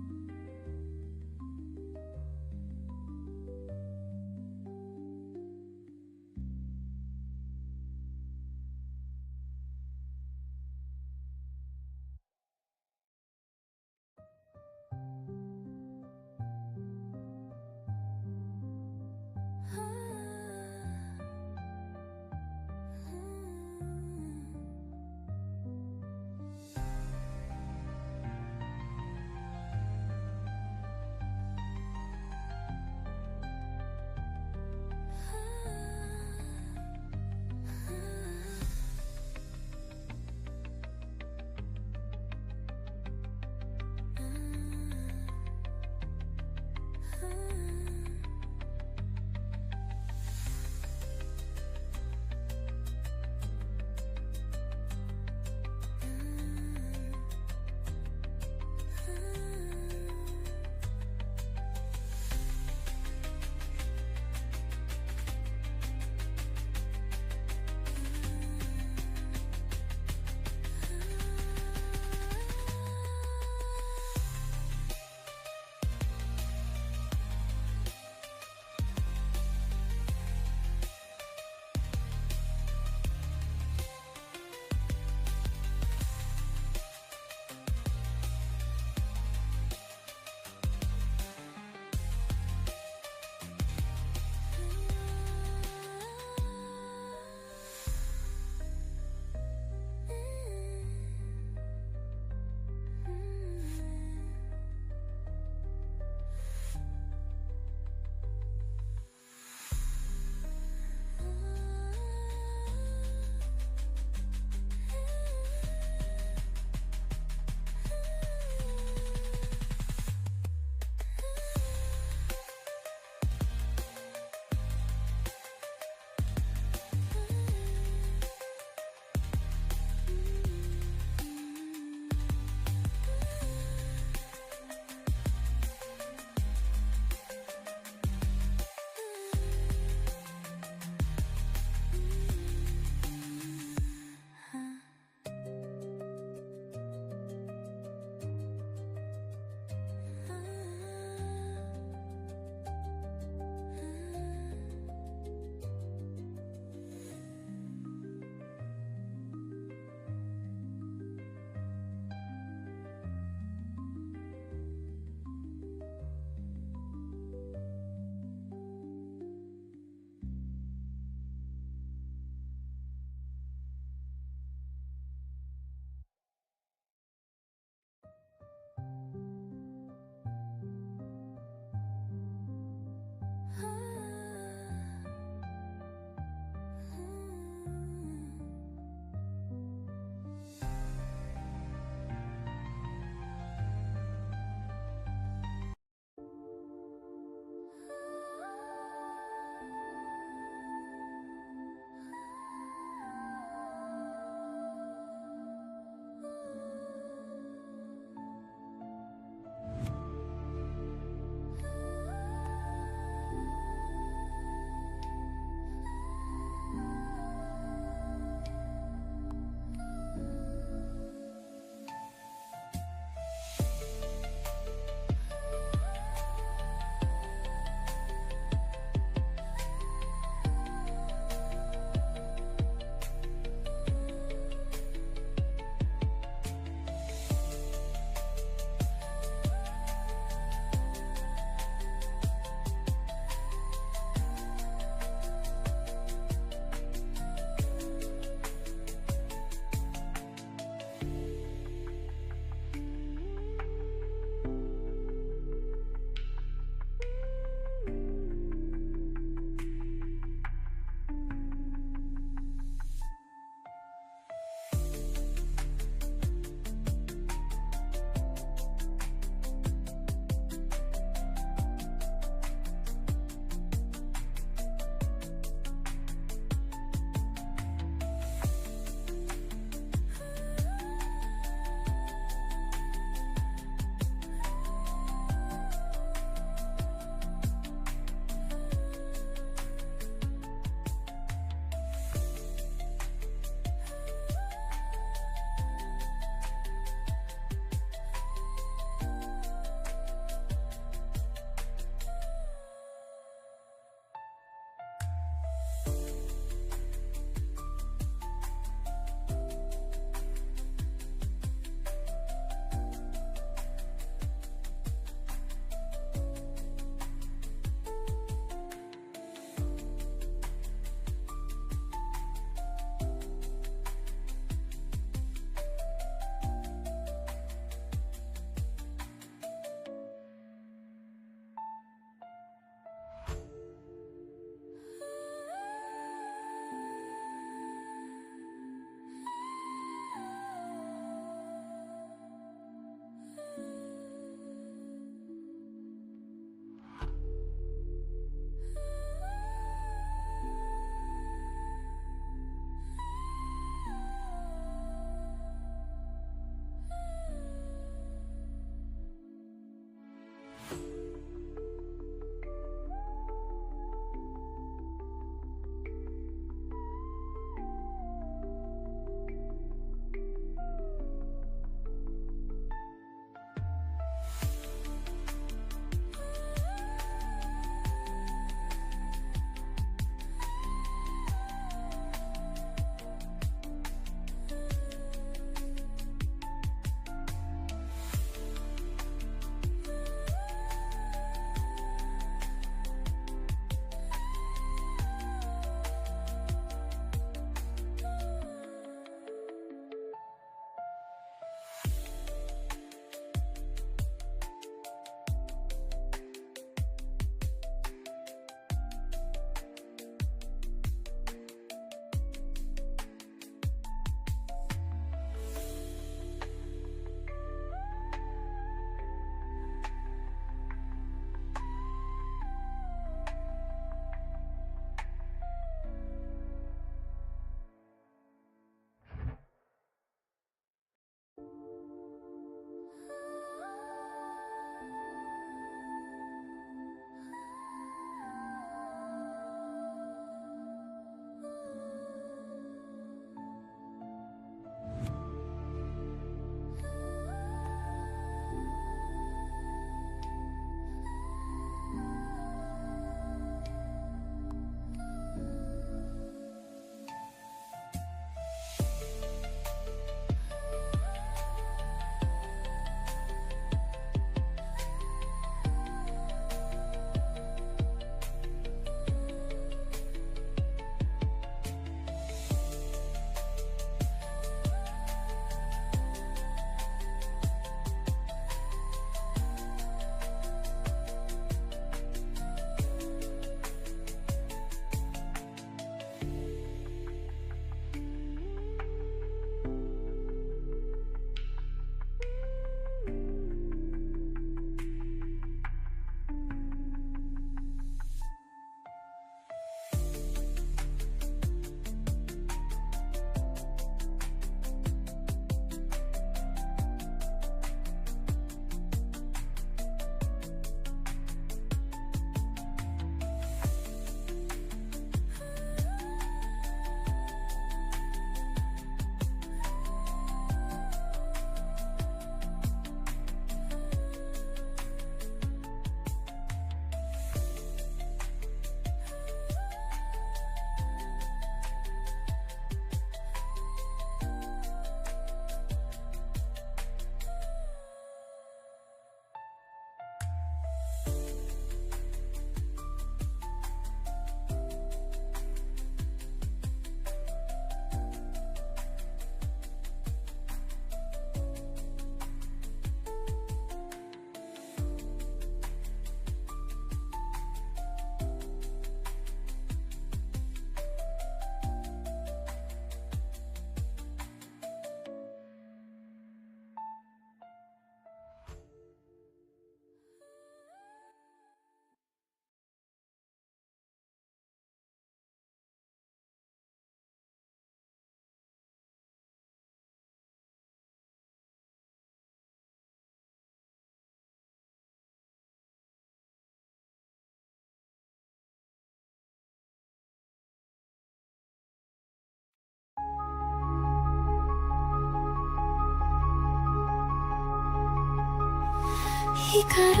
光る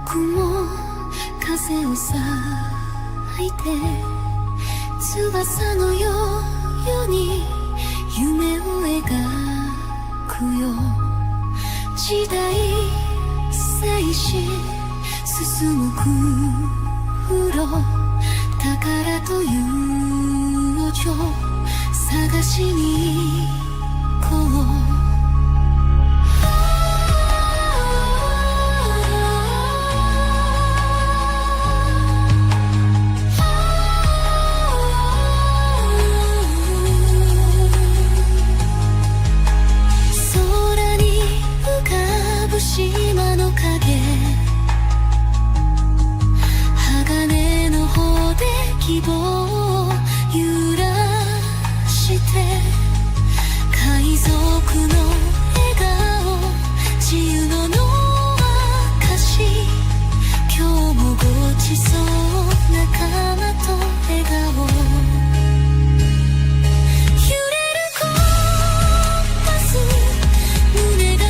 雲風をさいて翼のように夢を描くよ時代静止進む空宝というお嬢探しに行こう島の影鋼の帆で希望を揺らして海賊の笑顔自由の証今日もごちそう仲間と笑顔揺れるコンパス胸が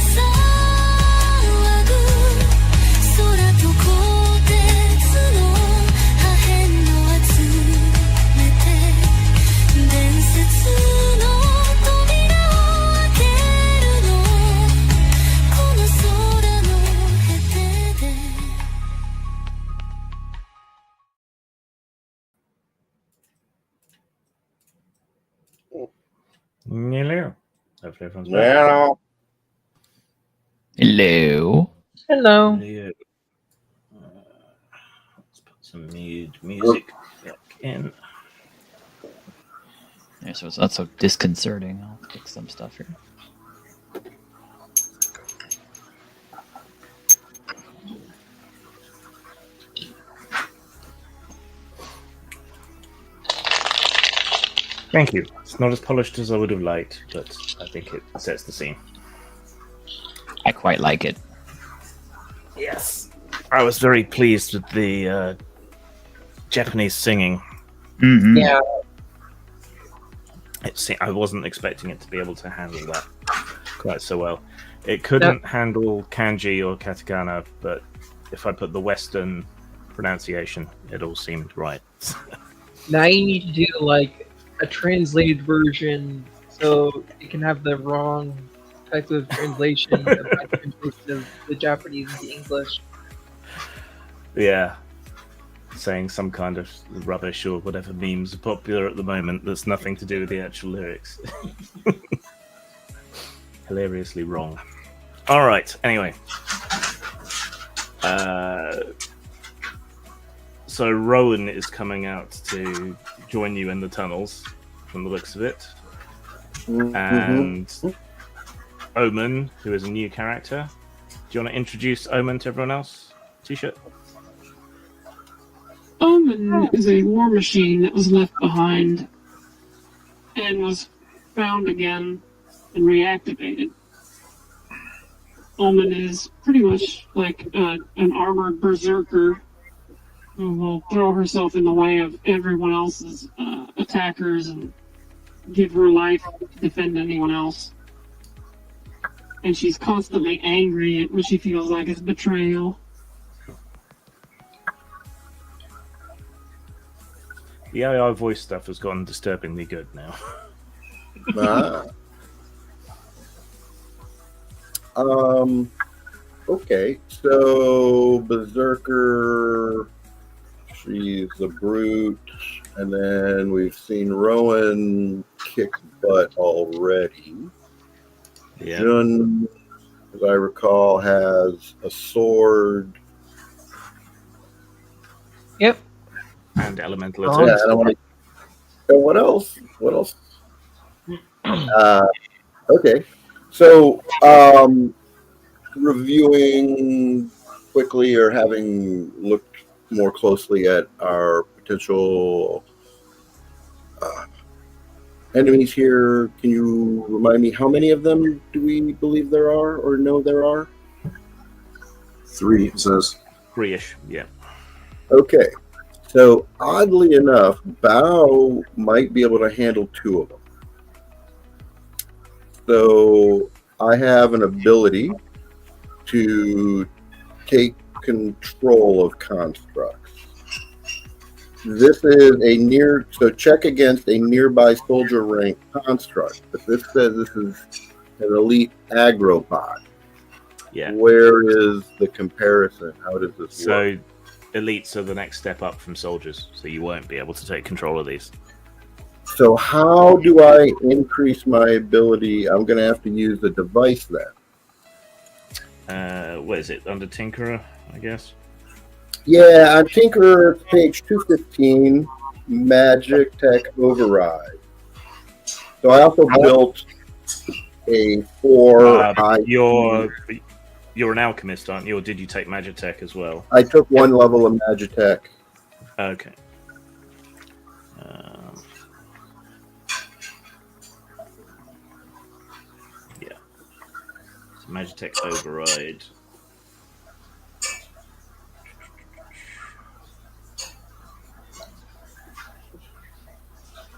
Hello. Hopefully everyone's back. Well, Hello. Hello. Hello. Let's put some music back in. Yeah, so it's not so disconcerting. I'll fix some stuff here. Thank you. It's not as polished as I would have liked, but I think it sets the scene. I quite like it. Yes. I was very pleased with the Japanese singing. Mm-hmm. Yeah. I wasn't expecting it to be able to handle that quite so well. It couldn't handle kanji or katakana, but if I put the Western pronunciation, it all seemed right. Now you need to do like a translated version so it can have the wrong type of translation, of the Japanese into English. Yeah. Saying some kind of rubbish or whatever memes are popular at the moment that's nothing to do with the actual lyrics. Hilariously wrong. Alright, anyway. So Rowan is coming out to join you in the tunnels, from the looks of it. And Omen, who is a new character. Do you want to introduce Omen to everyone else? T-shirt? Omen is a war machine that was left behind and was found again and reactivated. Omen is pretty much like an armored berserker who will throw herself in the way of everyone else's attackers and give her life to defend anyone else. And she's constantly angry at what she feels like is betrayal. The AI voice stuff has gotten disturbingly good now. Okay, so Berserker, she's the brute, and then we've seen Rowan kick butt already. Yeah. Jun, as I recall, has a sword. Yep. And elemental Yeah, attacks. I don't want to. So what else? What else? Okay, so reviewing quickly or having looked more closely at our potential enemies here, can you remind me how many of them do we believe there are or know there are? 3, it says. 3-ish, yeah. Okay, so oddly enough, Bao might be able to handle 2 of them. So I have an ability to take control of constructs. This is so check against a nearby soldier rank construct, but this says this is an elite aggro bot. Yeah. Where is the comparison? How does this So, work? elites are the next step up from soldiers, so you won't be able to take control of these. So how do I increase my ability? I'm going to have to use the device then. What is it? Under Tinkerer, I guess? Yeah, on Tinkerer, page 215, Magic Tech Override. So I also built a 4. You're an alchemist, aren't you? Or did you take Magitech as well? I took one level of Magitech. Okay. Yeah. So Magitech Override.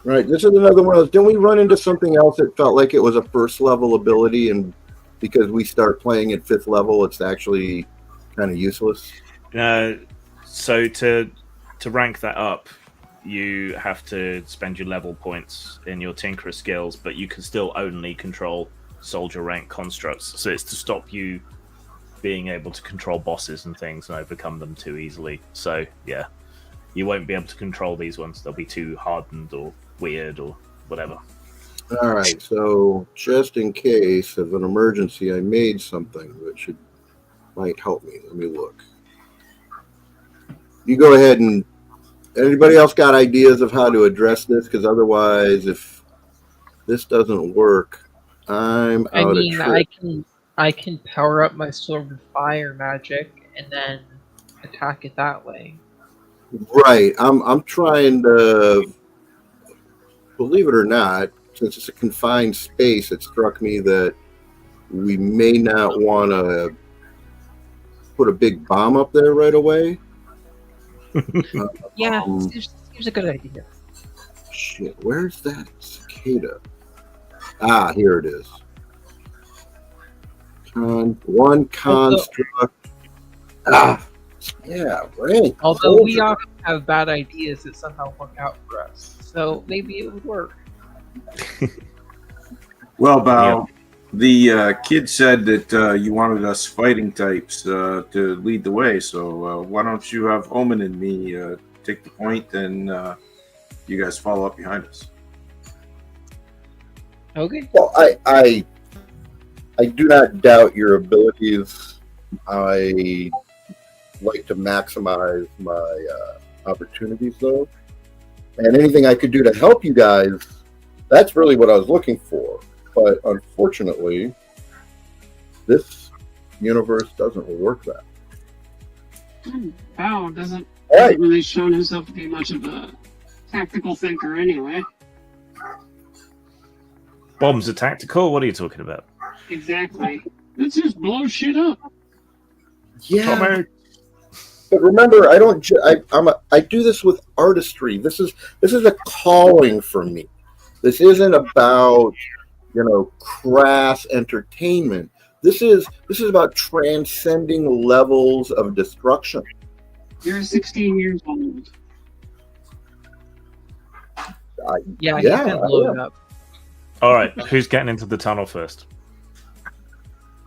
Right, this is another one of those. Didn't we run into something else that felt like it was a first level ability, and because we start playing at 5th level, it's actually kind of useless? So to rank that up, you have to spend your level points in your Tinkerer skills, but you can still only control soldier rank constructs. So it's to stop you being able to control bosses and things and overcome them too easily. So yeah, you won't be able to control these ones. They'll be too hardened or weird or whatever. All right, so just in case of an emergency, I made something that might help me. Let me look. You go ahead and anybody else got ideas of how to address this? Because otherwise, if this doesn't work, I'm out of trick. I can power up my sword with fire magic and then attack it that way. Right, I'm trying to. Believe it or not, since it's a confined space, it struck me that we may not want to put a big bomb up there right away. Yeah, seems a good idea. Shit, where's that cicada? Ah, here it is. One construct. Yeah, right. Although we often have bad ideas that somehow work out for us, so maybe it would work. Well, Bao, the kid said that you wanted us fighting types to lead the way, so why don't you have Omen and me take the point, and you guys follow up behind us. Okay. Well, I do not doubt your abilities. I like to maximize my opportunities, though. And anything I could do to help you guys, that's really what I was looking for. But unfortunately, this universe doesn't work that. Bao doesn't Right. really shown himself to be much of a tactical thinker anyway. Bombs are tactical? What are you talking about? Exactly. Let's just blow shit up. Yeah. But remember, I don't. I do this with artistry. This is a calling for me. This isn't about crass entertainment. This is about transcending levels of destruction. You're 16 years old. Yeah, he's been blown up. All right, who's getting into the tunnel first?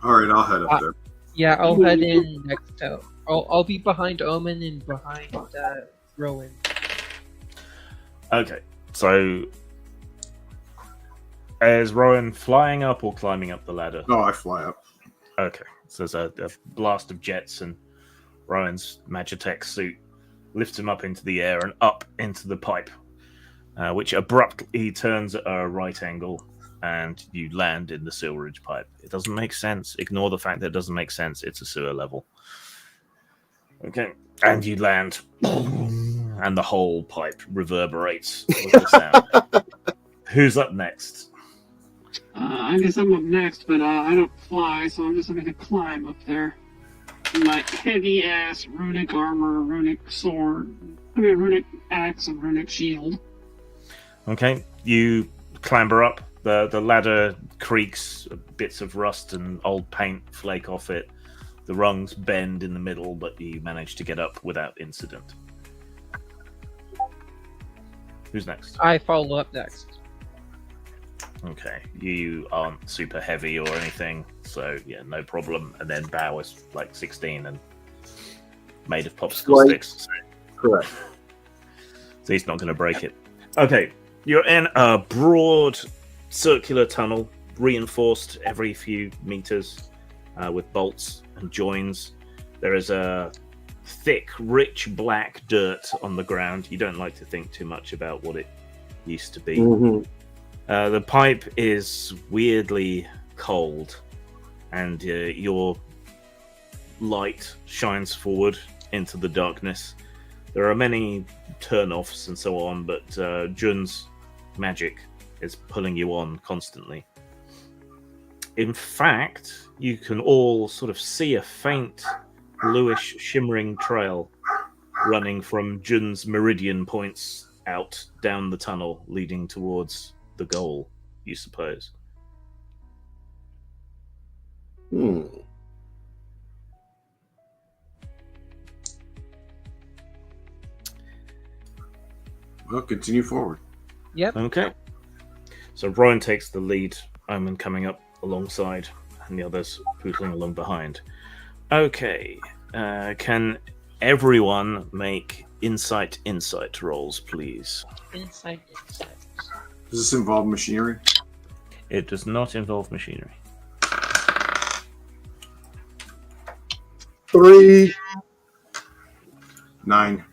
All right, I'll head up there. Yeah, I'll head in next to. I'll be behind Omen and behind Rowan. Okay, so is Rowan flying up or climbing up the ladder? No, I fly up. Okay, so there's a blast of jets, and Rowan's Magitech suit lifts him up into the air and up into the pipe, which abruptly turns at a right angle, and you land in the sewerage pipe. It doesn't make sense. Ignore the fact that it doesn't make sense. It's a sewer level. Okay, and you land, and the whole pipe reverberates with the sound. Who's up next? I guess I'm up next, but I don't fly, so I'm just going to climb up there. My heavy ass runic armor, runic sword, runic axe, and runic shield. Okay, you clamber up. The ladder creaks, bits of rust and old paint flake off it. The rungs bend in the middle, but you manage to get up without incident. Who's next? I follow up next. Okay, you aren't super heavy or anything, so yeah, no problem. And then Bao is like 16 and made of popsicle Right. sticks, so Correct. he's not going to break it. Okay, you're in a broad circular tunnel, reinforced every few meters with bolts and joins. There is a thick, rich black dirt on the ground. You don't like to think too much about what it used to be. Mhm. The pipe is weirdly cold, and your light shines forward into the darkness. There are many turn-offs and so on, but Jun's magic is pulling you on constantly. In fact, you can all sort of see a faint, bluish, shimmering trail running from Jun's meridian points out down the tunnel, leading towards the goal, you suppose. Hmm. Well, continue forward. Yep. Okay. So Brian takes the lead, Omen coming up alongside, and the others pootling along behind. Okay. Can everyone make insight rolls, please? Insight. Does this involve machinery? It does not involve machinery. 3. 9.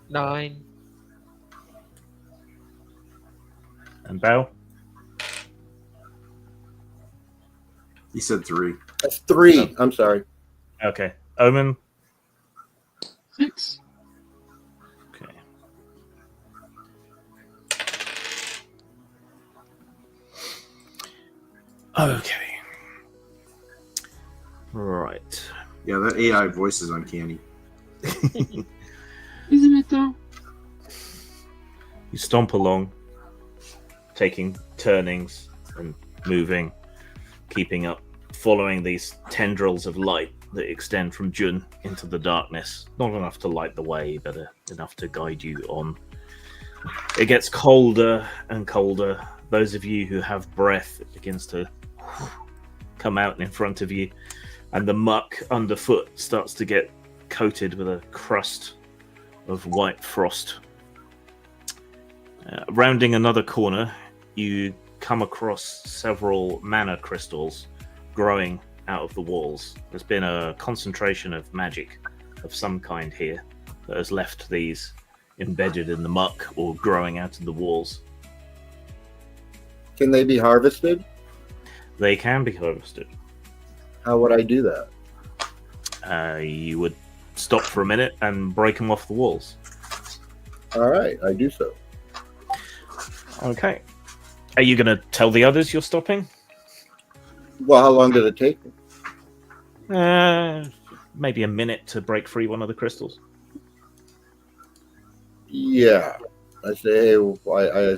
9. And Bao? He said 3. That's 3. I'm sorry. Okay. Omen? 6. Okay. Okay. Right. Yeah, that AI voice is uncanny. Isn't it though? You stomp along, taking turnings and moving, keeping up, following these tendrils of light that extend from Jun into the darkness. Not enough to light the way, but enough to guide you on. It gets colder and colder. Those of you who have breath, it begins to come out in front of you, and the muck underfoot starts to get coated with a crust of white frost. Rounding another corner, you come across several mana crystals growing out of the walls. There's been a concentration of magic of some kind here that has left these embedded in the muck or growing out of the walls. Can they be harvested? They can be harvested. How would I do that? You would stop for a minute and break them off the walls. All right, I do so. Okay. Are you going to tell the others you're stopping? Well, how long did it take me? Maybe a minute to break free one of the crystals. Yeah. I say, hey, I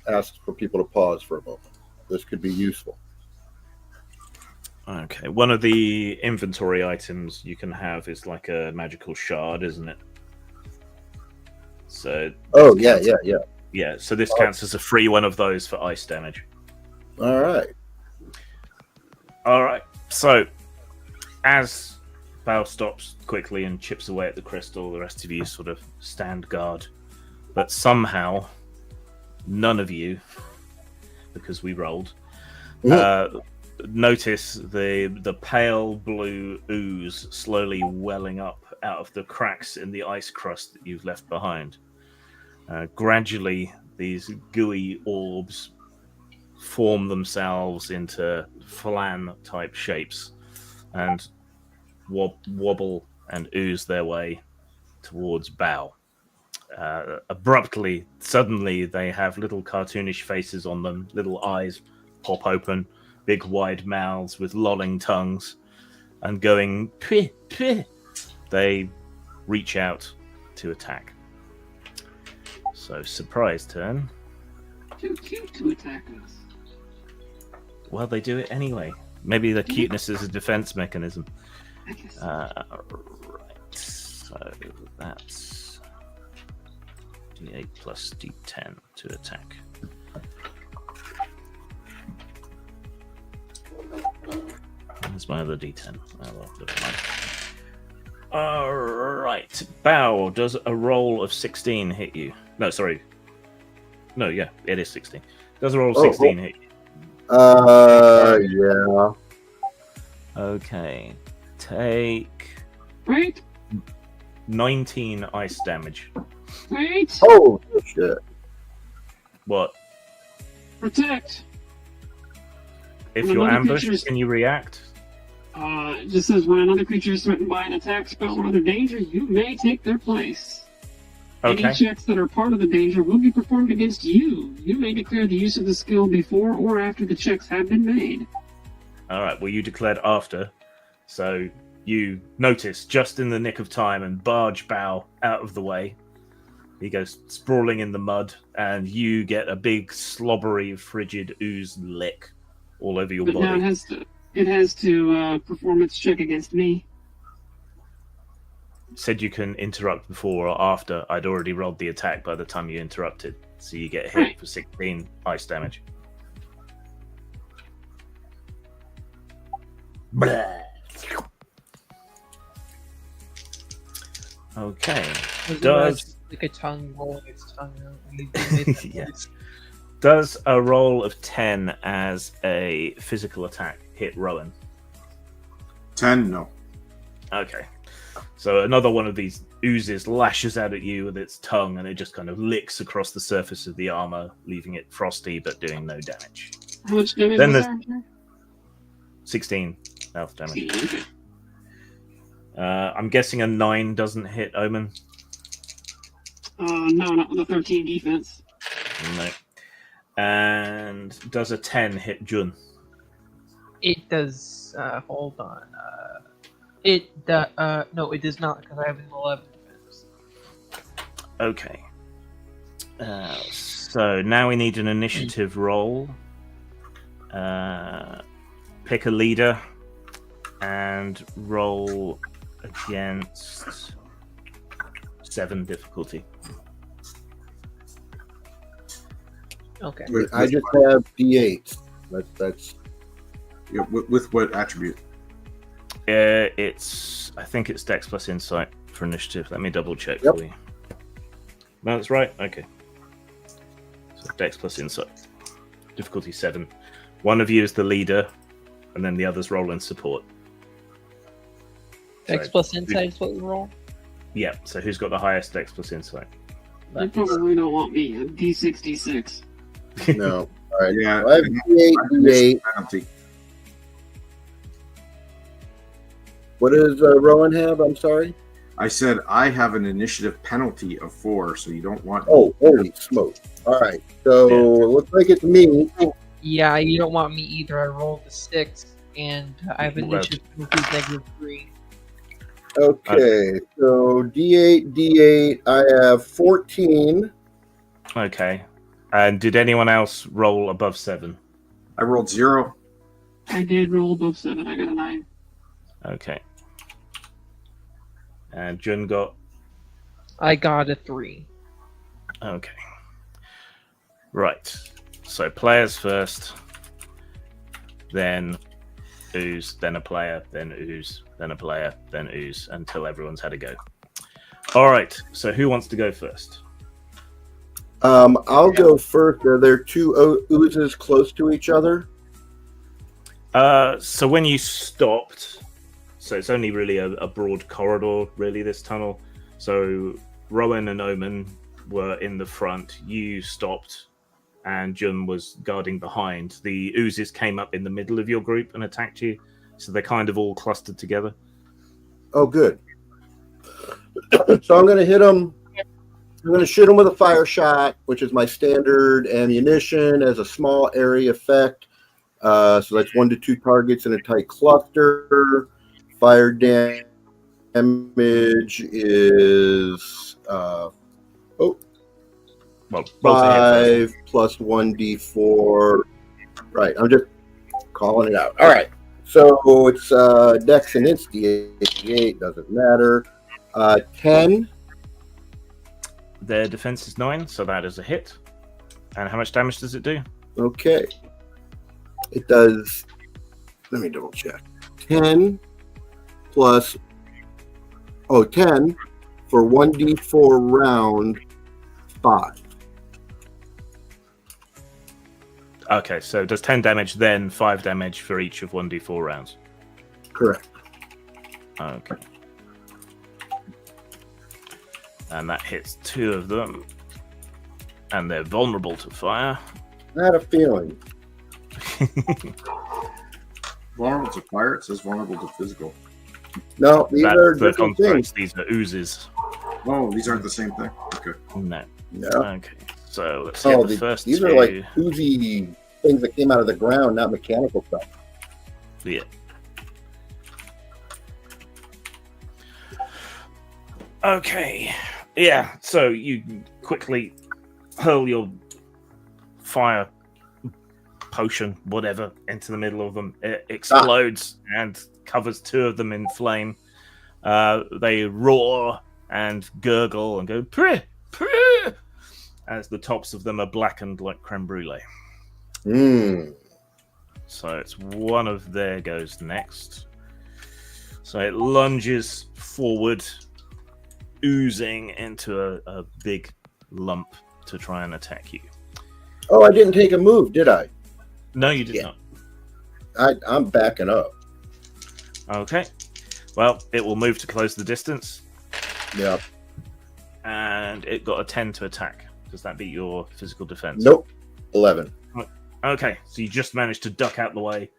asked for people to pause for a moment. This could be useful. Okay. One of the inventory items you can have is like a magical shard, isn't it? So. Oh, yeah. Yeah, so this counts as a free one of those for ice damage. All right. Alright, so as Bao stops quickly and chips away at the crystal, the rest of you sort of stand guard. But somehow, none of you, because we rolled, notice the pale blue ooze slowly welling up out of the cracks in the ice crust that you've left behind. Gradually, these gooey orbs form themselves into flan-type shapes and wobble and ooze their way towards Bao. Abruptly, suddenly, they have little cartoonish faces on them, little eyes pop open, big wide mouths with lolling tongues, and going pih, pih. They reach out to attack. So, surprise turn. Too cute to attack us. Well, they do it anyway. Maybe the cuteness is a defense mechanism. I guess. Right. So that's D8 plus D10 to attack. There's my other D10. Oh, well, never mind. All right. Bow, does a roll of 16 hit you? No, sorry. No, yeah, it is 16. Does a roll of 16 hit you? Yeah. Okay. Take Right? 19 ice damage. Right? Oh, shit. What? Protect. If When you're another ambushed, creature's- can you react? It just says when another creature is threatened by an attack, spell, or other danger, you may take their place. Okay. Any checks that are part of the danger will be performed against you. You may declare the use of the skill before or after the checks have been made. All right. Well, you declared after, so you notice just in the nick of time and barge Bow out of the way. He goes sprawling in the mud, and you get a big slobbery, frigid ooze lick all over your But now body. it has to perform its check against me. Said you can interrupt before or after. I'd already rolled the attack by the time you interrupted, so you get hit Right. for 16 ice damage. Blah. Okay. Was Does like a tongue rolling its tongue out? And they made that Yes. noise? Does a roll of 10 as a physical attack hit Rowan? 10, no. Okay. So another one of these oozes lashes out at you with its tongue, and it just kind of licks across the surface of the armor, leaving it frosty but doing no damage. How much damage Then was there's- there? 16 health damage. Okay. I'm guessing a 9 doesn't hit Omen. No, not with a 13 defense. No. And does a 10 hit Jun? It does. Hold on. No, it does not because I have an 11 defense. Okay. So now we need an initiative roll. Pick a leader and roll against 7 difficulty. Okay. I just have D8. That's Yeah, with what attribute? I think it's Dex plus Insight for initiative. Let me double check Yep. for you. No, that's right. Okay. So Dex plus Insight. Difficulty 7. One of you is the leader, and then the others roll in support. Dex So- plus insight is what we roll. Yeah, so who's got the highest Dex plus Insight? You probably don't want me. I'm D66. no. All right. Yeah, I have D8, D8. penalty. What does Rowan have? I'm sorry. I said I have an initiative penalty of 4, so you don't want. Oh, holy smoke! All right. So it looks like it's me. Yeah, you don't want me either. I rolled a 6, and I have Well, initiative penalty -3. Okay. So D8, D8. I have 14. Okay. And did anyone else roll above 7? I rolled 0. I did roll above 7. I got a 9. Okay. And Jun got. I got a 3. Okay. Right. So players first, then ooze, then a player, then ooze, then a player, then ooze, until everyone's had a go. All right. So who wants to go first? I'll go first. Are there two oozes close to each other? So when you stopped, so it's only really a broad corridor, really, this tunnel. So Rowan and Omen were in the front. You stopped, and Jun was guarding behind. The oozes came up in the middle of your group and attacked you, so they're kind of all clustered together. Oh, good. So I'm going to hit them. I'm going to shoot them with a fire shot, which is my standard ammunition as a small area effect. So that's 1 to 2 targets in a tight cluster. Fire damage is Well, roll to hit first. 5 plus 1d4. Right, I'm just calling it out. All right. So it's Dex and it's D8, doesn't matter. 10. Their defense is 9, so that is a hit. And how much damage does it do? Okay. It does, let me double check. 10 plus, 10 for 1d4 round 5. Okay, so it does 10 damage, then 5 damage for each of 1d4 rounds. Correct. Okay. And that hits 2 of them. And they're vulnerable to fire. I had a feeling. Vulnerable to fire. It says vulnerable to physical. No, these That's are the different constructs. things. These are oozes. Oh, these aren't the same thing. Okay. No. No. Okay, so let's get the first these two. are like oozy things that came out of the ground, not mechanical stuff. Yeah. Okay. Yeah, so you quickly hurl your fire potion, whatever, into the middle of them. It explodes and covers 2 of them in flame. They roar and gurgle and go preh, preh, as the tops of them are blackened like creme brulee. So it's one of their goes next. So it lunges forward, oozing into a big lump to try and attack you. Oh, I didn't take a move, did I? No, you did not. I'm backing up. Okay. Well, it will move to close the distance. Yeah. And it got a 10 to attack. Does that beat your physical defense? Nope. 11. Okay, so you just managed to duck out the way.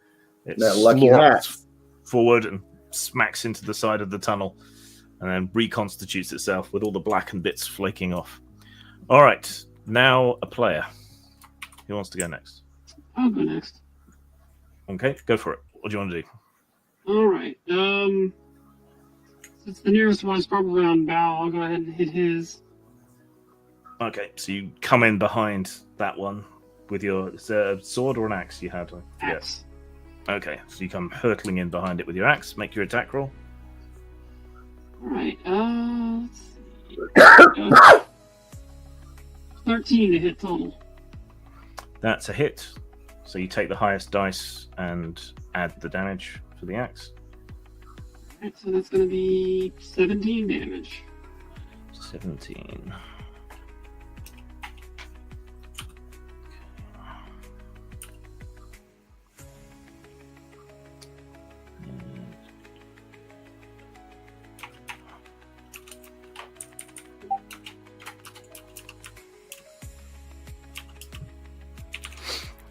It That lucky hat. forward and smacks into the side of the tunnel and then reconstitutes itself with all the blackened bits flaking off. All right, now a player. Who wants to go next? I'll go next. Okay, go for it. What do you want to do? All right. Since the nearest one is probably on Bow, I'll go ahead and hit his. Okay, so you come in behind that one with your sword or an axe you had? Axe. Okay, so you come hurtling in behind it with your axe. Make your attack roll. All right. Let's see. 13 to hit total. That's a hit. So you take the highest dice and add the damage for the axe. Alright, so that's going to be 17 damage. 17.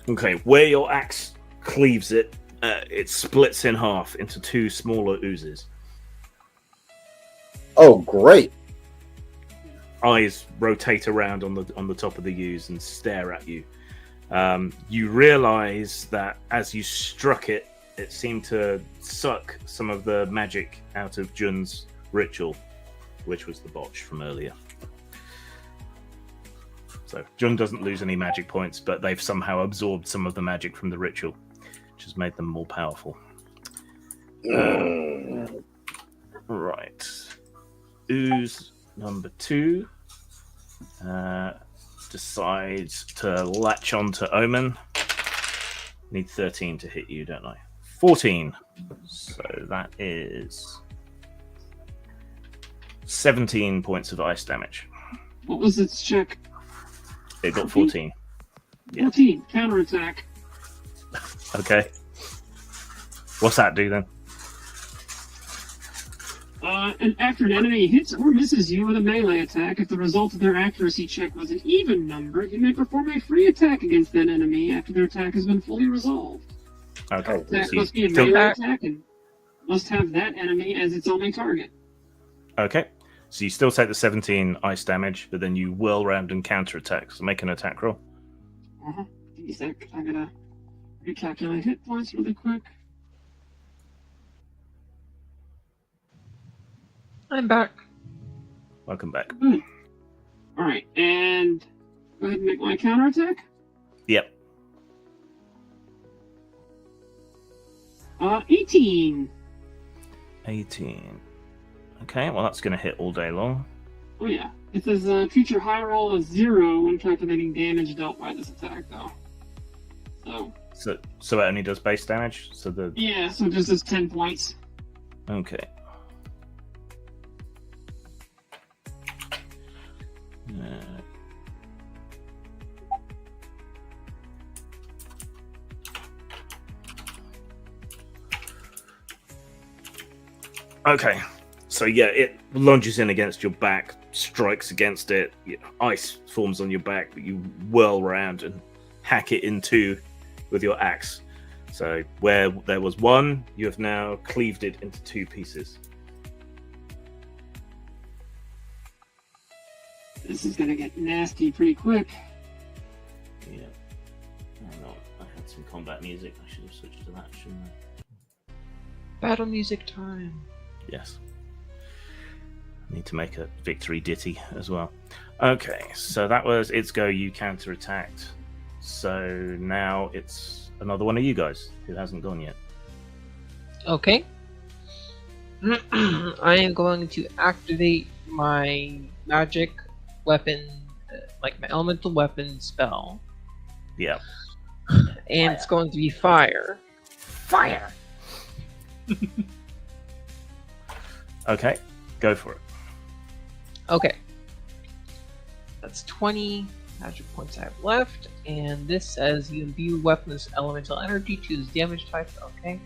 Okay, where your axe cleaves it, it splits in half into 2 smaller oozes. Oh, great. Eyes rotate around on the top of the ooze and stare at you. You realize that as you struck it, it seemed to suck some of the magic out of Jun's ritual, which was the botch from earlier. So Jun doesn't lose any magic points, but they've somehow absorbed some of the magic from the ritual, which has made them more powerful. Right. Ooze number 2 decides to latch on to Omen. Need 13 to hit you, don't I? 14. So that is 17 points of ice damage. What was its check? It got 14. 14. Counterattack. Okay. What's that do then? And after an enemy hits or misses you with a melee attack, if the result of their accuracy check was an even number, you may perform a free attack against that enemy after their attack has been fully resolved. Okay. Attack So must be a still- melee attack and must have that enemy as its only target. Okay. So you still take the 17 ice damage, but then you whirl around and counterattack. So make an attack roll. Give me a sec. I gotta recalculate hit points really quick. I'm back. Welcome back. Alright, and go ahead and make my counterattack. Yep. 18. 18. Okay, well, that's going to hit all day long. Oh yeah. It says creature high roll is 0 when calculating damage dealt by this attack, though. So it only does base damage? Yeah, so just as 10 points. Okay. Okay, so yeah, it lunges in against your back, strikes against it, ice forms on your back, but you whirl around and hack it in two with your axe. So where there was one, you have now cleaved it into two pieces. This is gonna get nasty pretty quick. Yeah. Hang on, I had some combat music. I should have switched to that, shouldn't I? Battle music time. Yes. I need to make a victory ditty as well. Okay, so that was its go. You counter-attacked. So now it's another one of you guys who hasn't gone yet. Okay. I am going to activate my magic weapon, like my elemental weapon spell. Yeah. And it's going to be fire. Fire! Okay, go for it. Okay. That's 20 magic points I have left, and this says you imbue weapons elemental energy, choose damage type. Okay.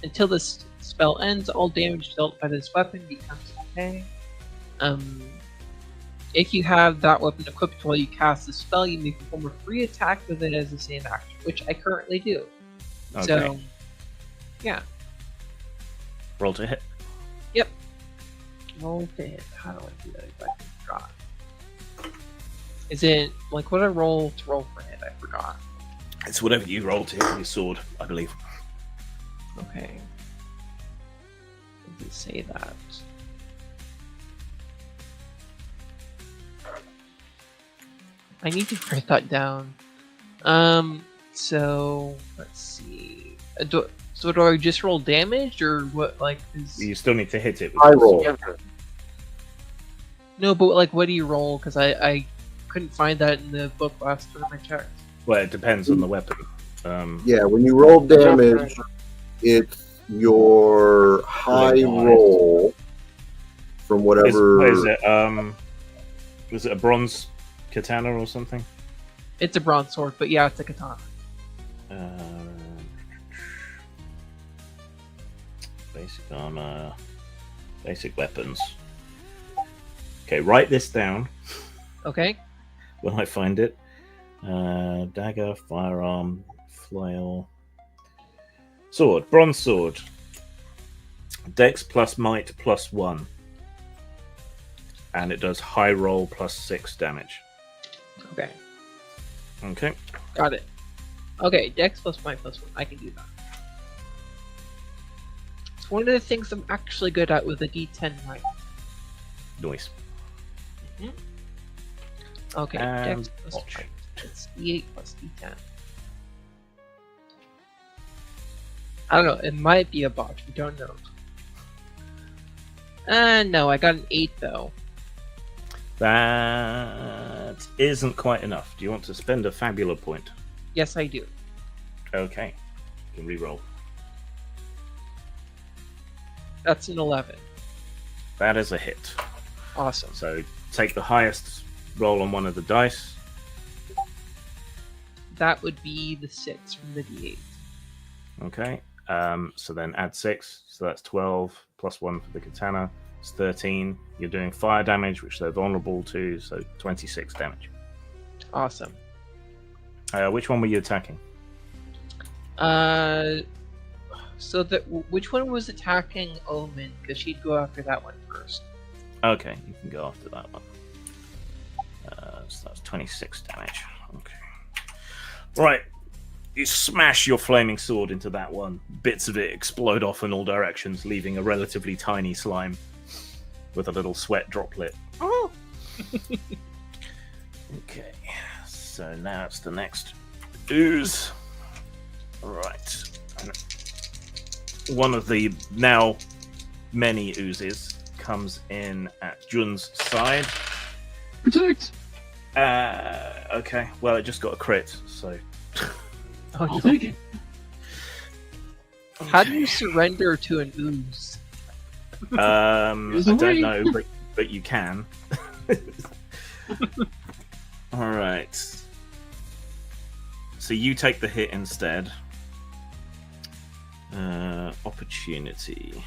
Until this spell ends, all damage dealt by this weapon becomes okay. If you have that weapon equipped while you cast the spell, you may perform a free attack with it as the same action, which I currently do. Okay. So, yeah. Roll to hit. Yep. Roll to hit. How do I do that if I can draw? Is it, like, what do I roll to roll for hit? I forgot. It's whatever you roll to hit with your sword, I believe. Okay. Did it say that? I need to write that down. So let's see. Do I just roll damage or what? Like, You still need to hit it. I roll. No, but like, what do you roll? Because I couldn't find that in the book last time I checked. Well, it depends on the weapon. Yeah, when you roll damage, it's your high roll from whatever. Is it? Was it a bronze katana or something? It's a bronze sword, but yeah, it's a katana. Basic armor, basic weapons. Okay, write this down. Okay. When I find it. Dagger, firearm, flail, sword, bronze sword. Dex plus might plus 1. And it does high roll plus 6 damage. Okay. Okay. Got it. Okay, Dex plus might plus 1. I can do that. It's one of the things I'm actually good at with a D10 might. Noise. Okay, And Dex plus watch. might. It's D8 plus D10. I don't know, it might be a botch, we don't know. No, I got an 8 though. That isn't quite enough. Do you want to spend a Fabula point? Yes, I do. Okay. You can reroll. That's an 11. That is a hit. Awesome. So take the highest roll on one of the dice. That would be the 6 from the D8. Okay. So then add 6. So that's 12 plus 1 for the katana. It's 13. You're doing fire damage, which they're vulnerable to, so 26 damage. Awesome. Which one were you attacking? So which one was attacking Omen? Because she'd go after that one first. Okay, you can go after that one. So that's 26 damage. Okay. Right. You smash your flaming sword into that one. Bits of it explode off in all directions, leaving a relatively tiny slime with a little sweat droplet. Oh! Okay. So now it's the next ooze. Right. one of the now many oozes comes in at Jun's side. Protect. Okay. Well, it just got a crit, so. I'll take it. How do you surrender to an ooze? I There's a don't way. know, but you can. All right. So you take the hit instead. Opportunity.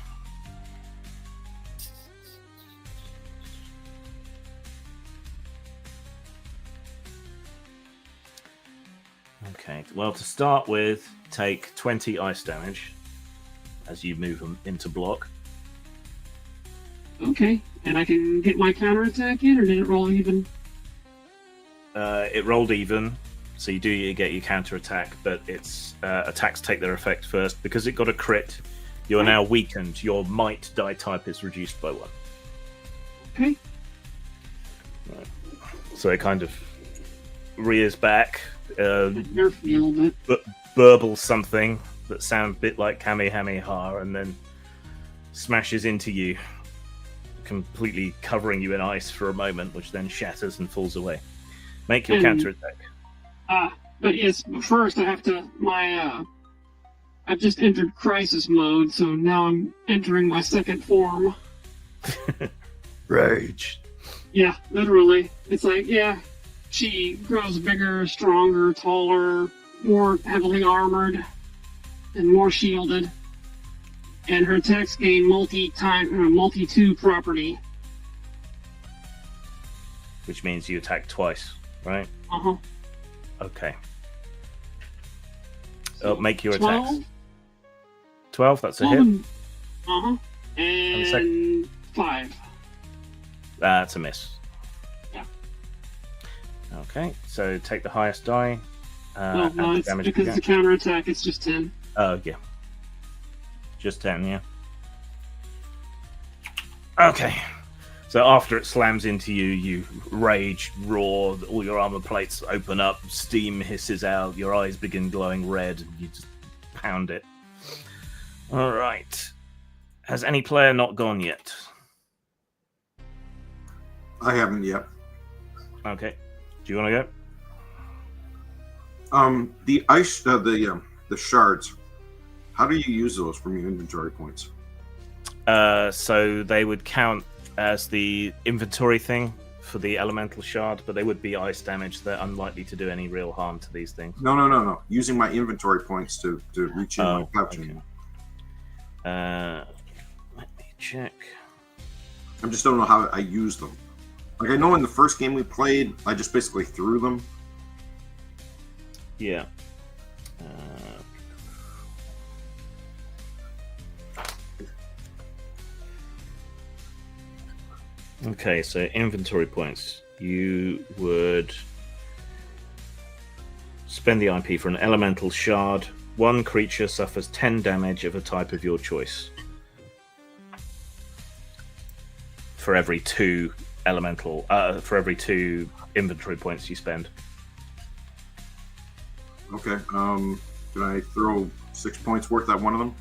Okay. Well, to start with, take 20 ice damage as you move them into block. Okay, and I can get my counterattack in, or did it roll even? It rolled even, so you get your counterattack, but its attacks take their effect first. Because it got a crit, you are now weakened. Your might die type is reduced by 1. Okay. Right. So it kind of rears back, Nerf me a little bit. but burbles something that sounds a bit like Kamehameha, and then smashes into you, completely covering you in ice for a moment, which then shatters and falls away. Make your counterattack. But yes, first I have to I've just entered crisis mode, so now I'm entering my second form. Rage. Yeah, literally. It's like, yeah, she grows bigger, stronger, taller, more heavily armored, and more shielded. And her attacks gain multi-2 property. Which means you attack twice, right? Uh-huh. Okay. Make your 12? attacks. 12, that's a hit. Uh-huh. And 5. That's a miss. Yeah. Okay, so take the highest die. No, add the it's damage because again. it's a counterattack, it's just 10. Oh, yeah. Just 10, yeah. Okay. So after it slams into you, you rage, roar, all your armor plates open up, steam hisses out, your eyes begin glowing red, and you just pound it. All right. Has any player not gone yet? I haven't yet. Okay. Do you want to go? The ice, the shards. How do you use those from your inventory points? So they would count as the inventory thing for the elemental shard, but they would be ice damage. They're unlikely to do any real harm to these things. No. Using my inventory points to reach in my pouch. Okay. Let me check. I just don't know how I use them. Like, I know in the first game we played, I just basically threw them. Yeah. Okay, so inventory points. You would spend the IP for an elemental shard. One creature suffers 10 damage of a type of your choice. For every 2 inventory points you spend. Okay. Can I throw 6 points worth at one of them?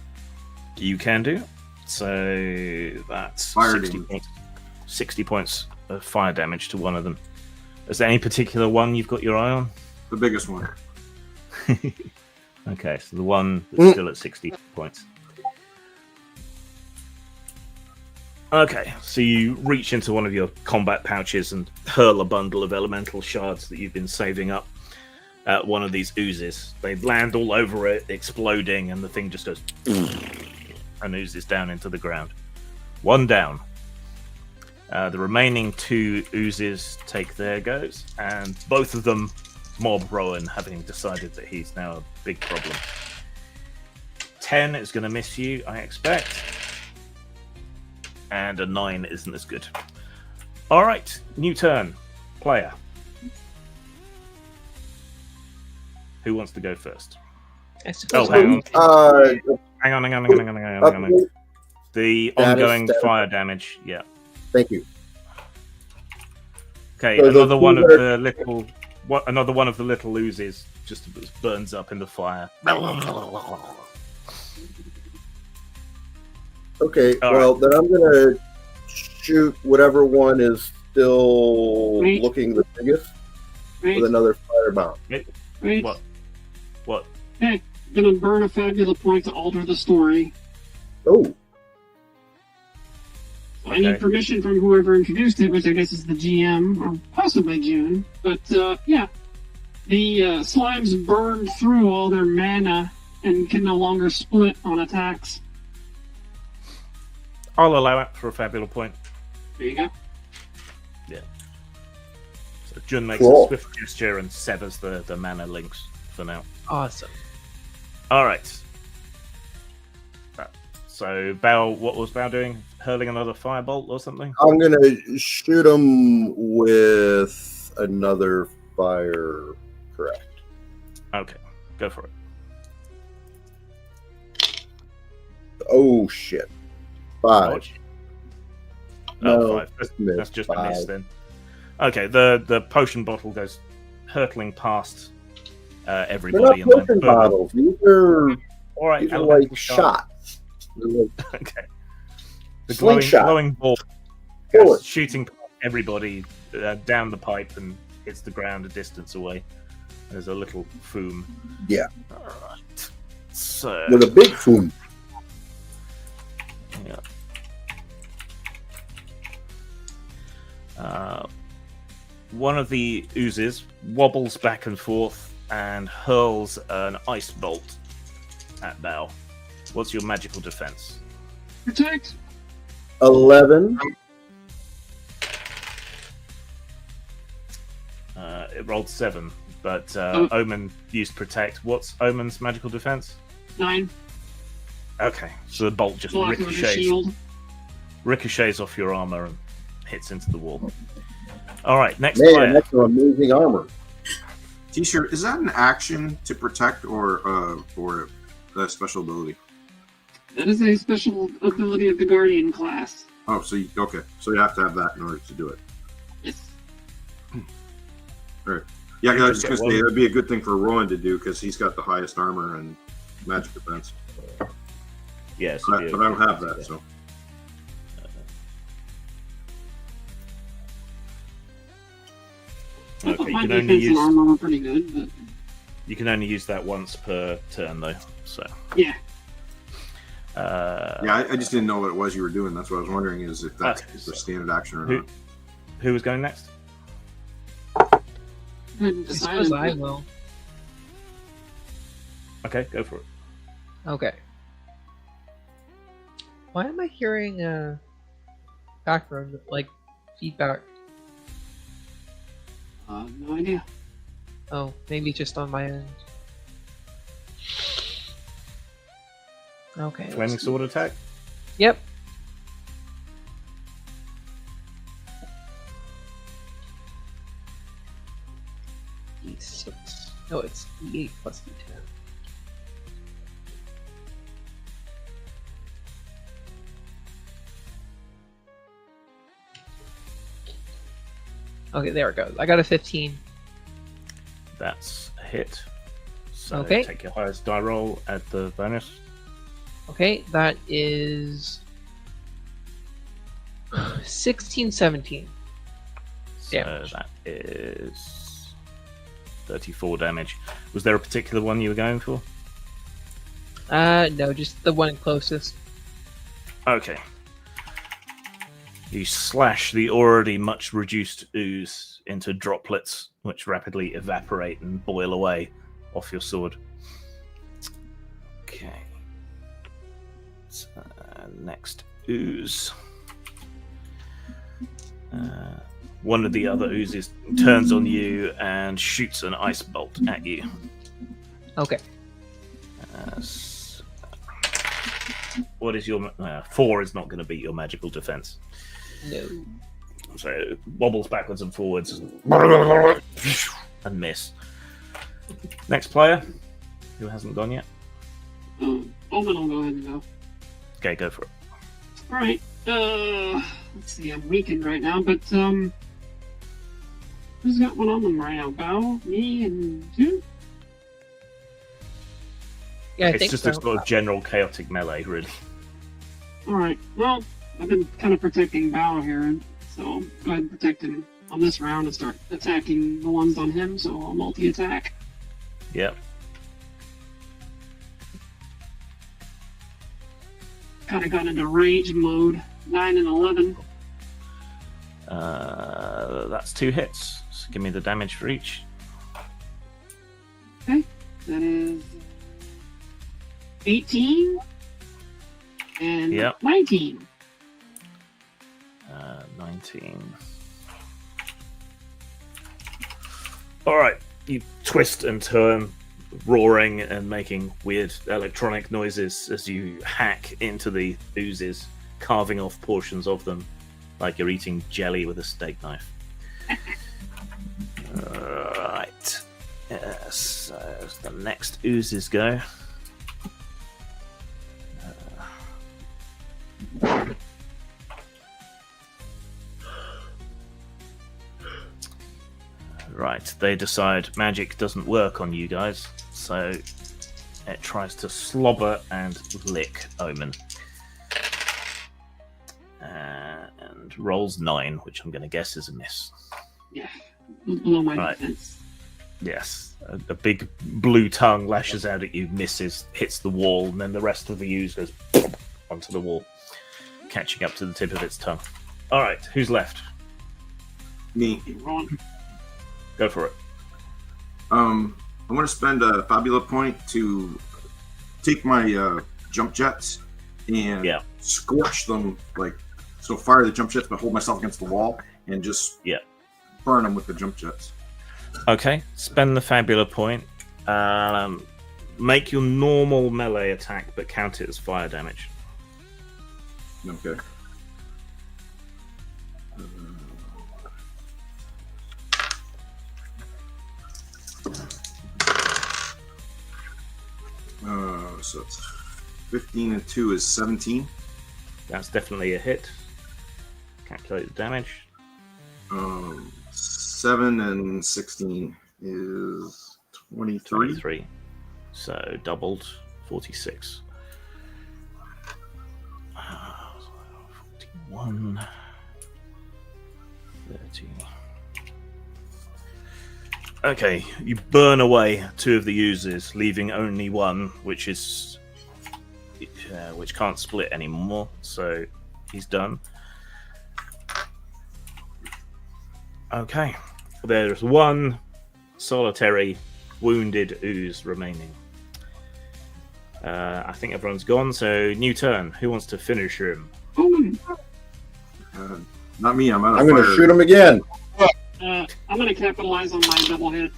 You can do. So that's Fire 60 damage. points. 60 points of fire damage to one of them. Is there any particular one you've got your eye on? The biggest one. Okay, so the one that's still at 60 points. Okay, so you reach into one of your combat pouches and hurl a bundle of elemental shards that you've been saving up at one of these oozes. They land all over it, exploding, and the thing just goes and oozes down into the ground. One down. The remaining 2 oozes take their goes, and both of them mob Rowan, having decided that he's now a big problem. 10 is going to miss you, I expect. And a 9 isn't as good. Alright, new turn. Player. Who wants to go first? I suppose hang on. Hang on. Update The status, ongoing status. fire damage, yeah. Thank you. Okay, So the another one of two the little oozes just burns up in the fire. Okay, All well, then I'm going to shoot whatever one is still Wait. looking the biggest Right? with another firebomb. Right? What? What? Okay, gonna burn a Fabula point to alter the story. Oh, I need permission from whoever introduced it, which I guess is the GM, or possibly June. But, yeah. The slimes burned through all their mana and can no longer split on attacks. I'll allow it for a Fabula point. There you go. So Jun makes Cool. a swift gesture and severs the mana links for now. Awesome. All right. So Bao, what was Bao doing? Hurling another firebolt or something? I'm going to shoot him with another fire. Correct. Okay, go for it. Oh, shit. 5. Dodge. No, 5. miss. That's just a 5. miss then. Okay, the potion bottle goes hurtling past They're everybody. not potion bottles. These are, All right, these are elemental like shot. shots. They're like Okay. The Slingshot. glowing ball Bullet. goes shooting past everybody down the pipe and hits the ground a distance away. There's a little foom. Yeah. All right. So with a big foom. yeah. One of the oozes wobbles back and forth and hurls an ice bolt at Bao. What's your magical defense? Protect. 11. It rolled 7, but Omen used protect. What's Omen's magical defense? 9. Okay, so the bolt just Block with a shield. ricochets off your armor and hits into the wall. All right, next Man, player. that's some amazing armor. T-shirt, is that an action to protect or a special ability? That is a special ability of the Guardian class. Oh, so you have to have that in order to do it. Yes. All right. Yeah, 'cause I was just gonna say that'd be a good thing for Rowan to do because he's got the highest armor and magic defense. Yes, but I don't have that, so. I thought Okay, my you can only defense and use armor were pretty good, but you can only use that once per turn though. So yeah. Yeah, I just didn't know what it was you were doing. That's what I was wondering is if that's a standard action or not. Who was going next? I suppose I will. Okay, go for it. Okay. Why am I hearing background like feedback? No idea. Oh, maybe just on my end. Okay. Flaming sword attack. Yep. D6. No, it's D8 plus D10. Okay, there it goes. I got a 15. That's a hit. So Okay. take your highest die roll, add the bonus. Okay, that is 16, 17. So Damage. that is 34 damage. Was there a particular one you were going for? No, just the one closest. Okay. You slash the already much reduced ooze into droplets, which rapidly evaporate and boil away off your sword. Okay. So, next ooze. One of the other oozes turns on you and shoots an ice bolt at you. Okay. What is your 4 is not going to beat your magical defense. No. So it wobbles backwards and forwards and miss. Next player who hasn't gone yet. Omen will go ahead and go. Okay, go for it. Alright. Let's see, I'm weakened right now, but who's got one on them right now? Bao, me, and June? Yeah, I It's think just so. a sort of general chaotic melee, really. All right. Well, I've been kind of protecting Bao here, so I'll go ahead and protect him on this round and start attacking the ones on him. So I'll multi-attack. Yep. Kind of got into rage mode. 9 and 11. That's 2 hits. So give me the damage for each. Okay. That is 18 and Yep. 19. 19. All right. You twist and turn, roaring and making weird electronic noises as you hack into the oozes, carving off portions of them like you're eating jelly with a steak knife. Right. Yes, so the next oozes go. Right, they decide magic doesn't work on you guys, so it tries to slobber and lick Omen. And rolls 9, which I'm going to guess is a miss. Yeah. Below my Right. defense. Yes, a big blue tongue lashes out at you, misses, hits the wall, and then the rest of the ooze goes onto the wall, catching up to the tip of its tongue. All right, who's left? Me. Keep rolling. Go for it. I'm going to spend a Fabula point to take my jump jets and scorch them, so fire the jump jets, but hold myself against the wall and just burn them with the jump jets. Okay, spend the Fabula point. Make your normal melee attack, but count it as fire damage. Okay. So it's 15 and 2 is 17. That's definitely a hit. Calculate the damage. 7 and 16 is 23. 23. So doubled, 46. 41. 30. Okay, you burn away 2 of the oozes, leaving only one, which can't split anymore. So he's done. Okay, there's one solitary wounded ooze remaining. I think everyone's gone, so new turn. Who wants to finish him? Not me. I'm out of I'm going to fire. shoot him again. I'm going to capitalize on my double hit.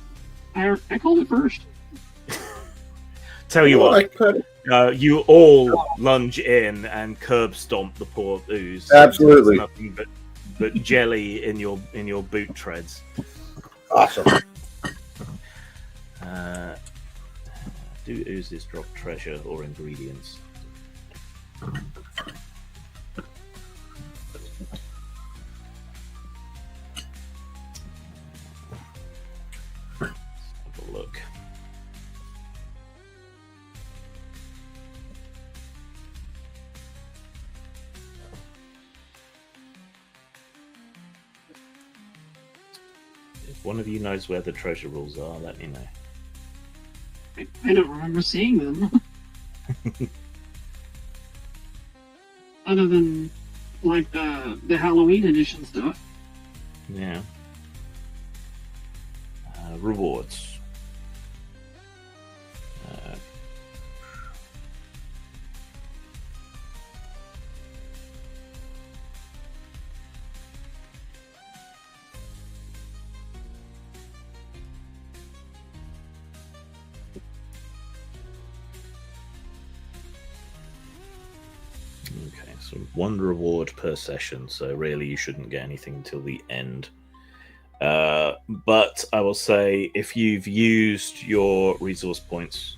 I called it first. Tell you Well, I what, cut it. you all lunge in and curb stomp the poor ooze. Absolutely. There's nothing but jelly in your boot treads. Awesome. Do oozes drop treasure or ingredients? Let's have a look. If one of you knows where the treasure rules are, let me know. I don't remember seeing them. Other than, like, the Halloween edition stuff. Yeah. Rewards. Okay, so 1 reward per session, so really you shouldn't get anything until the end. But I will say, if you've used your resource points,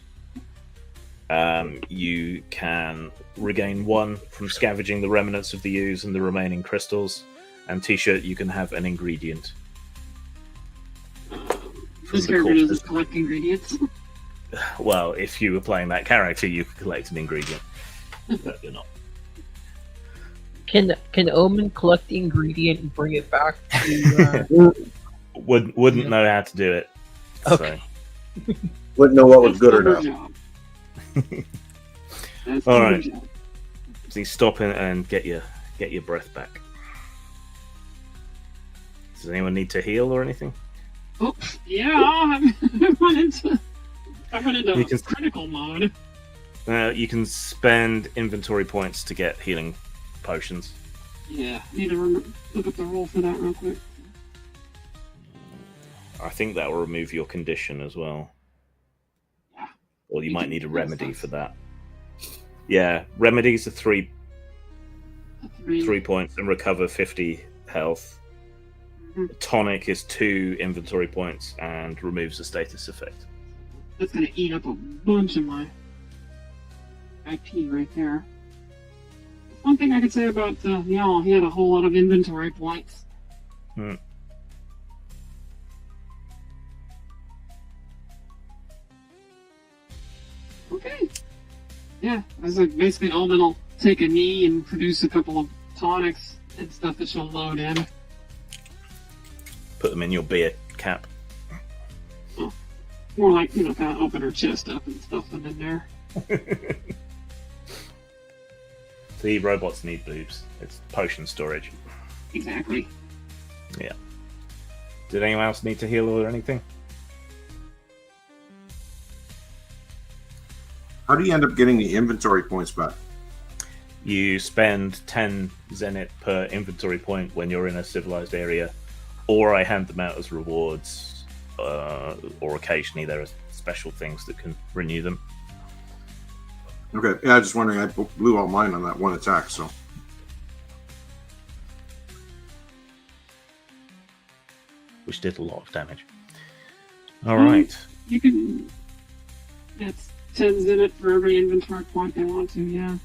you can regain 1 from scavenging the remnants of the ooze and the remaining crystals. And T-shirt, you can have an ingredient. This character doesn't collect ingredients. Well, if you were playing that character, you could collect an ingredient. But you're not. Can Omen collect the ingredient and bring it back to? Wouldn't know how to do it. Okay. So. Wouldn't know what was good or her not. job. That's All her right. job. So you stop and get your breath back. Does anyone need to heal or anything? Oh, yeah, I went into You can- critical mode. You can spend inventory points to get healing potions. Yeah, need to look at the roll for that real quick. I think that will remove your condition as well. Yeah. Or you You might can need a do remedy stuff. for that. Yeah, remedies are 3 points and recover 50 health. Mhm. Tonic is 2 inventory points and removes a status effect. That's gonna eat up a bunch of my IP right there. One thing I could say about Y'all, he had a whole lot of inventory points. Hmm. Okay. Yeah, I was like, basically Omen will take a knee and produce a couple of tonics and stuff that she'll load in. Put them in your beer cap. More like, kind of open her chest up and stuff them in there. The robots need boobs. It's potion storage. Exactly. Yeah. Did anyone else need to heal or anything? How do you end up getting the inventory points back? You spend 10 zenith per inventory point when you're in a civilized area, or I hand them out as rewards, or occasionally there are special things that can renew them. Okay, yeah, I was just wondering. I blew all mine on that one attack, so. Which did a lot of damage. Alright. You can. It's 10s in it for every inventory point they want to, yeah.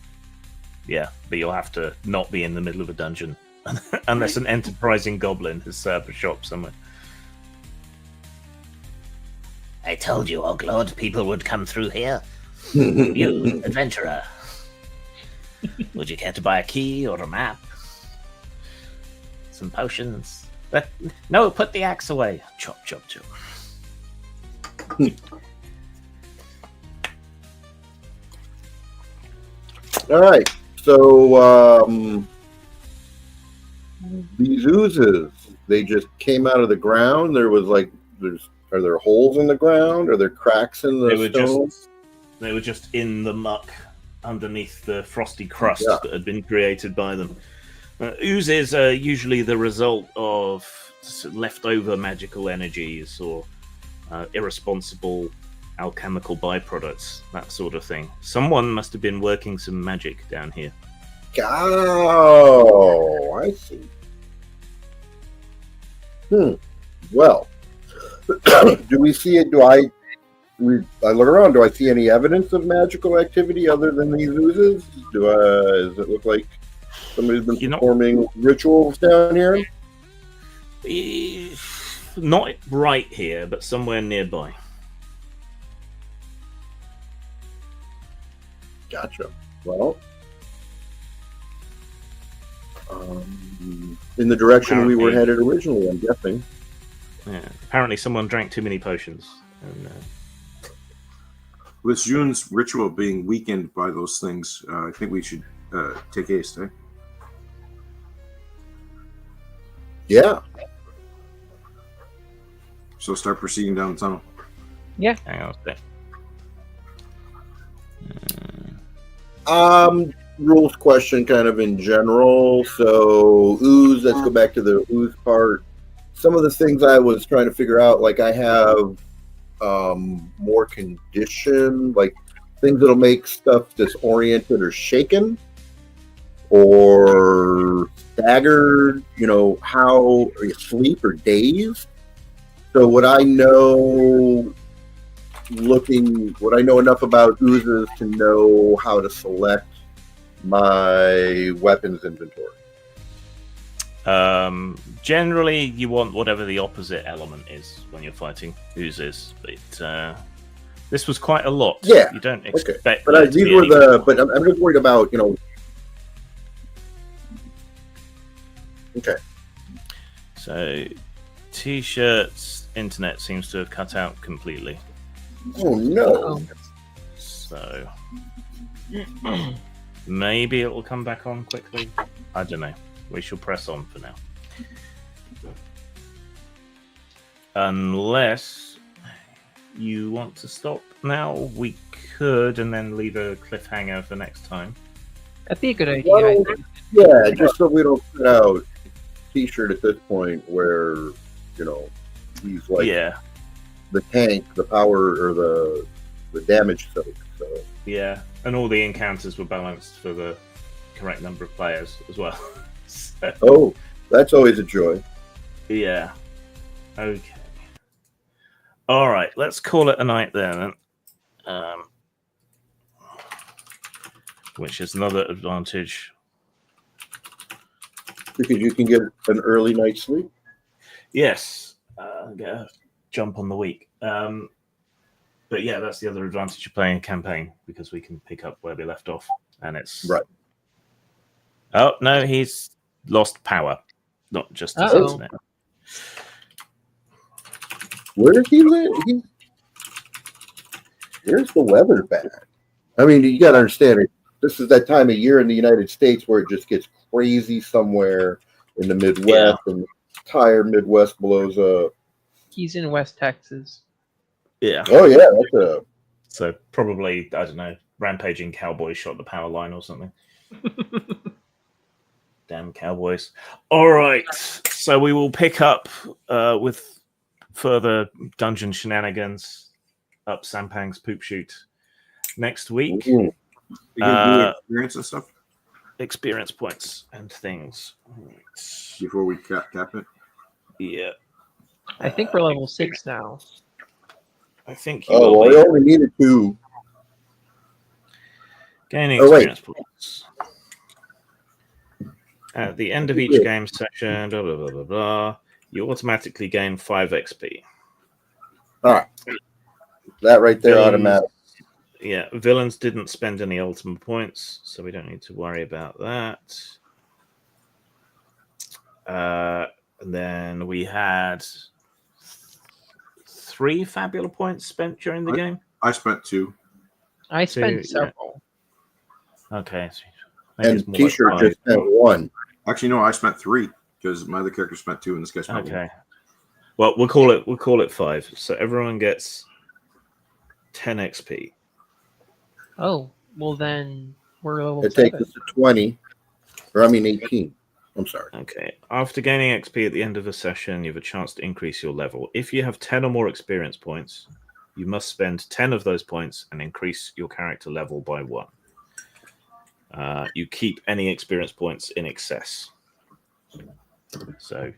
Yeah, but you'll have to not be in the middle of a dungeon. Unless an enterprising goblin has set up a shop somewhere. I told you, Oglord, people would come through here. You, adventurer. Would you care to buy a key or a map? Some potions? But no, put the axe away. Chop, chop, chop. All right. So these oozes, they just came out of the ground. There was like, are there holes in the ground? Are there cracks in the stone? They were just in the muck underneath the frosty crust Yeah. that had been created by them. Oozes are usually the result of leftover magical energies or irresponsible alchemical byproducts, that sort of thing. Someone must have been working some magic down here. Oh, I see. Well, do we see it? I look around. Do I see any evidence of magical activity other than these oozes? Does it look like somebody's been performing rituals down here? Not right here, but somewhere nearby. Gotcha. Well, in the direction we were headed originally, I'm guessing. Yeah. Apparently, someone drank too many potions. And, With June's ritual being weakened by those things, I think we should take haste, eh? Yeah. So start proceeding down the tunnel. Yeah. Hang on a sec. Rules question kind of in general. So ooze, let's go back to the ooze part. Some of the things I was trying to figure out, like I have more condition, like things that'll make stuff disoriented or shaken or staggered, how are you asleep or dazed? So would I know enough about oozes to know how to select my weapons inventory? Generally, you want whatever the opposite element is when you're fighting oozes, but this was quite a lot. Yeah, you don't expect. But these were but I'm just worried about Okay. So, T-shirts, internet seems to have cut out completely. Oh no! So, maybe it will come back on quickly. I don't know. We shall press on for now. Unless you want to stop now, we could, and then leave a cliffhanger for next time. That'd be a good idea. Yeah, just so we don't put out T-shirt at this point where he's like the tank, the power or the damage soak. So yeah, and all the encounters were balanced for the correct number of players as well. So, oh, that's always a joy. yeah. Okay. All right, let's call it a night then. Which is another advantage. Because you can get an early night's sleep. Yes, get a jump on the week. But yeah, that's the other advantage of playing a campaign, because we can pick up where we left off, and it's right. Oh no, he's lost power, not just his internet. Where does he live? Where's the weather bad? I mean, you got to understand it. This is that time of year in the United States where it just gets crazy somewhere in the Midwest, and the entire Midwest blows up. He's in West Texas. Yeah. Oh yeah, that's so probably, I don't know, rampaging cowboys shot the power line or something. Damn cowboys. All right, so we will pick up with further dungeon shenanigans up Sampang's poop shoot next week. You can do experience and stuff? Experience points and things. Before we cap it? Yeah. I think we're level 6 now. I think you well, we only needed 2. Gaining experience points. At the end of each game session, blah, blah, blah, blah, blah, you automatically gain 5 XP. All right. That right there, automatic. Yeah, villains didn't spend any ultimate points, so we don't need to worry about that. And then we had 3 Fabula points spent during the game. I spent 2. I spent several. Yeah. Okay. And T-shirt like just spent 1. Actually, no, I spent 3 because my other character spent 2, and this guy spent 1. Okay. Well, we'll call it 5. So everyone gets 10 XP. Oh, well then we're level 7. It takes us to 20, or I mean 18. I'm sorry. Okay. After gaining XP at the end of a session, you have a chance to increase your level. If you have 10 or more experience points, you must spend 10 of those points and increase your character level by 1. You keep any experience points in excess. So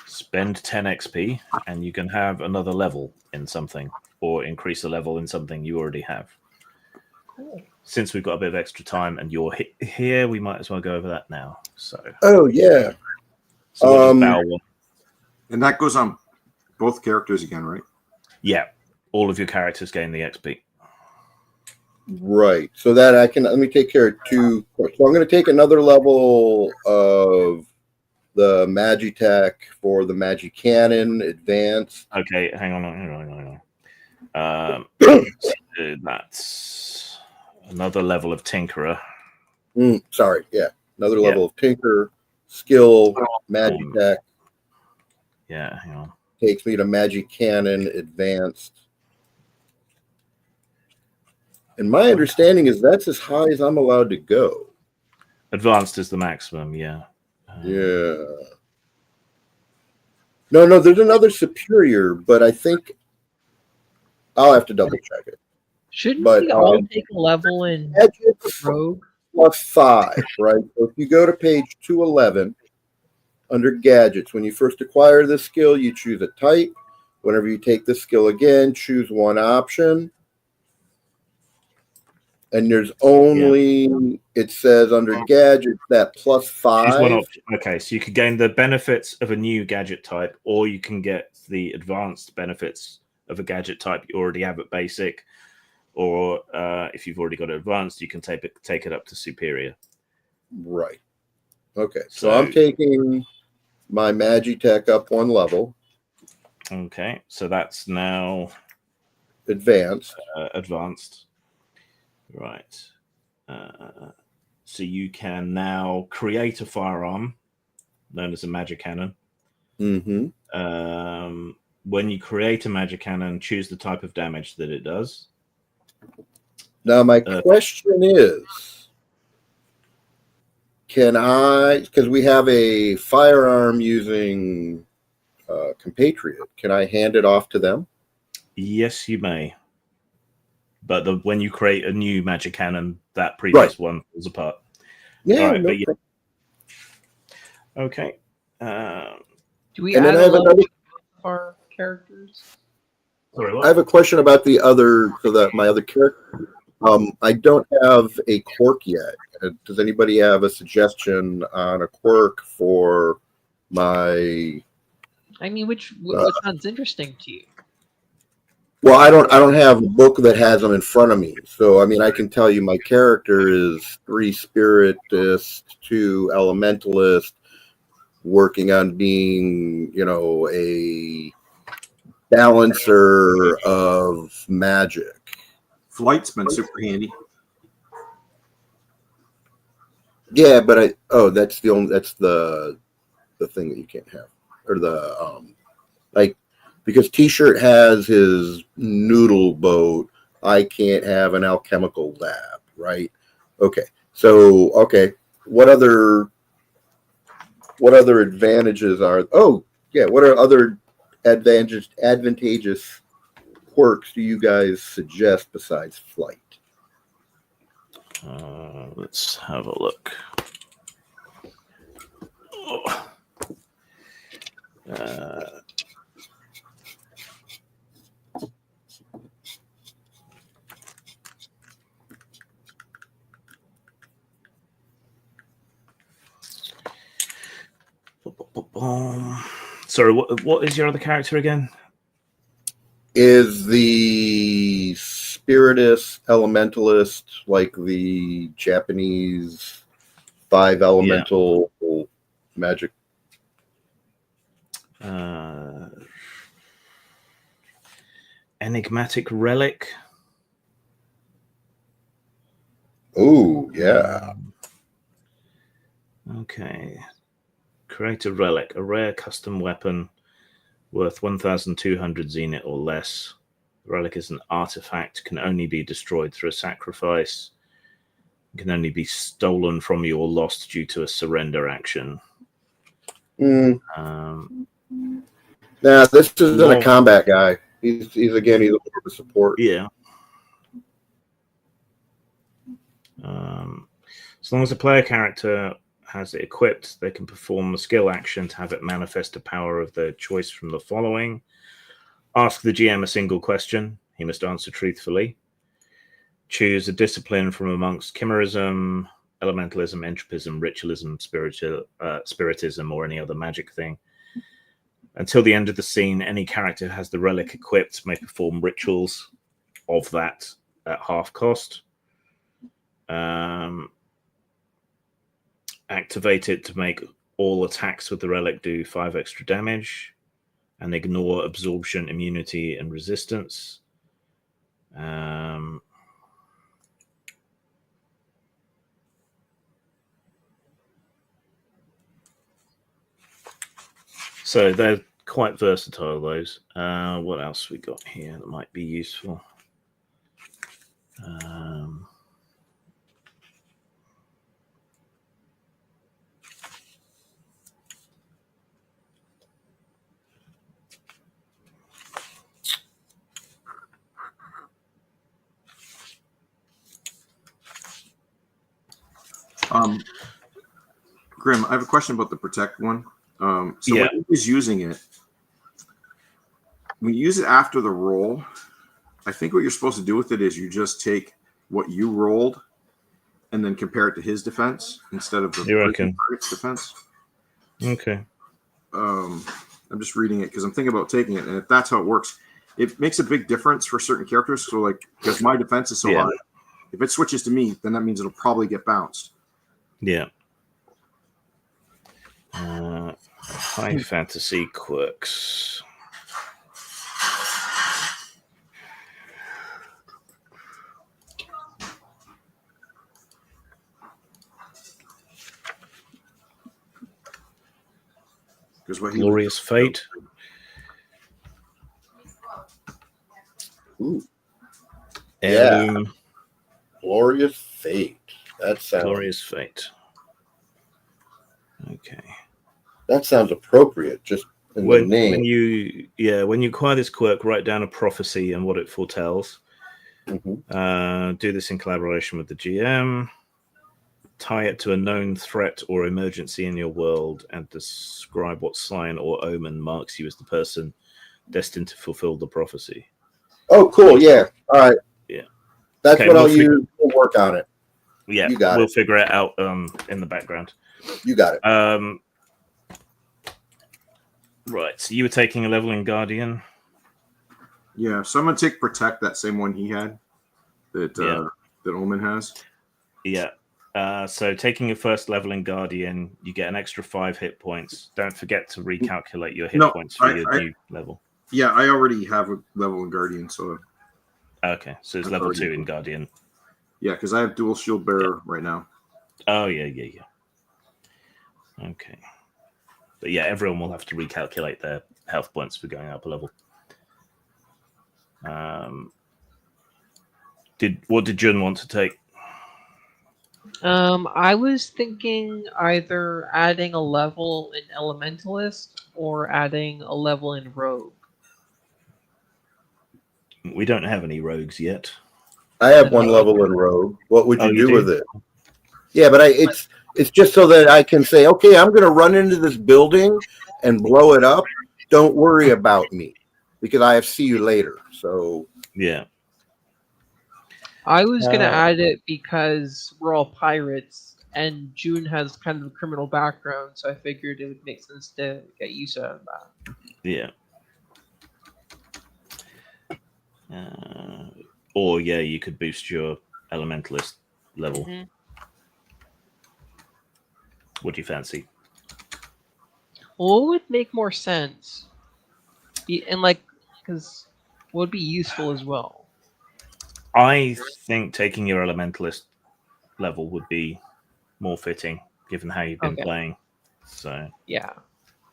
spend 10 XP and you can have another level in something, or increase a level in something you already have. Cool. Since we've got a bit of extra time and you're here, we might as well go over that now. So. Oh yeah. So what does Bow want? And that goes on both characters again, right? Yeah. All of your characters gain the XP. Right. So that let me take care of 2. So I'm going to take another level of the Magitech for the Magic Cannon Advanced. Okay, hang on. So that's another level of Tinkerer. Sorry, yeah. Another level of Tinker, Skill, Magitech. Yeah, hang on. Takes me to Magic Cannon Advanced. And my understanding is that's as high as I'm allowed to go. Advanced is the maximum, yeah. Yeah. No, there's another superior, but I think I'll have to double check it. Shouldn't we all take a level in Rogue? +5, right? So if you go to page 211, under Gadgets, when you first acquire this skill, you choose a type. Whenever you take the skill again, choose one option. And there's only, it says under Gadgets, that +5. Choose one option. Okay, so you could gain the benefits of a new gadget type, or you can get the advanced benefits of a gadget type you already have at basic, or if you've already got it advanced, you can take it up to superior. Right. Okay, so I'm taking my Magitech up one level. Okay, so that's now advanced. Advanced. Right. So you can now create a firearm known as a magic cannon. Mm-hmm. When you create a magic cannon, choose the type of damage that it does. Now, my question is, can I, because we have a firearm using compatriot, can I hand it off to them? Yes, you may. But when you create a new magic cannon, that previous one falls apart. Yeah, all right, no but yeah. Okay. Do we add a level to our characters? Sorry, what? I have a question about the other, so that my other character. I don't have a quirk yet. Does anybody have a suggestion on a quirk for my? I mean, which sounds interesting to you? Well, I don't have a book that has them in front of me. So I mean, I can tell you my character is 3 spiritist, 2 elementalist, working on being, a balancer of magic. Flight's been super handy. Yeah, but that's the thing that you can't have, or the because T-shirt has his noodle boat, I can't have an alchemical lab, right? Okay, so what other advantages are? Oh yeah, what are other advantageous quirks do you guys suggest besides flight? Let's have a look. Sorry, what is your other character again? Is the spiritist elementalist like the Japanese 5 elemental magic? Enigmatic relic. Oh yeah. Okay. Create a relic, a rare custom weapon worth 1,200 zenith or less. The relic is an artifact, can only be destroyed through a sacrifice, can only be stolen from you or lost due to a surrender action. Nah, this isn't a combat guy. He's again, he's a support. Yeah. As long as the player character has it equipped, they can perform a skill action to have it manifest a power of their choice from the following. Ask the GM a single question. He must answer truthfully. Choose a discipline from amongst chimerism, elementalism, entropism, ritualism, spiritism, or any other magic thing. Until the end of the scene, any character who has the relic equipped may perform rituals of that at half cost. Activate it to make all attacks with the relic do 5 extra damage, and ignore absorption, immunity, and resistance. So they're quite versatile, those. What else we got here that might be useful? Grim, I have a question about the protect one. When he's using it, when you use it after the roll, I think what you're supposed to do with it is you just take what you rolled and then compare it to his defense instead of the target's defense. Okay. I'm just reading it because I'm thinking about taking it, and if that's how it works, it makes a big difference for certain characters. So, like, because my defense is so high, if it switches to me, then that means it'll probably get bounced. Yeah. High fantasy quirks. Because what Glorious Fate. Ooh, Heirloom. Glorious Fate. That sounds Glorious Fate. Okay. That sounds appropriate. Just in the name. When you acquire this quirk, write down a prophecy and what it foretells. Do this in collaboration with the GM. Tie it to a known threat or emergency in your world, and describe what sign or omen marks you as the person destined to fulfill the prophecy. Oh, cool. Yeah. All right. Yeah. That's what I'll use. We'll work on it. Yeah. You got we'll it. figure it out in the background. You got it. Right. So you were taking a level in Guardian. Yeah. So I'm gonna take Protect, that same one he had. That Omen has. Yeah. So taking your first level in Guardian, you get an extra 5 hit points. Don't forget to recalculate your hit points for your new level. Yeah, I already have a level in Guardian, so. Okay, so it's level 2 in Guardian. Yeah, because I have dual shield bearer right now. Oh yeah. Okay. But yeah, everyone will have to recalculate their health points for going up a level. What did Jun want to take? I was thinking either adding a level in Elementalist or adding a level in Rogue. We don't have any rogues yet. I have one level in Rogue. What would you do with it? Yeah, but it's just so that I can say, okay, I'm going to run into this building and blow it up. Don't worry about me because I have see you later. So yeah. I was going to add it because we're all pirates and June has kind of a criminal background, so I figured it would make sense to get use out of that. Yeah. Or you could boost your Elementalist level. Mm-hmm. What do you fancy? What would make more sense? And because what would be useful as well? I think taking your Elementalist level would be more fitting, given how you've been playing. So yeah,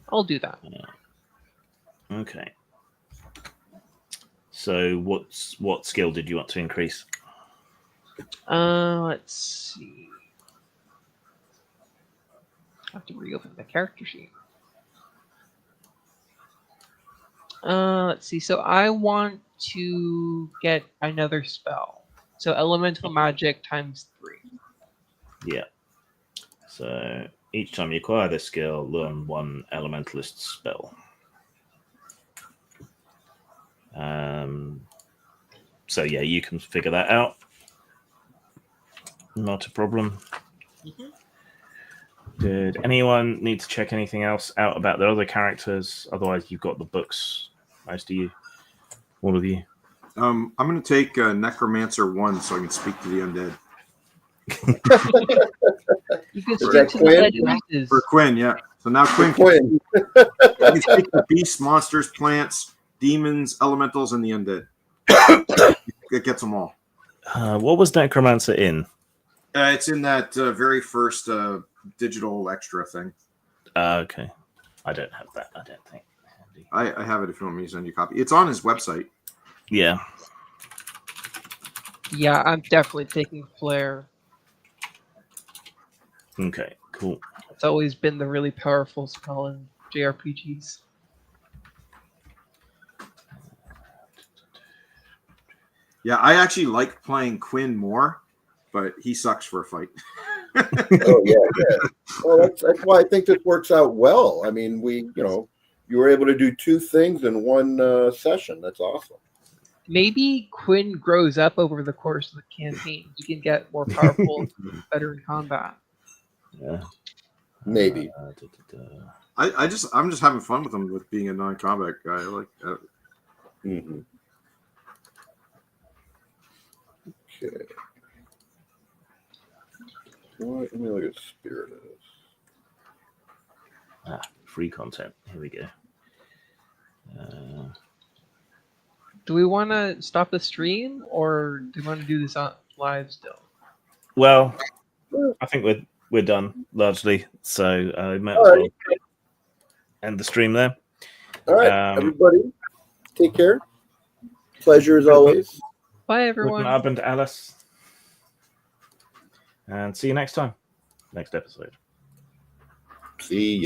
I'll do that. Okay. So what skill did you want to increase? Let's see. I have to reopen the character sheet. Let's see. So I want to get another spell. So elemental magic times 3. Yeah. So each time you acquire this skill, learn 1 elementalist spell. So you can figure that out. Not a problem. Mm-hmm. Did anyone need to check anything else out about the other characters? Otherwise, you've got the books. Most of you, all of you. I'm going to take Necromancer 1 so I can speak to the undead. You can speak to the dead. For Quinn, yeah. So now Quinn can speak to beasts, monsters, plants, demons, elementals, and the undead. It gets them all. What was Necromancer in? It's in that very first digital extra thing. Okay. I don't have that, I don't think. I have it if you want me to send you a copy. It's on his website. Yeah. Yeah, I'm definitely taking Flare. Okay, cool. It's always been the really powerful spell in JRPGs. Yeah, I actually like playing Quinn more, but he sucks for a fight. Oh yeah. Well, that's why I think this works out well. I mean, you were able to do 2 things in one session. That's awesome. Maybe Quinn grows up over the course of the campaign. He can get more powerful, better in combat. Yeah, maybe. I'm just having fun with him with being a non-combat guy. I like that. Mm-hmm. Okay. Let me look at Spirit. Free content. Here we go. Do we want to stop the stream, or do we want to do this on live still? Well, I think we're done largely, so I might as well end the stream there. All right, everybody, take care. Pleasure as always. Bye, everyone. Guten Abend, Alice. And see you next time. Next episode. See ya.